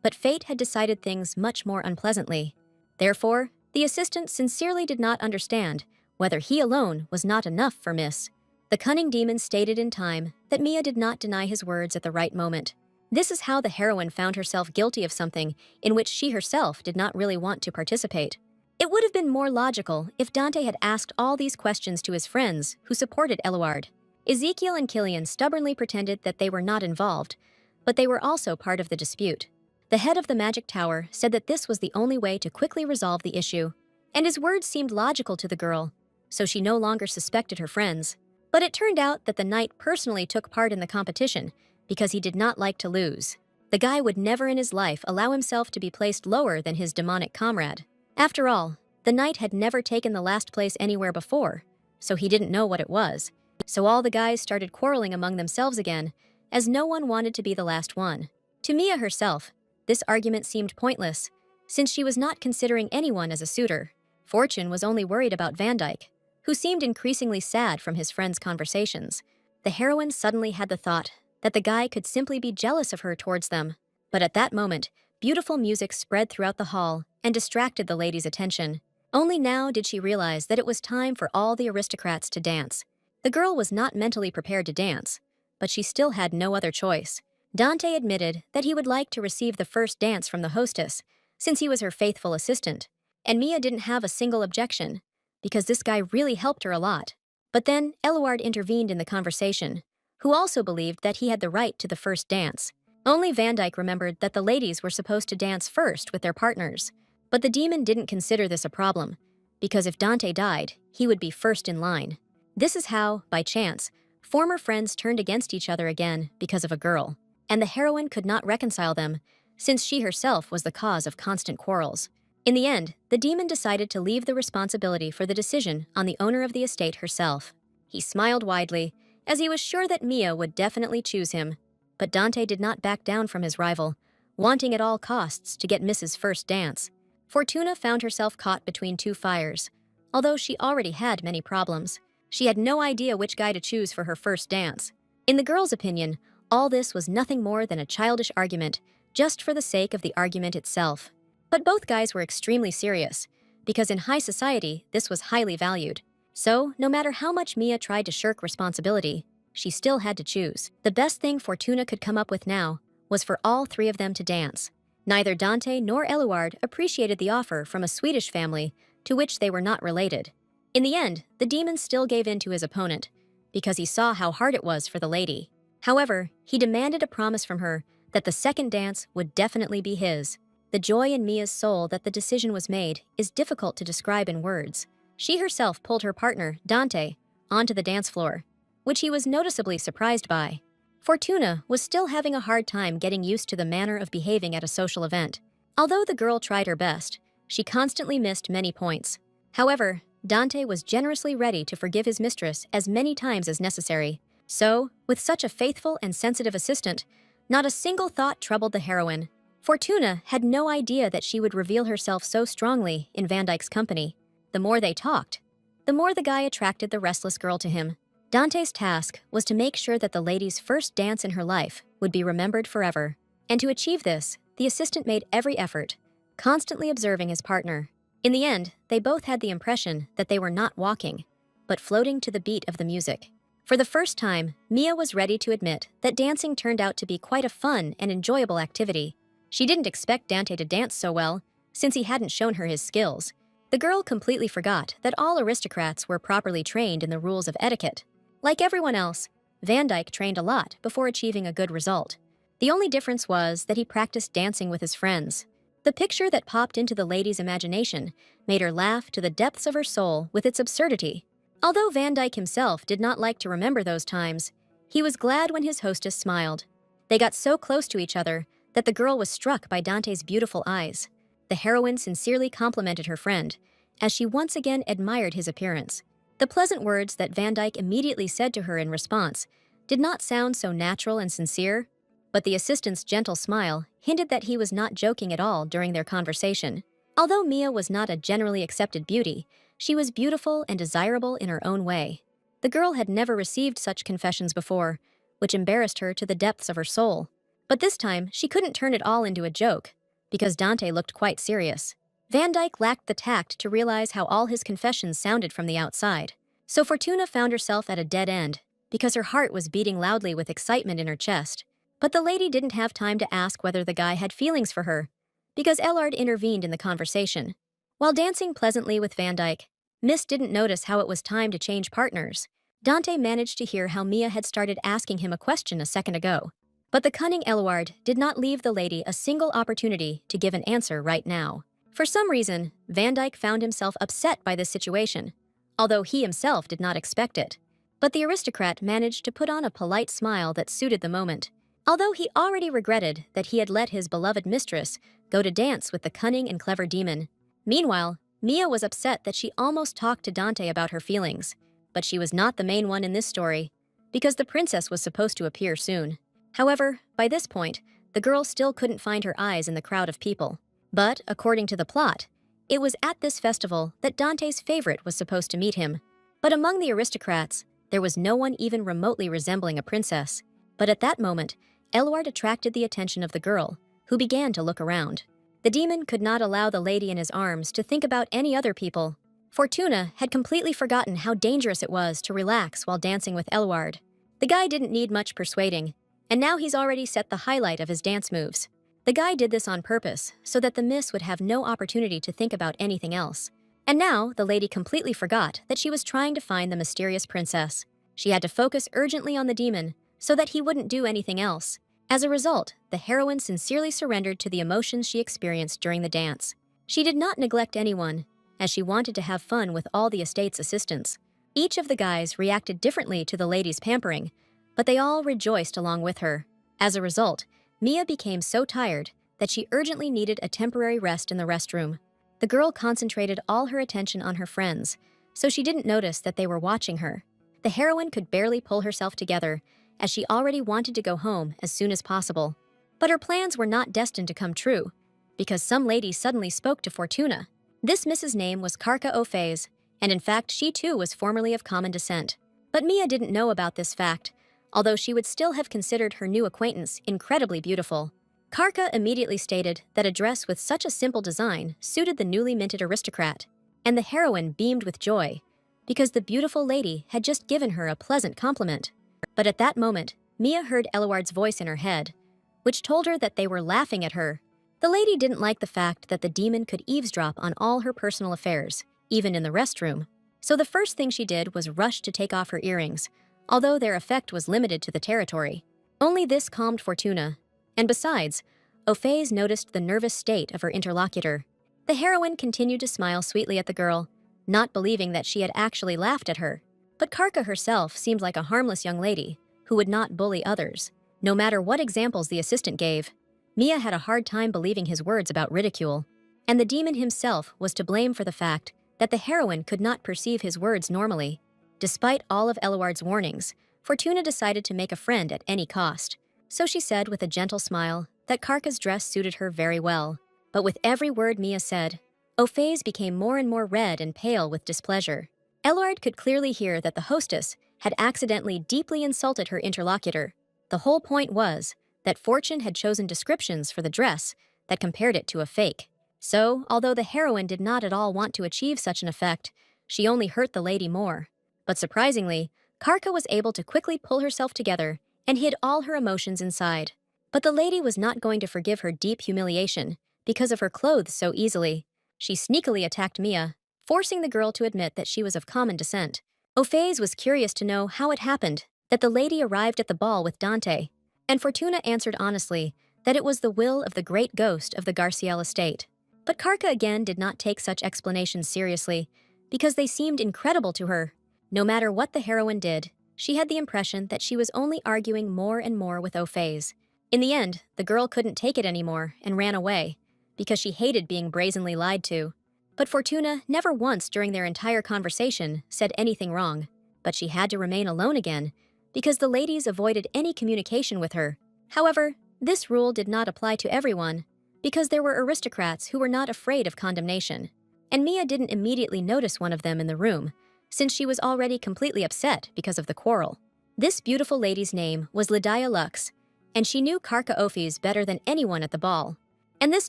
but fate had decided things much more unpleasantly. Therefore, the assistant sincerely did not understand whether he alone was not enough for Miss. The cunning demon stated in time that Mia did not deny his words at the right moment. This is how the heroine found herself guilty of something in which she herself did not really want to participate. It would have been more logical if Dante had asked all these questions to his friends who supported Eluard. Ezekiel and Killian stubbornly pretended that they were not involved, but they were also part of the dispute. The head of the magic tower said that this was the only way to quickly resolve the issue, and his words seemed logical to the girl, so she no longer suspected her friends. But it turned out that the knight personally took part in the competition because he did not like to lose. The guy would never in his life allow himself to be placed lower than his demonic comrade. After all, the knight had never taken the last place anywhere before, so he didn't know what it was. So all the guys started quarreling among themselves again, as no one wanted to be the last one. To Mia herself, this argument seemed pointless, since she was not considering anyone as a suitor. Fortune was only worried about Van Dyke, who seemed increasingly sad from his friends' conversations. The heroine suddenly had the thought that the guy could simply be jealous of her towards them. But at that moment, beautiful music spread throughout the hall and distracted the lady's attention. Only now did she realize that it was time for all the aristocrats to dance. The girl was not mentally prepared to dance, but she still had no other choice. Dante admitted that he would like to receive the first dance from the hostess, since he was her faithful assistant, and Mia didn't have a single objection, because this guy really helped her a lot. But then Eluard intervened in the conversation, who also believed that he had the right to the first dance. Only Van Dyke remembered that the ladies were supposed to dance first with their partners. But the demon didn't consider this a problem, because if Dante died, he would be first in line. This is how, by chance, former friends turned against each other again because of a girl, and the heroine could not reconcile them, since she herself was the cause of constant quarrels. In the end, the demon decided to leave the responsibility for the decision on the owner of the estate herself. He smiled widely, as he was sure that Mia would definitely choose him. But Dante did not back down from his rival, wanting at all costs to get Mrs. First Dance. Fortuna found herself caught between two fires. Although she already had many problems, she had no idea which guy to choose for her first dance. In the girl's opinion, all this was nothing more than a childish argument, just for the sake of the argument itself. But both guys were extremely serious, because in high society, this was highly valued. So, no matter how much Mia tried to shirk responsibility, she still had to choose. The best thing Fortuna could come up with now was for all three of them to dance. Neither Dante nor Eluard appreciated the offer from a Swedish family to which they were not related. In the end, the demon still gave in to his opponent, because he saw how hard it was for the lady. However, he demanded a promise from her that the second dance would definitely be his. The joy in Mia's soul that the decision was made is difficult to describe in words. She herself pulled her partner, Dante, onto the dance floor, which he was noticeably surprised by. Fortuna was still having a hard time getting used to the manner of behaving at a social event. Although the girl tried her best, she constantly missed many points. However, Dante was generously ready to forgive his mistress as many times as necessary. So, with such a faithful and sensitive assistant, not a single thought troubled the heroine. Fortuna had no idea that she would reveal herself so strongly in Van Dyke's company. The more they talked, the more the guy attracted the restless girl to him. Dante's task was to make sure that the lady's first dance in her life would be remembered forever. And to achieve this, the assistant made every effort, constantly observing his partner. In the end, they both had the impression that they were not walking, but floating to the beat of the music. For the first time, Mia was ready to admit that dancing turned out to be quite a fun and enjoyable activity. She didn't expect Dante to dance so well, since he hadn't shown her his skills. The girl completely forgot that all aristocrats were properly trained in the rules of etiquette. Like everyone else, Van Dyke trained a lot before achieving a good result. The only difference was that he practiced dancing with his friends. The picture that popped into the lady's imagination made her laugh to the depths of her soul with its absurdity. Although Van Dyke himself did not like to remember those times, he was glad when his hostess smiled. They got so close to each other that the girl was struck by Dante's beautiful eyes. The heroine sincerely complimented her friend, as she once again admired his appearance. The pleasant words that Van Dyke immediately said to her in response did not sound so natural and sincere, but the assistant's gentle smile hinted that he was not joking at all during their conversation. Although Mia was not a generally accepted beauty, she was beautiful and desirable in her own way. The girl had never received such confessions before, which embarrassed her to the depths of her soul. But this time, she couldn't turn it all into a joke, because Dante looked quite serious. Van Dyke lacked the tact to realize how all his confessions sounded from the outside. So Fortuna found herself at a dead end, because her heart was beating loudly with excitement in her chest. But the lady didn't have time to ask whether the guy had feelings for her, because Ellard intervened in the conversation. While dancing pleasantly with Van Dyke, Miss didn't notice how it was time to change partners. Dante managed to hear how Mia had started asking him a question a second ago. But the cunning Ellard did not leave the lady a single opportunity to give an answer right now. For some reason, Van Dyke found himself upset by this situation, although he himself did not expect it. But the aristocrat managed to put on a polite smile that suited the moment. Although he already regretted that he had let his beloved mistress go to dance with the cunning and clever demon. Meanwhile, Mia was upset that she almost talked to Dante about her feelings, but she was not the main one in this story, because the princess was supposed to appear soon. However, by this point, the girl still couldn't find her eyes in the crowd of people. But, according to the plot, it was at this festival that Dante's favorite was supposed to meet him. But among the aristocrats, there was no one even remotely resembling a princess. But at that moment, Eluard attracted the attention of the girl, who began to look around. The demon could not allow the lady in his arms to think about any other people. Fortuna had completely forgotten how dangerous it was to relax while dancing with Eluard. The guy didn't need much persuading, and now he's already set the highlight of his dance moves. The guy did this on purpose, so that the miss would have no opportunity to think about anything else. And now, the lady completely forgot that she was trying to find the mysterious princess. She had to focus urgently on the demon, so that he wouldn't do anything else. As a result, the heroine sincerely surrendered to the emotions she experienced during the dance. She did not neglect anyone, as she wanted to have fun with all the estate's assistants. Each of the guys reacted differently to the lady's pampering, but they all rejoiced along with her. As a result, Mia became so tired that she urgently needed a temporary rest in the restroom. The girl concentrated all her attention on her friends, so she didn't notice that they were watching her. The heroine could barely pull herself together, as she already wanted to go home as soon as possible. But her plans were not destined to come true, because some lady suddenly spoke to Fortuna. This miss's name was Karka O'Faze, and in fact she too was formerly of common descent. But Mia didn't know about this fact, although she would still have considered her new acquaintance incredibly beautiful. Karka immediately stated that a dress with such a simple design suited the newly minted aristocrat, and the heroine beamed with joy, because the beautiful lady had just given her a pleasant compliment. But at that moment, Mia heard Eluard's voice in her head, which told her that they were laughing at her. The lady didn't like the fact that the demon could eavesdrop on all her personal affairs, even in the restroom. So the first thing she did was rush to take off her earrings, although their effect was limited to the territory. Only this calmed Fortuna, and besides, O'Faze noticed the nervous state of her interlocutor. The heroine continued to smile sweetly at the girl, not believing that she had actually laughed at her. But Karka herself seemed like a harmless young lady who would not bully others, no matter what examples the assistant gave. Mia had a hard time believing his words about ridicule, and the demon himself was to blame for the fact that the heroine could not perceive his words normally. Despite all of Eluard's warnings, Fortuna decided to make a friend at any cost. So she said with a gentle smile that Karka's dress suited her very well. But with every word Mia said, O'Faze became more and more red and pale with displeasure. Eluard could clearly hear that the hostess had accidentally deeply insulted her interlocutor. The whole point was that Fortune had chosen descriptions for the dress that compared it to a fake. So, although the heroine did not at all want to achieve such an effect, she only hurt the lady more. But surprisingly, Karka was able to quickly pull herself together and hid all her emotions inside. But the lady was not going to forgive her deep humiliation because of her clothes so easily. She sneakily attacked Mia, forcing the girl to admit that she was of common descent. O'Faze was curious to know how it happened that the lady arrived at the ball with Dante, and Fortuna answered honestly that it was the will of the great ghost of the Garciel estate. But Karka again did not take such explanations seriously, because they seemed incredible to her. No matter what the heroine did, she had the impression that she was only arguing more and more with O'Faze. In the end, the girl couldn't take it anymore and ran away, because she hated being brazenly lied to. But Fortuna never once during their entire conversation said anything wrong, but she had to remain alone again, because the ladies avoided any communication with her. However, this rule did not apply to everyone, because there were aristocrats who were not afraid of condemnation. And Mia didn't immediately notice one of them in the room, since she was already completely upset because of the quarrel. This beautiful lady's name was Lydia Lux, and she knew Karka O'Faze better than anyone at the ball. And this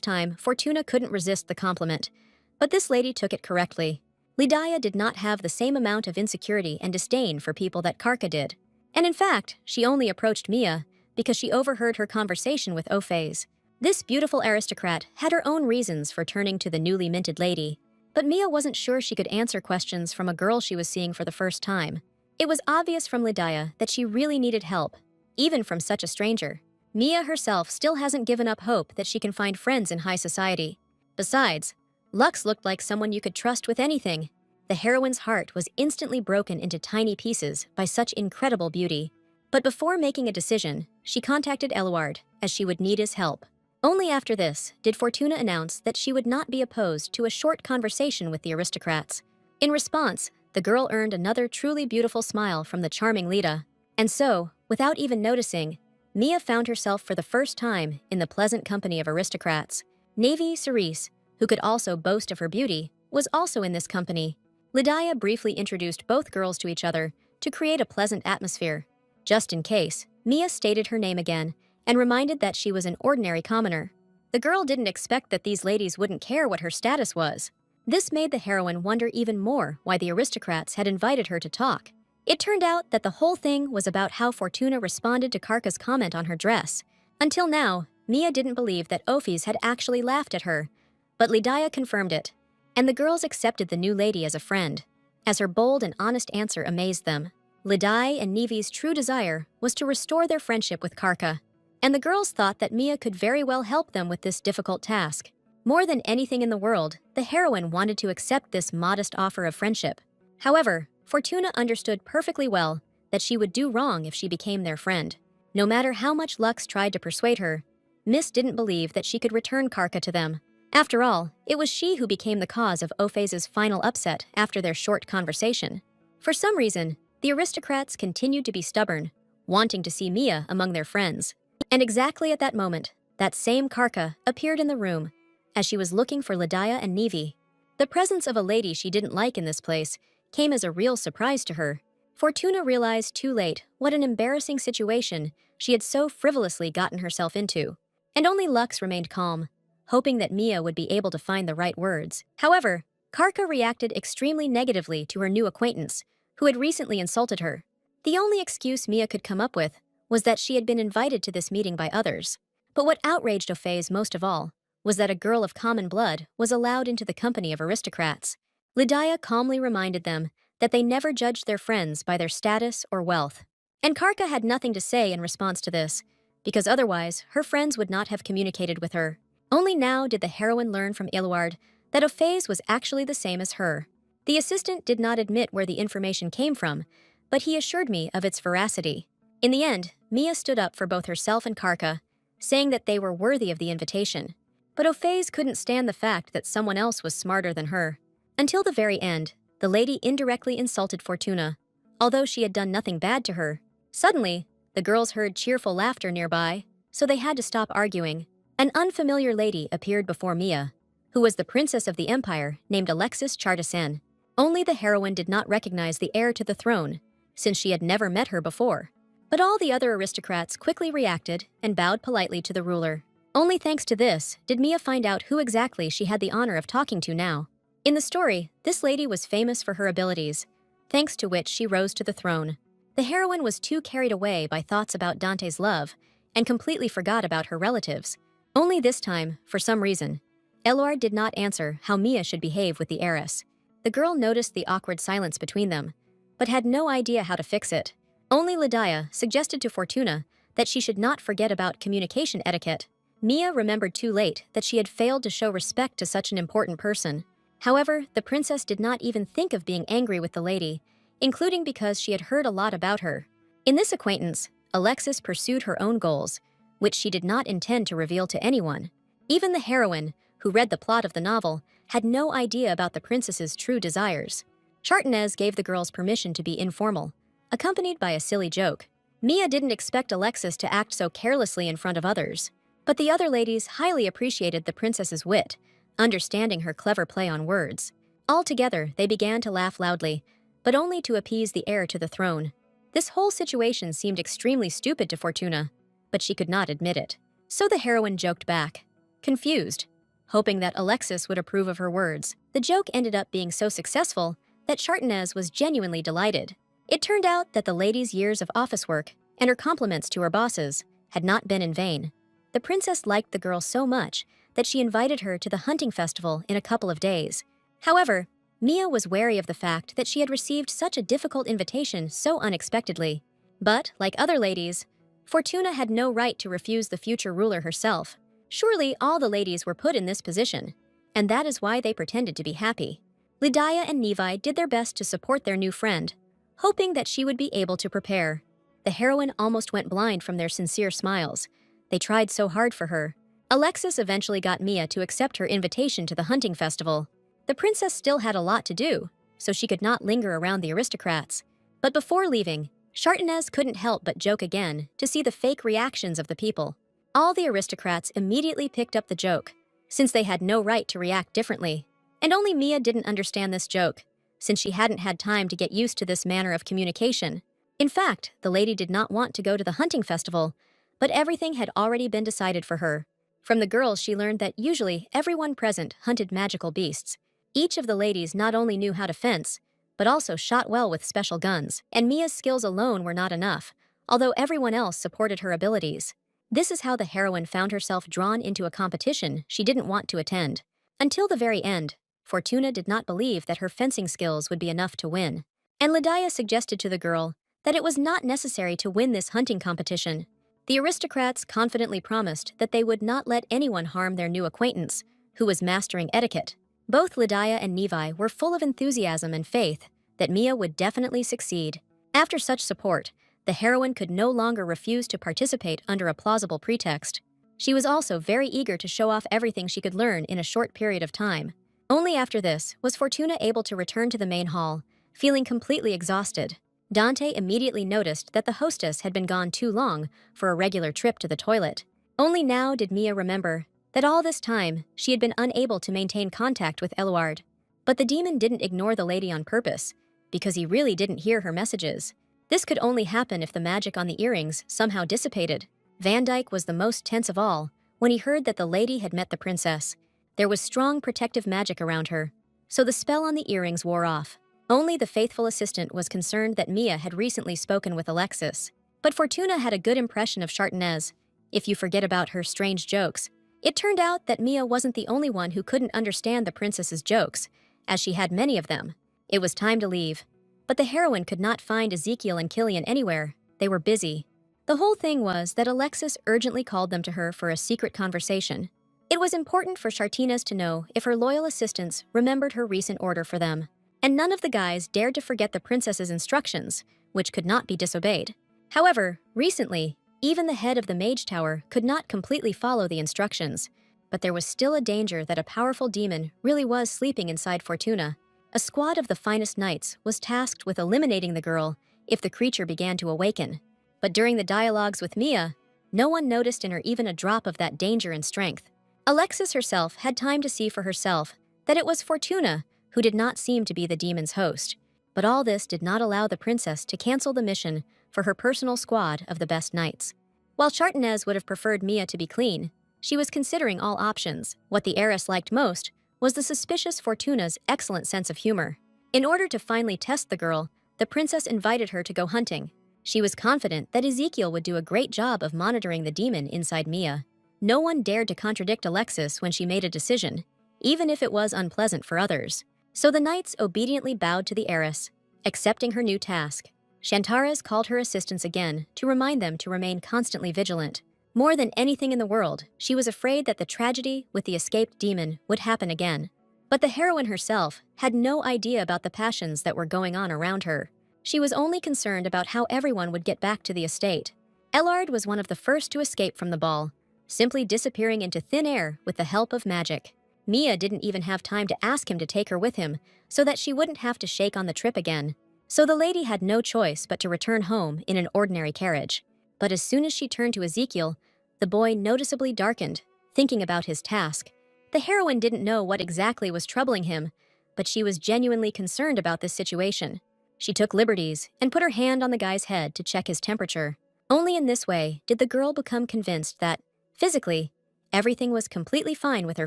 time, Fortuna couldn't resist the compliment, but this lady took it correctly. Lydia did not have the same amount of insecurity and disdain for people that Karka did. And in fact, she only approached Mia because she overheard her conversation with Ophase. This beautiful aristocrat had her own reasons for turning to the newly minted lady, but Mia wasn't sure she could answer questions from a girl she was seeing for the first time. It was obvious from Lydia that she really needed help, even from such a stranger. Mia herself still hasn't given up hope that she can find friends in high society. Besides, Lux looked like someone you could trust with anything. The heroine's heart was instantly broken into tiny pieces by such incredible beauty. But before making a decision, she contacted Eluard, as she would need his help. Only after this did Fortuna announce that she would not be opposed to a short conversation with the aristocrats. In response, the girl earned another truly beautiful smile from the charming Lida. And so, without even noticing, Mia found herself for the first time in the pleasant company of aristocrats. Navy Cerise, who could also boast of her beauty, was also in this company. Lydia briefly introduced both girls to each other to create a pleasant atmosphere. Just in case, Mia stated her name again and reminded that she was an ordinary commoner. The girl didn't expect that these ladies wouldn't care what her status was. This made the heroine wonder even more why the aristocrats had invited her to talk. It turned out that the whole thing was about how Fortuna responded to Karka's comment on her dress. Until now, Mia didn't believe that Ophis had actually laughed at her, but Lydia confirmed it, and the girls accepted the new lady as a friend. As her bold and honest answer amazed them, Lydia and Nevi's true desire was to restore their friendship with Karka, and the girls thought that Mia could very well help them with this difficult task. More than anything in the world, the heroine wanted to accept this modest offer of friendship. However, Fortuna understood perfectly well that she would do wrong if she became their friend. No matter how much Lux tried to persuade her, Miss didn't believe that she could return Karka to them. After all, it was she who became the cause of Ophase's final upset after their short conversation. For some reason, the aristocrats continued to be stubborn, wanting to see Mia among their friends. And exactly at that moment, that same Karka appeared in the room, as she was looking for Lydia and Nevi. The presence of a lady she didn't like in this place came as a real surprise to her. Fortuna realized too late what an embarrassing situation she had so frivolously gotten herself into. And only Lux remained calm, hoping that Mia would be able to find the right words. However, Karka reacted extremely negatively to her new acquaintance, who had recently insulted her. The only excuse Mia could come up with was that she had been invited to this meeting by others. But what outraged Ophase most of all was that a girl of common blood was allowed into the company of aristocrats. Lydia calmly reminded them that they never judged their friends by their status or wealth. And Karka had nothing to say in response to this, because otherwise her friends would not have communicated with her. Only now did the heroine learn from Eluard that Ophase was actually the same as her. The assistant did not admit where the information came from, but he assured me of its veracity. In the end, Mia stood up for both herself and Karka, saying that they were worthy of the invitation. But Ophase couldn't stand the fact that someone else was smarter than her. Until the very end, the lady indirectly insulted Fortuna, although she had done nothing bad to her. Suddenly, the girls heard cheerful laughter nearby, so they had to stop arguing. An unfamiliar lady appeared before Mia, who was the princess of the empire named Alexis Chartasen. Only the heroine did not recognize the heir to the throne, since she had never met her before. But all the other aristocrats quickly reacted and bowed politely to the ruler. Only thanks to this did Mia find out who exactly she had the honor of talking to now. In the story, this lady was famous for her abilities, thanks to which she rose to the throne. The heroine was too carried away by thoughts about Dante's love and completely forgot about her relatives. Only this time, for some reason, Eluard did not answer how Mia should behave with the heiress. The girl noticed the awkward silence between them, but had no idea how to fix it. Only Lydia suggested to Fortuna that she should not forget about communication etiquette. Mia remembered too late that she had failed to show respect to such an important person. However, the princess did not even think of being angry with the lady, including because she had heard a lot about her. In this acquaintance, Alexis pursued her own goals, which she did not intend to reveal to anyone. Even the heroine, who read the plot of the novel, had no idea about the princess's true desires. Chartanes gave the girls permission to be informal, accompanied by a silly joke. Mia didn't expect Alexis to act so carelessly in front of others, but the other ladies highly appreciated the princess's wit, understanding her clever play on words. Altogether, they began to laugh loudly, but only to appease the heir to the throne. This whole situation seemed extremely stupid to Fortuna, but she could not admit it. So the heroine joked back, confused, hoping that Alexis would approve of her words. The joke ended up being so successful that Chartanes was genuinely delighted. It turned out that the lady's years of office work and her compliments to her bosses had not been in vain. The princess liked the girl so much that she invited her to the hunting festival in a couple of days. However, Mia was wary of the fact that she had received such a difficult invitation so unexpectedly. But, like other ladies, Fortuna had no right to refuse the future ruler herself. Surely all the ladies were put in this position, and that is why they pretended to be happy. Lydia and Nevi did their best to support their new friend, hoping that she would be able to prepare. The heroine almost went blind from their sincere smiles. They tried so hard for her. Alexis eventually got Mia to accept her invitation to the hunting festival. The princess still had a lot to do, so she could not linger around the aristocrats. But before leaving, Chartenez couldn't help but joke again to see the fake reactions of the people. All the aristocrats immediately picked up the joke, since they had no right to react differently. And only Mia didn't understand this joke, since she hadn't had time to get used to this manner of communication. In fact, the lady did not want to go to the hunting festival, but everything had already been decided for her. From the girls, she learned that usually everyone present hunted magical beasts. Each of the ladies not only knew how to fence, but also shot well with special guns, and Mia's skills alone were not enough, although everyone else supported her abilities. This is how the heroine found herself drawn into a competition she didn't want to attend. Until the very end, Fortuna did not believe that her fencing skills would be enough to win, and Lydia suggested to the girl that it was not necessary to win this hunting competition. The aristocrats confidently promised that they would not let anyone harm their new acquaintance, who was mastering etiquette. Both Lydia and Nevi were full of enthusiasm and faith that Mia would definitely succeed. After such support, the heroine could no longer refuse to participate under a plausible pretext. She was also very eager to show off everything she could learn in a short period of time. Only after this was Fortuna able to return to the main hall, feeling completely exhausted. Dante immediately noticed that the hostess had been gone too long for a regular trip to the toilet. Only now did Mia remember that all this time she had been unable to maintain contact with Eluard. But the demon didn't ignore the lady on purpose, because he really didn't hear her messages. This could only happen if the magic on the earrings somehow dissipated. Van Dyke was the most tense of all when he heard that the lady had met the princess. There was strong protective magic around her, so the spell on the earrings wore off. Only the faithful assistant was concerned that Mia had recently spoken with Alexis. But Fortuna had a good impression of Chartenez, if you forget about her strange jokes. It turned out that Mia wasn't the only one who couldn't understand the princess's jokes, as she had many of them. It was time to leave. But the heroine could not find Ezekiel and Killian anywhere. They were busy. The whole thing was that Alexis urgently called them to her for a secret conversation. It was important for Chartenez to know if her loyal assistants remembered her recent order for them. And none of the guys dared to forget the princess's instructions, which could not be disobeyed. However, recently, even the head of the mage tower could not completely follow the instructions, but there was still a danger that a powerful demon really was sleeping inside Fortuna. A squad of the finest knights was tasked with eliminating the girl if the creature began to awaken. But during the dialogues with Mia, no one noticed in her even a drop of that danger and strength. Alexis herself had time to see for herself that it was Fortuna who did not seem to be the demon's host. But all this did not allow the princess to cancel the mission for her personal squad of the best knights. While Chartenez would have preferred Mia to be clean, she was considering all options. What the heiress liked most was the suspicious Fortuna's excellent sense of humor. In order to finally test the girl, the princess invited her to go hunting. She was confident that Ezekiel would do a great job of monitoring the demon inside Mia. No one dared to contradict Alexis when she made a decision, even if it was unpleasant for others. So the knights obediently bowed to the heiress, accepting her new task. Shantares called her assistants again to remind them to remain constantly vigilant. More than anything in the world, she was afraid that the tragedy with the escaped demon would happen again. But the heroine herself had no idea about the passions that were going on around her. She was only concerned about how everyone would get back to the estate. Ellard was one of the first to escape from the ball, simply disappearing into thin air with the help of magic. Mia didn't even have time to ask him to take her with him so that she wouldn't have to shake on the trip again. So the lady had no choice but to return home in an ordinary carriage. But as soon as she turned to Ezekiel, the boy noticeably darkened, thinking about his task. The heroine didn't know what exactly was troubling him, but she was genuinely concerned about this situation. She took liberties and put her hand on the guy's head to check his temperature. Only in this way did the girl become convinced that, physically, everything was completely fine with her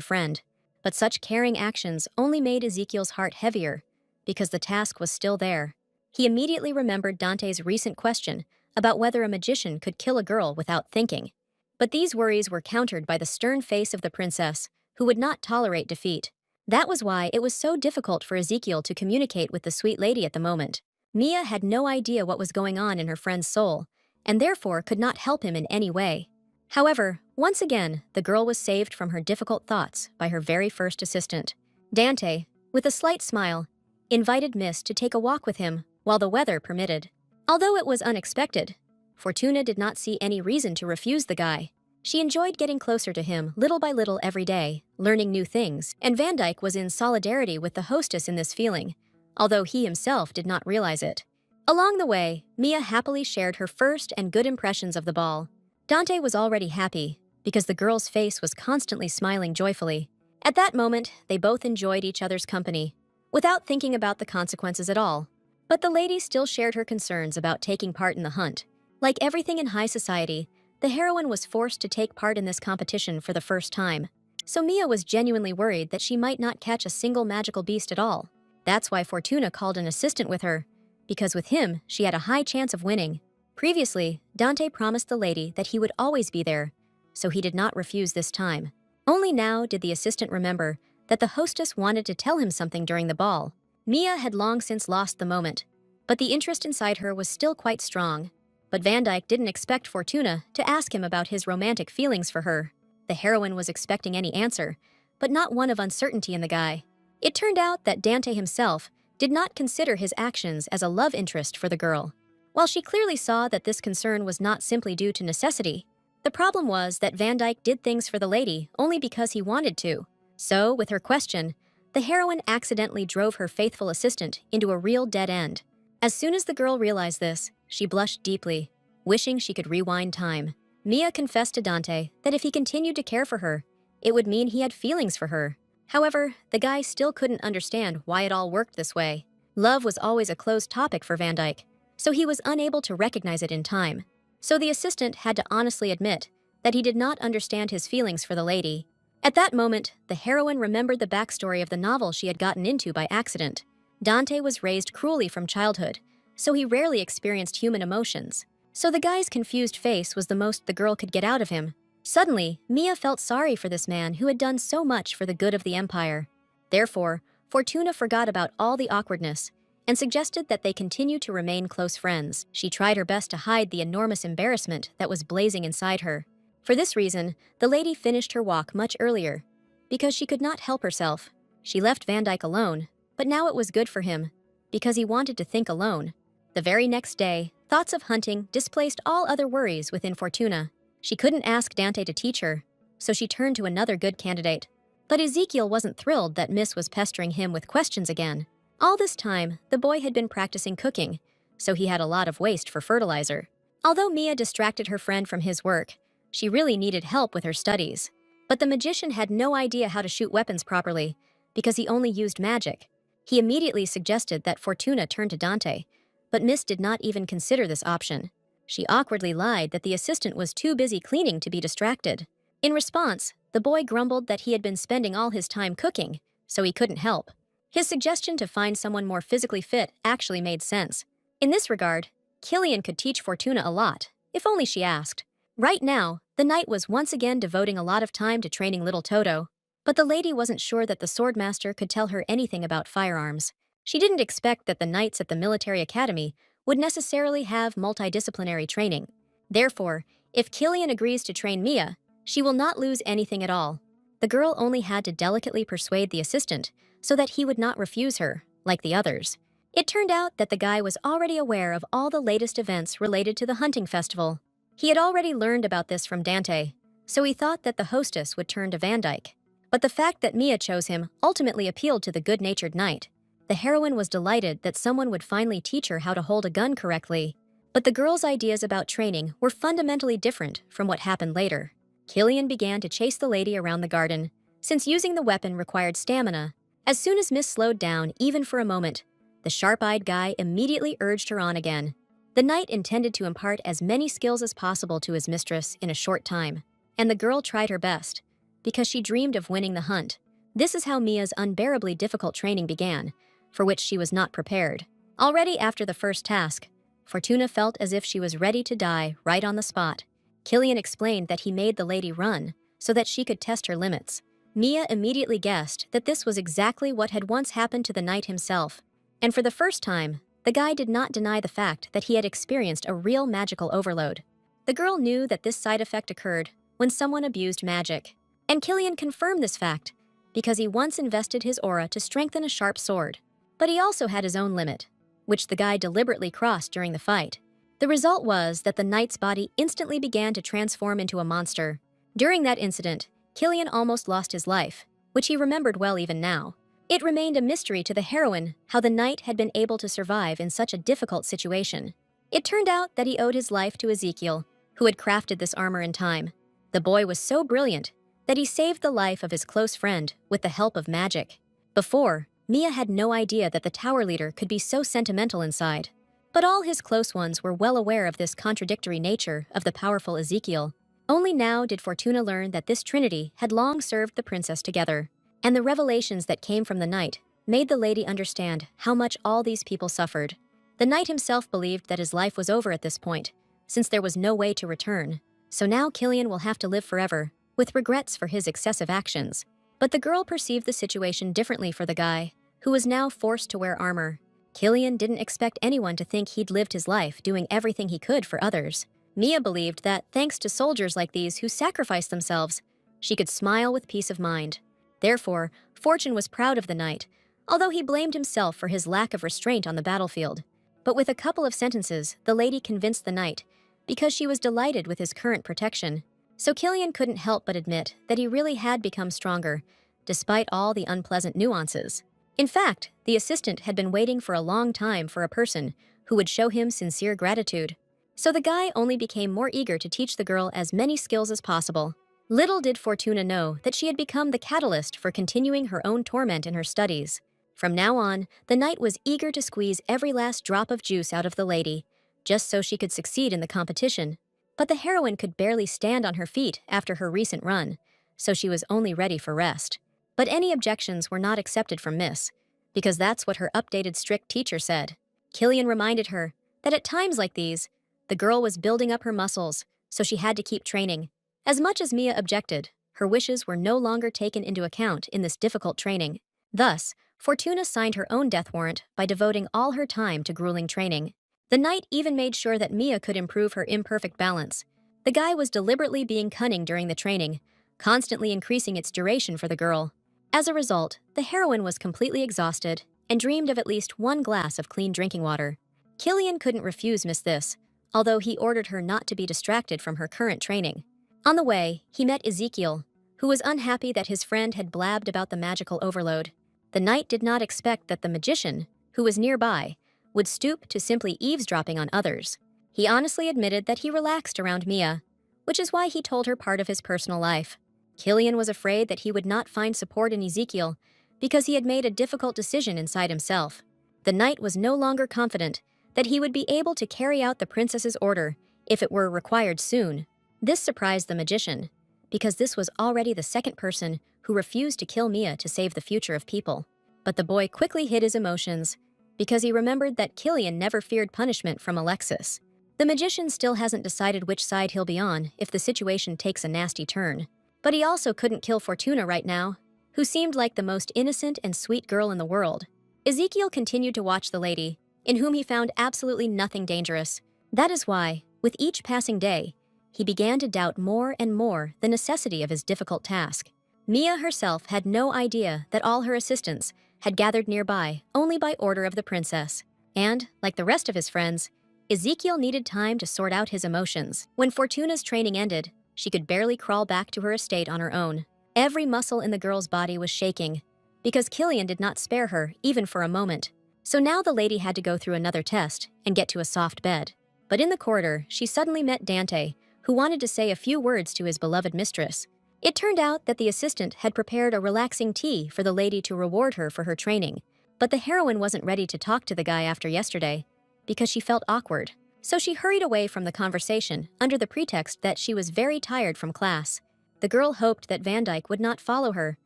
friend. But such caring actions only made Ezekiel's heart heavier, because the task was still there. He immediately remembered Dante's recent question about whether a magician could kill a girl without thinking. But these worries were countered by the stern face of the princess, who would not tolerate defeat. That was why it was so difficult for Ezekiel to communicate with the sweet lady at the moment. Mia had no idea what was going on in her friend's soul, and therefore could not help him in any way. However, once again, the girl was saved from her difficult thoughts by her very first assistant. Dante, with a slight smile, invited Miss to take a walk with him while the weather permitted. Although it was unexpected, Fortuna did not see any reason to refuse the guy. She enjoyed getting closer to him little by little every day, learning new things, and Van Dyke was in solidarity with the hostess in this feeling, although he himself did not realize it. Along the way, Mia happily shared her first and good impressions of the ball. Dante was already happy, because the girl's face was constantly smiling joyfully. At that moment, they both enjoyed each other's company, without thinking about the consequences at all. But the lady still shared her concerns about taking part in the hunt. Like everything in high society, the heroine was forced to take part in this competition for the first time. So Mia was genuinely worried that she might not catch a single magical beast at all. That's why Fortuna called an assistant with her, because with him, she had a high chance of winning. Previously, Dante promised the lady that he would always be there, so he did not refuse this time. Only now did the assistant remember that the hostess wanted to tell him something during the ball. Mia had long since lost the moment, but the interest inside her was still quite strong. But Van Dyke didn't expect Fortuna to ask him about his romantic feelings for her. The heroine was expecting any answer, but not one of uncertainty in the guy. It turned out that Dante himself did not consider his actions as a love interest for the girl. While she clearly saw that this concern was not simply due to necessity, the problem was that Van Dyke did things for the lady only because he wanted to. So, with her question, the heroine accidentally drove her faithful assistant into a real dead end. As soon as the girl realized this, she blushed deeply, wishing she could rewind time. Mia confessed to Dante that if he continued to care for her, it would mean he had feelings for her. However, the guy still couldn't understand why it all worked this way. Love was always a closed topic for Van Dyke, so he was unable to recognize it in time. So the assistant had to honestly admit that he did not understand his feelings for the lady. At that moment, the heroine remembered the backstory of the novel she had gotten into by accident. Dante was raised cruelly from childhood, so he rarely experienced human emotions. So the guy's confused face was the most the girl could get out of him. Suddenly, Mia felt sorry for this man who had done so much for the good of the empire. Therefore, Fortuna forgot about all the awkwardness and suggested that they continue to remain close friends. She tried her best to hide the enormous embarrassment that was blazing inside her. For this reason, the lady finished her walk much earlier, because she could not help herself. She left Van Dyke alone, but now it was good for him, because he wanted to think alone. The very next day, thoughts of hunting displaced all other worries within Fortuna. She couldn't ask Dante to teach her, so she turned to another good candidate. But Ezekiel wasn't thrilled that Miss was pestering him with questions again. All this time, the boy had been practicing cooking, so he had a lot of waste for fertilizer. Although Mia distracted her friend from his work, she really needed help with her studies. But the magician had no idea how to shoot weapons properly, because he only used magic. He immediately suggested that Fortuna turn to Dante, but Miss did not even consider this option. She awkwardly lied that the assistant was too busy cleaning to be distracted. In response, the boy grumbled that he had been spending all his time cooking, so he couldn't help. His suggestion to find someone more physically fit actually made sense. In this regard, Killian could teach Fortuna a lot, if only she asked. Right now, the knight was once again devoting a lot of time to training little Toto, but the lady wasn't sure that the swordmaster could tell her anything about firearms. She didn't expect that the knights at the military academy would necessarily have multidisciplinary training. Therefore, if Killian agrees to train Mia, she will not lose anything at all. The girl only had to delicately persuade the assistant so that he would not refuse her, like the others. It turned out that the guy was already aware of all the latest events related to the hunting festival. He had already learned about this from Dante, so he thought that the hostess would turn to Van Dyke. But the fact that Mia chose him ultimately appealed to the good-natured knight. The heroine was delighted that someone would finally teach her how to hold a gun correctly. But the girl's ideas about training were fundamentally different from what happened later. Killian began to chase the lady around the garden, since using the weapon required stamina. As soon as Miss slowed down, even for a moment, the sharp-eyed guy immediately urged her on again. The knight intended to impart as many skills as possible to his mistress in a short time, and the girl tried her best, because she dreamed of winning the hunt. This is how Mia's unbearably difficult training began, for which she was not prepared. Already after the first task, Fortuna felt as if she was ready to die right on the spot. Killian explained that he made the lady run so that she could test her limits. Mia immediately guessed that this was exactly what had once happened to the knight himself. And for the first time, the guy did not deny the fact that he had experienced a real magical overload. The girl knew that this side effect occurred when someone abused magic. And Killian confirmed this fact because he once invested his aura to strengthen a sharp sword. But he also had his own limit, which the guy deliberately crossed during the fight. The result was that the knight's body instantly began to transform into a monster. During that incident, Killian almost lost his life, which he remembered well even now. It remained a mystery to the heroine how the knight had been able to survive in such a difficult situation. It turned out that he owed his life to Ezekiel, who had crafted this armor in time. The boy was so brilliant that he saved the life of his close friend with the help of magic. Before, Mia had no idea that the tower leader could be so sentimental inside. But all his close ones were well aware of this contradictory nature of the powerful Ezekiel. Only now did Fortuna learn that this trinity had long served the princess together, and the revelations that came from the knight made the lady understand how much all these people suffered. The knight himself believed that his life was over at this point, since there was no way to return. So now Killian will have to live forever, with regrets for his excessive actions. But the girl perceived the situation differently for the guy, who was now forced to wear armor. Killian didn't expect anyone to think he'd lived his life doing everything he could for others. Mia believed that, thanks to soldiers like these who sacrificed themselves, she could smile with peace of mind. Therefore, Fortune was proud of the knight, although he blamed himself for his lack of restraint on the battlefield. But with a couple of sentences, the lady convinced the knight, because she was delighted with his current protection. So Killian couldn't help but admit that he really had become stronger, despite all the unpleasant nuances. In fact, the assistant had been waiting for a long time for a person who would show him sincere gratitude. So the guy only became more eager to teach the girl as many skills as possible. Little did Fortuna know that she had become the catalyst for continuing her own torment in her studies. From now on, the knight was eager to squeeze every last drop of juice out of the lady, just so she could succeed in the competition. But the heroine could barely stand on her feet after her recent run, so she was only ready for rest. But any objections were not accepted from Miss, because that's what her updated strict teacher said. Killian reminded her that at times like these, the girl was building up her muscles, so she had to keep training. As much as Mia objected, her wishes were no longer taken into account in this difficult training. Thus, Fortuna signed her own death warrant by devoting all her time to grueling training. The knight even made sure that Mia could improve her imperfect balance. The guy was deliberately being cunning during the training, constantly increasing its duration for the girl. As a result, the heroine was completely exhausted and dreamed of at least one glass of clean drinking water. Killian couldn't refuse Miss this, although he ordered her not to be distracted from her current training. On the way, he met Ezekiel, who was unhappy that his friend had blabbed about the magical overload. The knight did not expect that the magician, who was nearby, would stoop to simply eavesdropping on others. He honestly admitted that he relaxed around Mia, which is why he told her part of his personal life. Killian was afraid that he would not find support in Ezekiel because he had made a difficult decision inside himself. The knight was no longer confident that he would be able to carry out the princess's order if it were required soon. This surprised the magician, because this was already the second person who refused to kill Mia to save the future of people. But the boy quickly hid his emotions, because he remembered that Killian never feared punishment from Alexis. The magician still hasn't decided which side he'll be on if the situation takes a nasty turn. But he also couldn't kill Fortuna right now, who seemed like the most innocent and sweet girl in the world. Ezekiel continued to watch the lady, in whom he found absolutely nothing dangerous. That is why, with each passing day, he began to doubt more and more the necessity of his difficult task. Mia herself had no idea that all her assistants had gathered nearby only by order of the princess. And, like the rest of his friends, Ezekiel needed time to sort out his emotions. When Fortuna's training ended, she could barely crawl back to her estate on her own. Every muscle in the girl's body was shaking, because Killian did not spare her even for a moment. So now the lady had to go through another test and get to a soft bed. But in the corridor, she suddenly met Dante, who wanted to say a few words to his beloved mistress. It turned out that the assistant had prepared a relaxing tea for the lady to reward her for her training, but the heroine wasn't ready to talk to the guy after yesterday, because she felt awkward. So she hurried away from the conversation under the pretext that she was very tired from class. The girl hoped that Van Dyke would not follow her,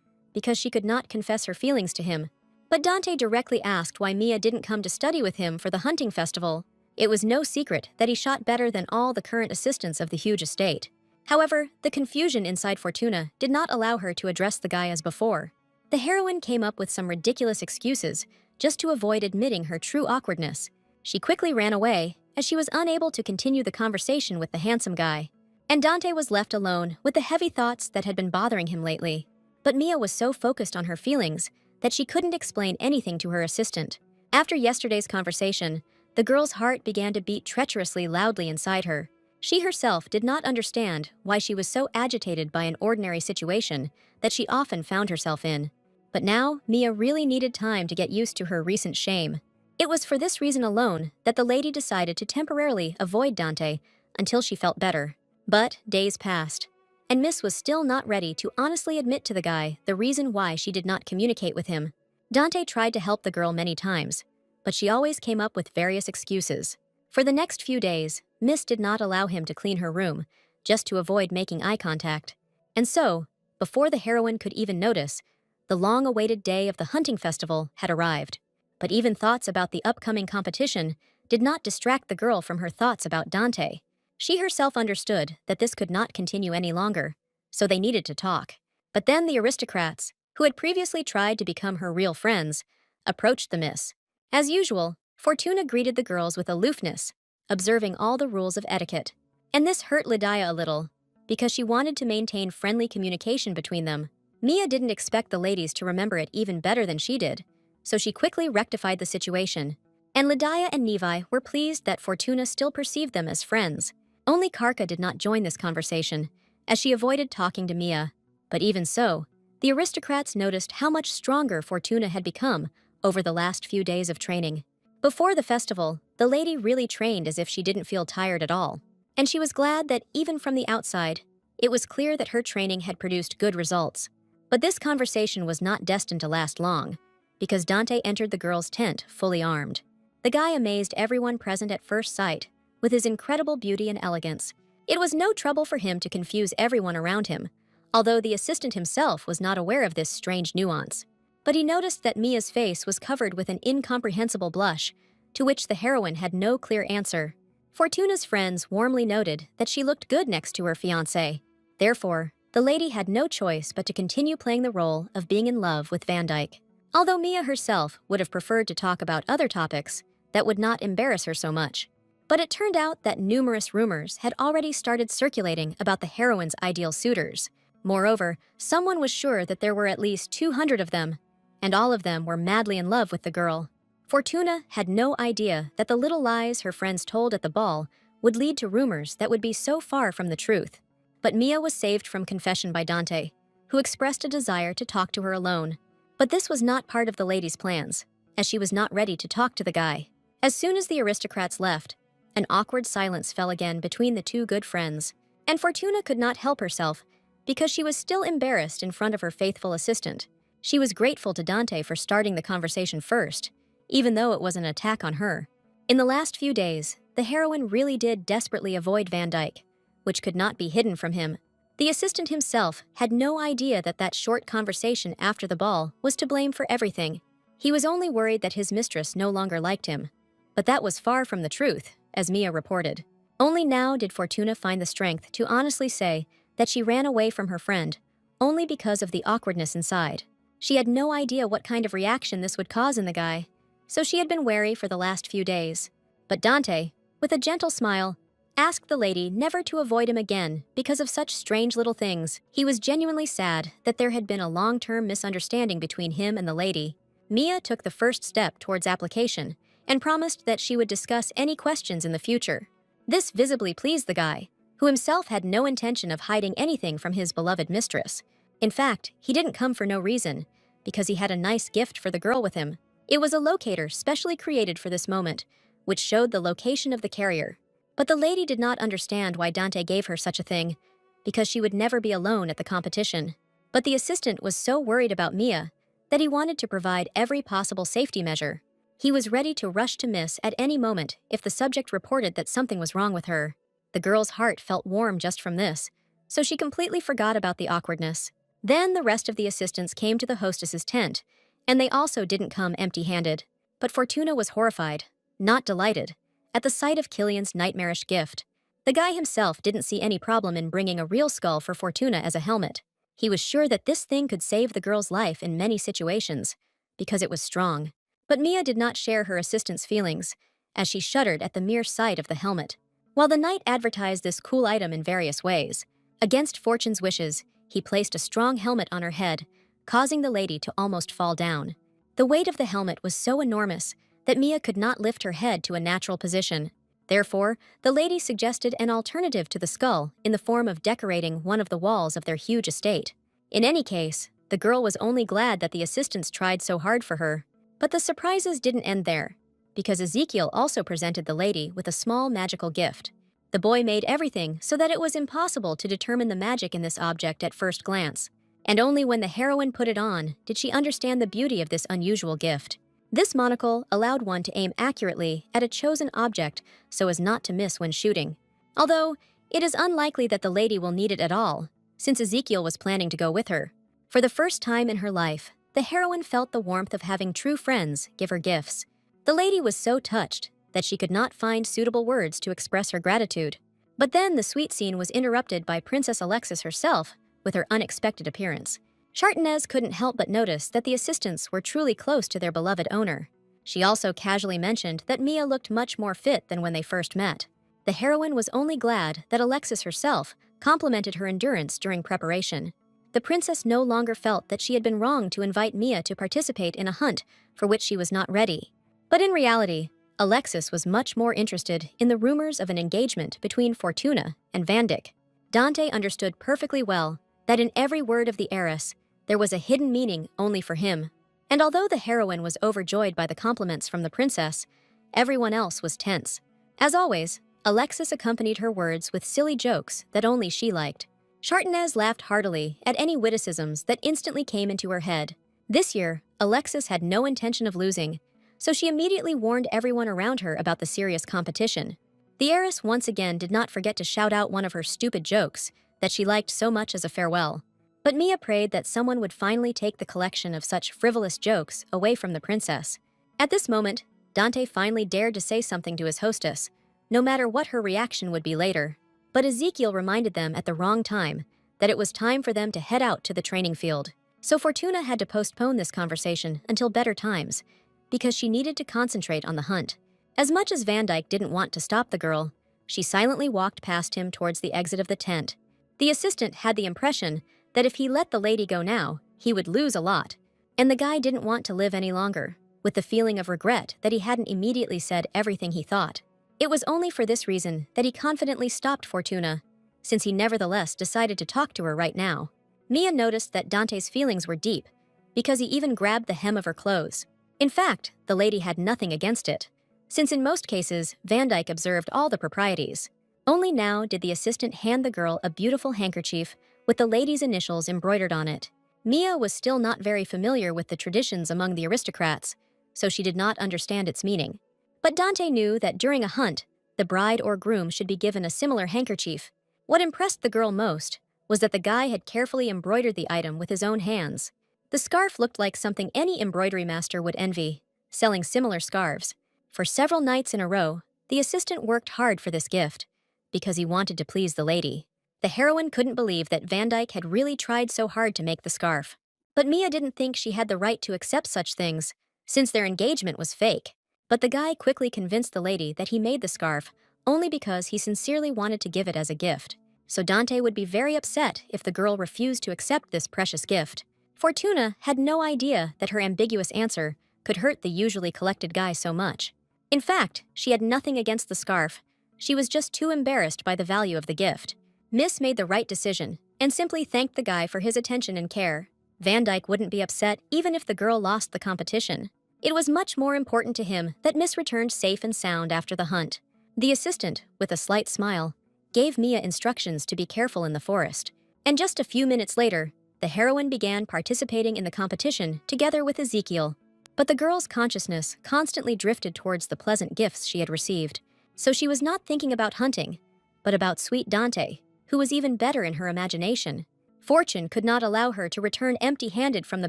because she could not confess her feelings to him. But Dante directly asked why Mia didn't come to study with him for the hunting festival. It was no secret that he shot better than all the current assistants of the huge estate. However, the confusion inside Fortuna did not allow her to address the guy as before. The heroine came up with some ridiculous excuses just to avoid admitting her true awkwardness. She quickly ran away, as she was unable to continue the conversation with the handsome guy. And Dante was left alone with the heavy thoughts that had been bothering him lately. But Mia was so focused on her feelings that she couldn't explain anything to her assistant. After yesterday's conversation, the girl's heart began to beat treacherously loudly inside her. She herself did not understand why she was so agitated by an ordinary situation that she often found herself in. But now, Mia really needed time to get used to her recent shame. It was for this reason alone that the lady decided to temporarily avoid Dante until she felt better. But days passed, and Miss was still not ready to honestly admit to the guy the reason why she did not communicate with him. Dante tried to help the girl many times, but she always came up with various excuses. For the next few days, Miss did not allow him to clean her room, just to avoid making eye contact. And so, before the heroine could even notice, the long-awaited day of the hunting festival had arrived. But even thoughts about the upcoming competition did not distract the girl from her thoughts about Dante. She herself understood that this could not continue any longer, so they needed to talk. But then the aristocrats, who had previously tried to become her real friends, approached the miss. As usual, Fortuna greeted the girls with aloofness, observing all the rules of etiquette. And this hurt Lydia a little, because she wanted to maintain friendly communication between them. Mia didn't expect the ladies to remember it even better than she did, so she quickly rectified the situation. And Lydia and Nevi were pleased that Fortuna still perceived them as friends. Only Karka did not join this conversation, as she avoided talking to Mia. But even so, the aristocrats noticed how much stronger Fortuna had become over the last few days of training. Before the festival, the lady really trained as if she didn't feel tired at all. And she was glad that even from the outside, it was clear that her training had produced good results. But this conversation was not destined to last long, because Dante entered the girls' tent fully armed. The guy amazed everyone present at first sight with his incredible beauty and elegance. It was no trouble for him to confuse everyone around him, although the assistant himself was not aware of this strange nuance. But he noticed that Mia's face was covered with an incomprehensible blush, to which the heroine had no clear answer. Fortuna's friends warmly noted that she looked good next to her fiancé. Therefore, the lady had no choice but to continue playing the role of being in love with Van Dyke. Although Mia herself would have preferred to talk about other topics that would not embarrass her so much. But it turned out that numerous rumors had already started circulating about the heroine's ideal suitors. Moreover, someone was sure that there were at least 200 of them, and all of them were madly in love with the girl. Fortuna had no idea that the little lies her friends told at the ball would lead to rumors that would be so far from the truth. But Mia was saved from confession by Dante, who expressed a desire to talk to her alone. But this was not part of the lady's plans, as she was not ready to talk to the guy. As soon as the aristocrats left, an awkward silence fell again between the two good friends, and Fortuna could not help herself because she was still embarrassed in front of her faithful assistant. She was grateful to Dante for starting the conversation first, even though it was an attack on her. In the last few days, the heroine really did desperately avoid Van Dyke, which could not be hidden from him. The assistant himself had no idea that that short conversation after the ball was to blame for everything. He was only worried that his mistress no longer liked him. But that was far from the truth, as Mia reported. Only now did Fortuna find the strength to honestly say that she ran away from her friend only because of the awkwardness inside. She had no idea what kind of reaction this would cause in the guy, so she had been wary for the last few days. But Dante, with a gentle smile, asked the lady never to avoid him again because of such strange little things. He was genuinely sad that there had been a long-term misunderstanding between him and the lady. Mia took the first step towards application and promised that she would discuss any questions in the future. This visibly pleased the guy, who himself had no intention of hiding anything from his beloved mistress. In fact, he didn't come for no reason, because he had a nice gift for the girl with him. It was a locator specially created for this moment, which showed the location of the carrier. But the lady did not understand why Dante gave her such a thing, because she would never be alone at the competition. But the assistant was so worried about Mia that he wanted to provide every possible safety measure. He was ready to rush to Miss at any moment if the subject reported that something was wrong with her. The girl's heart felt warm just from this, so she completely forgot about the awkwardness. Then the rest of the assistants came to the hostess's tent, and they also didn't come empty-handed. But Fortuna was horrified, not delighted, at the sight of Killian's nightmarish gift. The guy himself didn't see any problem in bringing a real skull for Fortuna as a helmet. He was sure that this thing could save the girl's life in many situations, because it was strong. But Mia did not share her assistant's feelings, as she shuddered at the mere sight of the helmet. While the knight advertised this cool item in various ways, against Fortune's wishes, he placed a strong helmet on her head, causing the lady to almost fall down. The weight of the helmet was so enormous that Mia could not lift her head to a natural position. Therefore, the lady suggested an alternative to the skull in the form of decorating one of the walls of their huge estate. In any case, the girl was only glad that the assistants tried so hard for her. But the surprises didn't end there, because Ezekiel also presented the lady with a small magical gift. The boy made everything so that it was impossible to determine the magic in this object at first glance. And only when the heroine put it on did she understand the beauty of this unusual gift. This monocle allowed one to aim accurately at a chosen object so as not to miss when shooting. Although, it is unlikely that the lady will need it at all, since Ezekiel was planning to go with her. For the first time in her life, the heroine felt the warmth of having true friends give her gifts. The lady was so touched that she could not find suitable words to express her gratitude. But then the sweet scene was interrupted by Princess Alexis herself with her unexpected appearance. Chartenez couldn't help but notice that the assistants were truly close to their beloved owner. She also casually mentioned that Mia looked much more fit than when they first met. The heroine was only glad that Alexis herself complimented her endurance during preparation. The princess no longer felt that she had been wrong to invite Mia to participate in a hunt for which she was not ready. But in reality, Alexis was much more interested in the rumors of an engagement between Fortuna and Van Dyck. Dante understood perfectly well that in every word of the heiress, there was a hidden meaning only for him. And although the heroine was overjoyed by the compliments from the princess, everyone else was tense. As always, Alexis accompanied her words with silly jokes that only she liked. Chartenez laughed heartily at any witticisms that instantly came into her head. This year, Alexis had no intention of losing, so she immediately warned everyone around her about the serious competition. The heiress once again did not forget to shout out one of her stupid jokes that she liked so much as a farewell. But Mia prayed that someone would finally take the collection of such frivolous jokes away from the princess. At this moment, Dante finally dared to say something to his hostess, no matter what her reaction would be later. But Ezekiel reminded them at the wrong time that it was time for them to head out to the training field. So Fortuna had to postpone this conversation until better times, because she needed to concentrate on the hunt. As much as Van Dyck didn't want to stop the girl, she silently walked past him towards the exit of the tent. The assistant had the impression that if he let the lady go now, he would lose a lot. And the guy didn't want to live any longer, with the feeling of regret that he hadn't immediately said everything he thought. It was only for this reason that he confidently stopped Fortuna, since he nevertheless decided to talk to her right now. Mia noticed that Dante's feelings were deep, because he even grabbed the hem of her clothes. In fact, the lady had nothing against it, since in most cases, Van Dyck observed all the proprieties. Only now did the assistant hand the girl a beautiful handkerchief with the lady's initials embroidered on it. Mia was still not very familiar with the traditions among the aristocrats, so she did not understand its meaning. But Dante knew that during a hunt, the bride or groom should be given a similar handkerchief. What impressed the girl most was that the guy had carefully embroidered the item with his own hands. The scarf looked like something any embroidery master would envy, selling similar scarves. For several nights in a row, the assistant worked hard for this gift, because he wanted to please the lady. The heroine couldn't believe that Van Dyck had really tried so hard to make the scarf. But Mia didn't think she had the right to accept such things, since their engagement was fake. But the guy quickly convinced the lady that he made the scarf only because he sincerely wanted to give it as a gift. So Dante would be very upset if the girl refused to accept this precious gift. Fortuna had no idea that her ambiguous answer could hurt the usually collected guy so much. In fact, she had nothing against the scarf. She was just too embarrassed by the value of the gift. Miss made the right decision and simply thanked the guy for his attention and care. Van Dyck wouldn't be upset even if the girl lost the competition. It was much more important to him that Miss returned safe and sound after the hunt. The assistant, with a slight smile, gave Mia instructions to be careful in the forest. And just a few minutes later, the heroine began participating in the competition together with Ezekiel. But the girl's consciousness constantly drifted towards the pleasant gifts she had received. So she was not thinking about hunting, but about sweet Dante, who was even better in her imagination. Fortune could not allow her to return empty-handed from the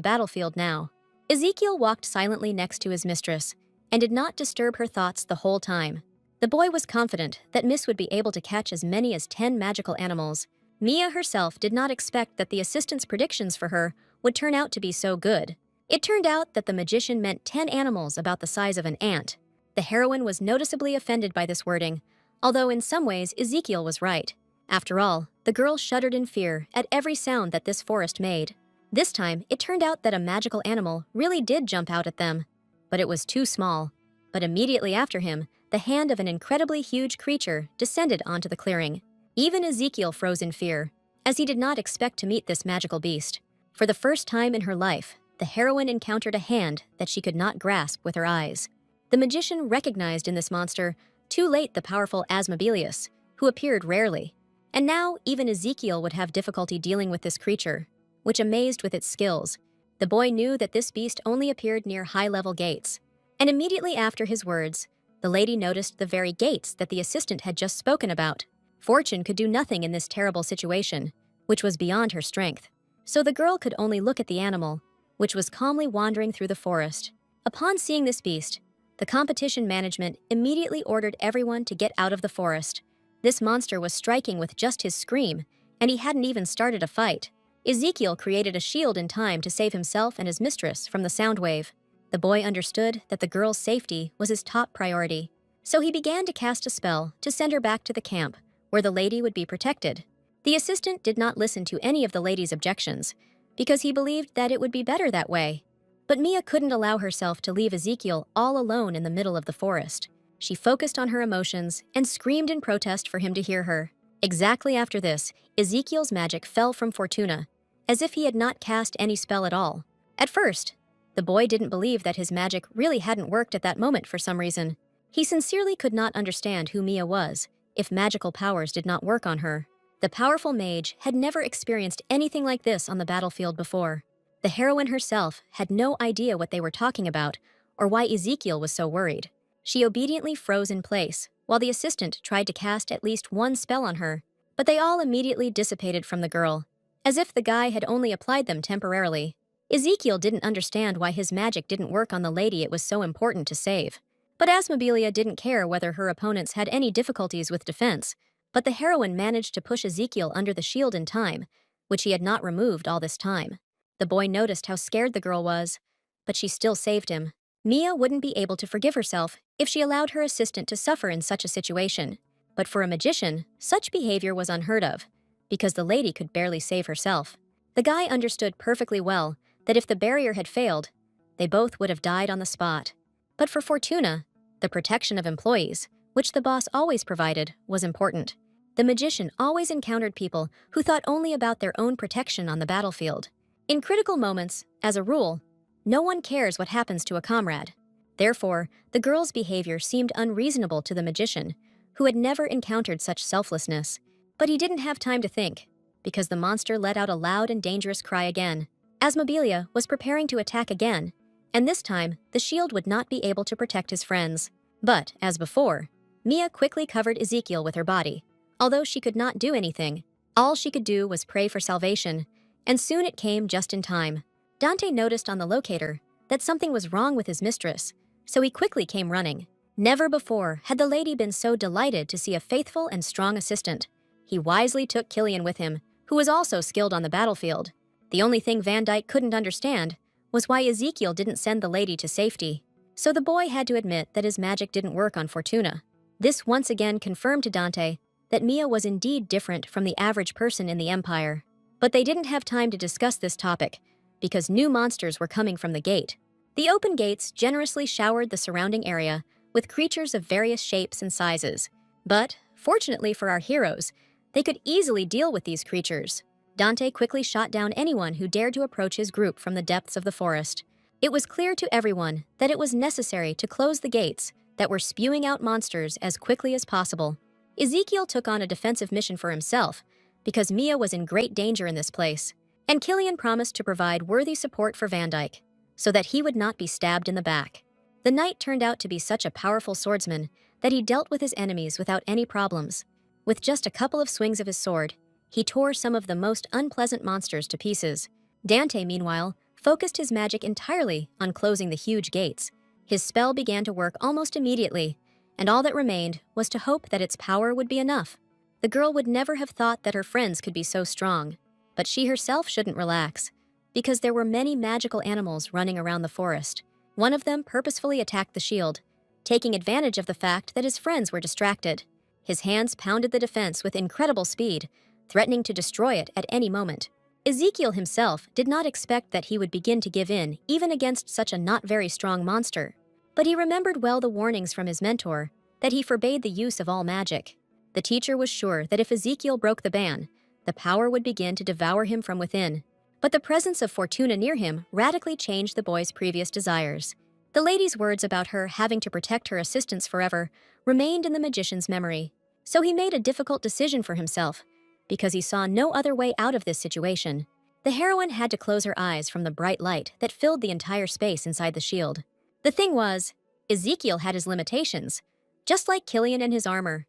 battlefield now. Ezekiel walked silently next to his mistress and did not disturb her thoughts the whole time. The boy was confident that Miss would be able to catch as many as 10 magical animals. Mia herself did not expect that the assistant's predictions for her would turn out to be so good. It turned out that the magician meant 10 animals about the size of an ant. The heroine was noticeably offended by this wording, although in some ways Ezekiel was right. After all, the girl shuddered in fear at every sound that this forest made. This time, it turned out that a magical animal really did jump out at them, but it was too small. But immediately after him, the hand of an incredibly huge creature descended onto the clearing. Even Ezekiel froze in fear, as he did not expect to meet this magical beast. For the first time in her life, the heroine encountered a hand that she could not grasp with her eyes. The magician recognized in this monster too late the powerful Asmodeus, who appeared rarely. And now even Ezekiel would have difficulty dealing with this creature, which amazed with its skills. The boy knew that this beast only appeared near high-level gates. And immediately after his words, the lady noticed the very gates that the assistant had just spoken about. Fortune could do nothing in this terrible situation, which was beyond her strength. So the girl could only look at the animal, which was calmly wandering through the forest. Upon seeing this beast, the competition management immediately ordered everyone to get out of the forest. This monster was striking with just his scream, and he hadn't even started a fight. Ezekiel created a shield in time to save himself and his mistress from the sound wave. The boy understood that the girl's safety was his top priority, so he began to cast a spell to send her back to the camp, where the lady would be protected. The assistant did not listen to any of the lady's objections, because he believed that it would be better that way. But Mia couldn't allow herself to leave Ezekiel all alone in the middle of the forest. She focused on her emotions and screamed in protest for him to hear her. Exactly after this, Ezekiel's magic fell from Fortuna, as if he had not cast any spell at all. At first, the boy didn't believe that his magic really hadn't worked at that moment for some reason. He sincerely could not understand who Mia was if magical powers did not work on her. The powerful mage had never experienced anything like this on the battlefield before. The heroine herself had no idea what they were talking about or why Ezekiel was so worried. She obediently froze in place, while the assistant tried to cast at least one spell on her, but they all immediately dissipated from the girl, as if the guy had only applied them temporarily. Ezekiel didn't understand why his magic didn't work on the lady it was so important to save. But Asmodeus didn't care whether her opponents had any difficulties with defense, but the heroine managed to push Ezekiel under the shield in time, which he had not removed all this time. The boy noticed how scared the girl was, but she still saved him. Mia wouldn't be able to forgive herself if she allowed her assistant to suffer in such a situation. But for a magician, such behavior was unheard of, because the lady could barely save herself. The guy understood perfectly well that if the barrier had failed, they both would have died on the spot. But for Fortuna, the protection of employees, which the boss always provided, was important. The magician always encountered people who thought only about their own protection on the battlefield. In critical moments, as a rule, no one cares what happens to a comrade. Therefore, the girl's behavior seemed unreasonable to the magician, who had never encountered such selflessness. But he didn't have time to think, because the monster let out a loud and dangerous cry again. Asmodeus was preparing to attack again, and this time the shield would not be able to protect his friends. But, as before, Mia quickly covered Ezekiel with her body. Although she could not do anything, all she could do was pray for salvation, and soon it came just in time. Dante noticed on the locator that something was wrong with his mistress, so he quickly came running. Never before had the lady been so delighted to see a faithful and strong assistant. He wisely took Killian with him, who was also skilled on the battlefield. The only thing Van Dyke couldn't understand was why Ezekiel didn't send the lady to safety. So the boy had to admit that his magic didn't work on Fortuna. This once again confirmed to Dante that Mia was indeed different from the average person in the Empire. But they didn't have time to discuss this topic, because new monsters were coming from the gate. The open gates generously showered the surrounding area with creatures of various shapes and sizes. But, fortunately for our heroes, they could easily deal with these creatures. Dante quickly shot down anyone who dared to approach his group from the depths of the forest. It was clear to everyone that it was necessary to close the gates that were spewing out monsters as quickly as possible. Ezekiel took on a defensive mission for himself, because Mia was in great danger in this place, and Killian promised to provide worthy support for Van Dyke, so that he would not be stabbed in the back. The knight turned out to be such a powerful swordsman that he dealt with his enemies without any problems. With just a couple of swings of his sword, he tore some of the most unpleasant monsters to pieces. Dante, meanwhile, focused his magic entirely on closing the huge gates. His spell began to work almost immediately, and all that remained was to hope that its power would be enough. The girl would never have thought that her friends could be so strong, but she herself shouldn't relax, because there were many magical animals running around the forest. One of them purposefully attacked the shield, taking advantage of the fact that his friends were distracted. His hands pounded the defense with incredible speed, threatening to destroy it at any moment. Ezekiel himself did not expect that he would begin to give in even against such a not very strong monster. But he remembered well the warnings from his mentor, that he forbade the use of all magic. The teacher was sure that if Ezekiel broke the ban, the power would begin to devour him from within. But the presence of Fortuna near him radically changed the boy's previous desires. The lady's words about her having to protect her assistants forever remained in the magician's memory. So he made a difficult decision for himself, because he saw no other way out of this situation. The heroine had to close her eyes from the bright light that filled the entire space inside the shield. The thing was, Ezekiel had his limitations, just like Killian and his armor.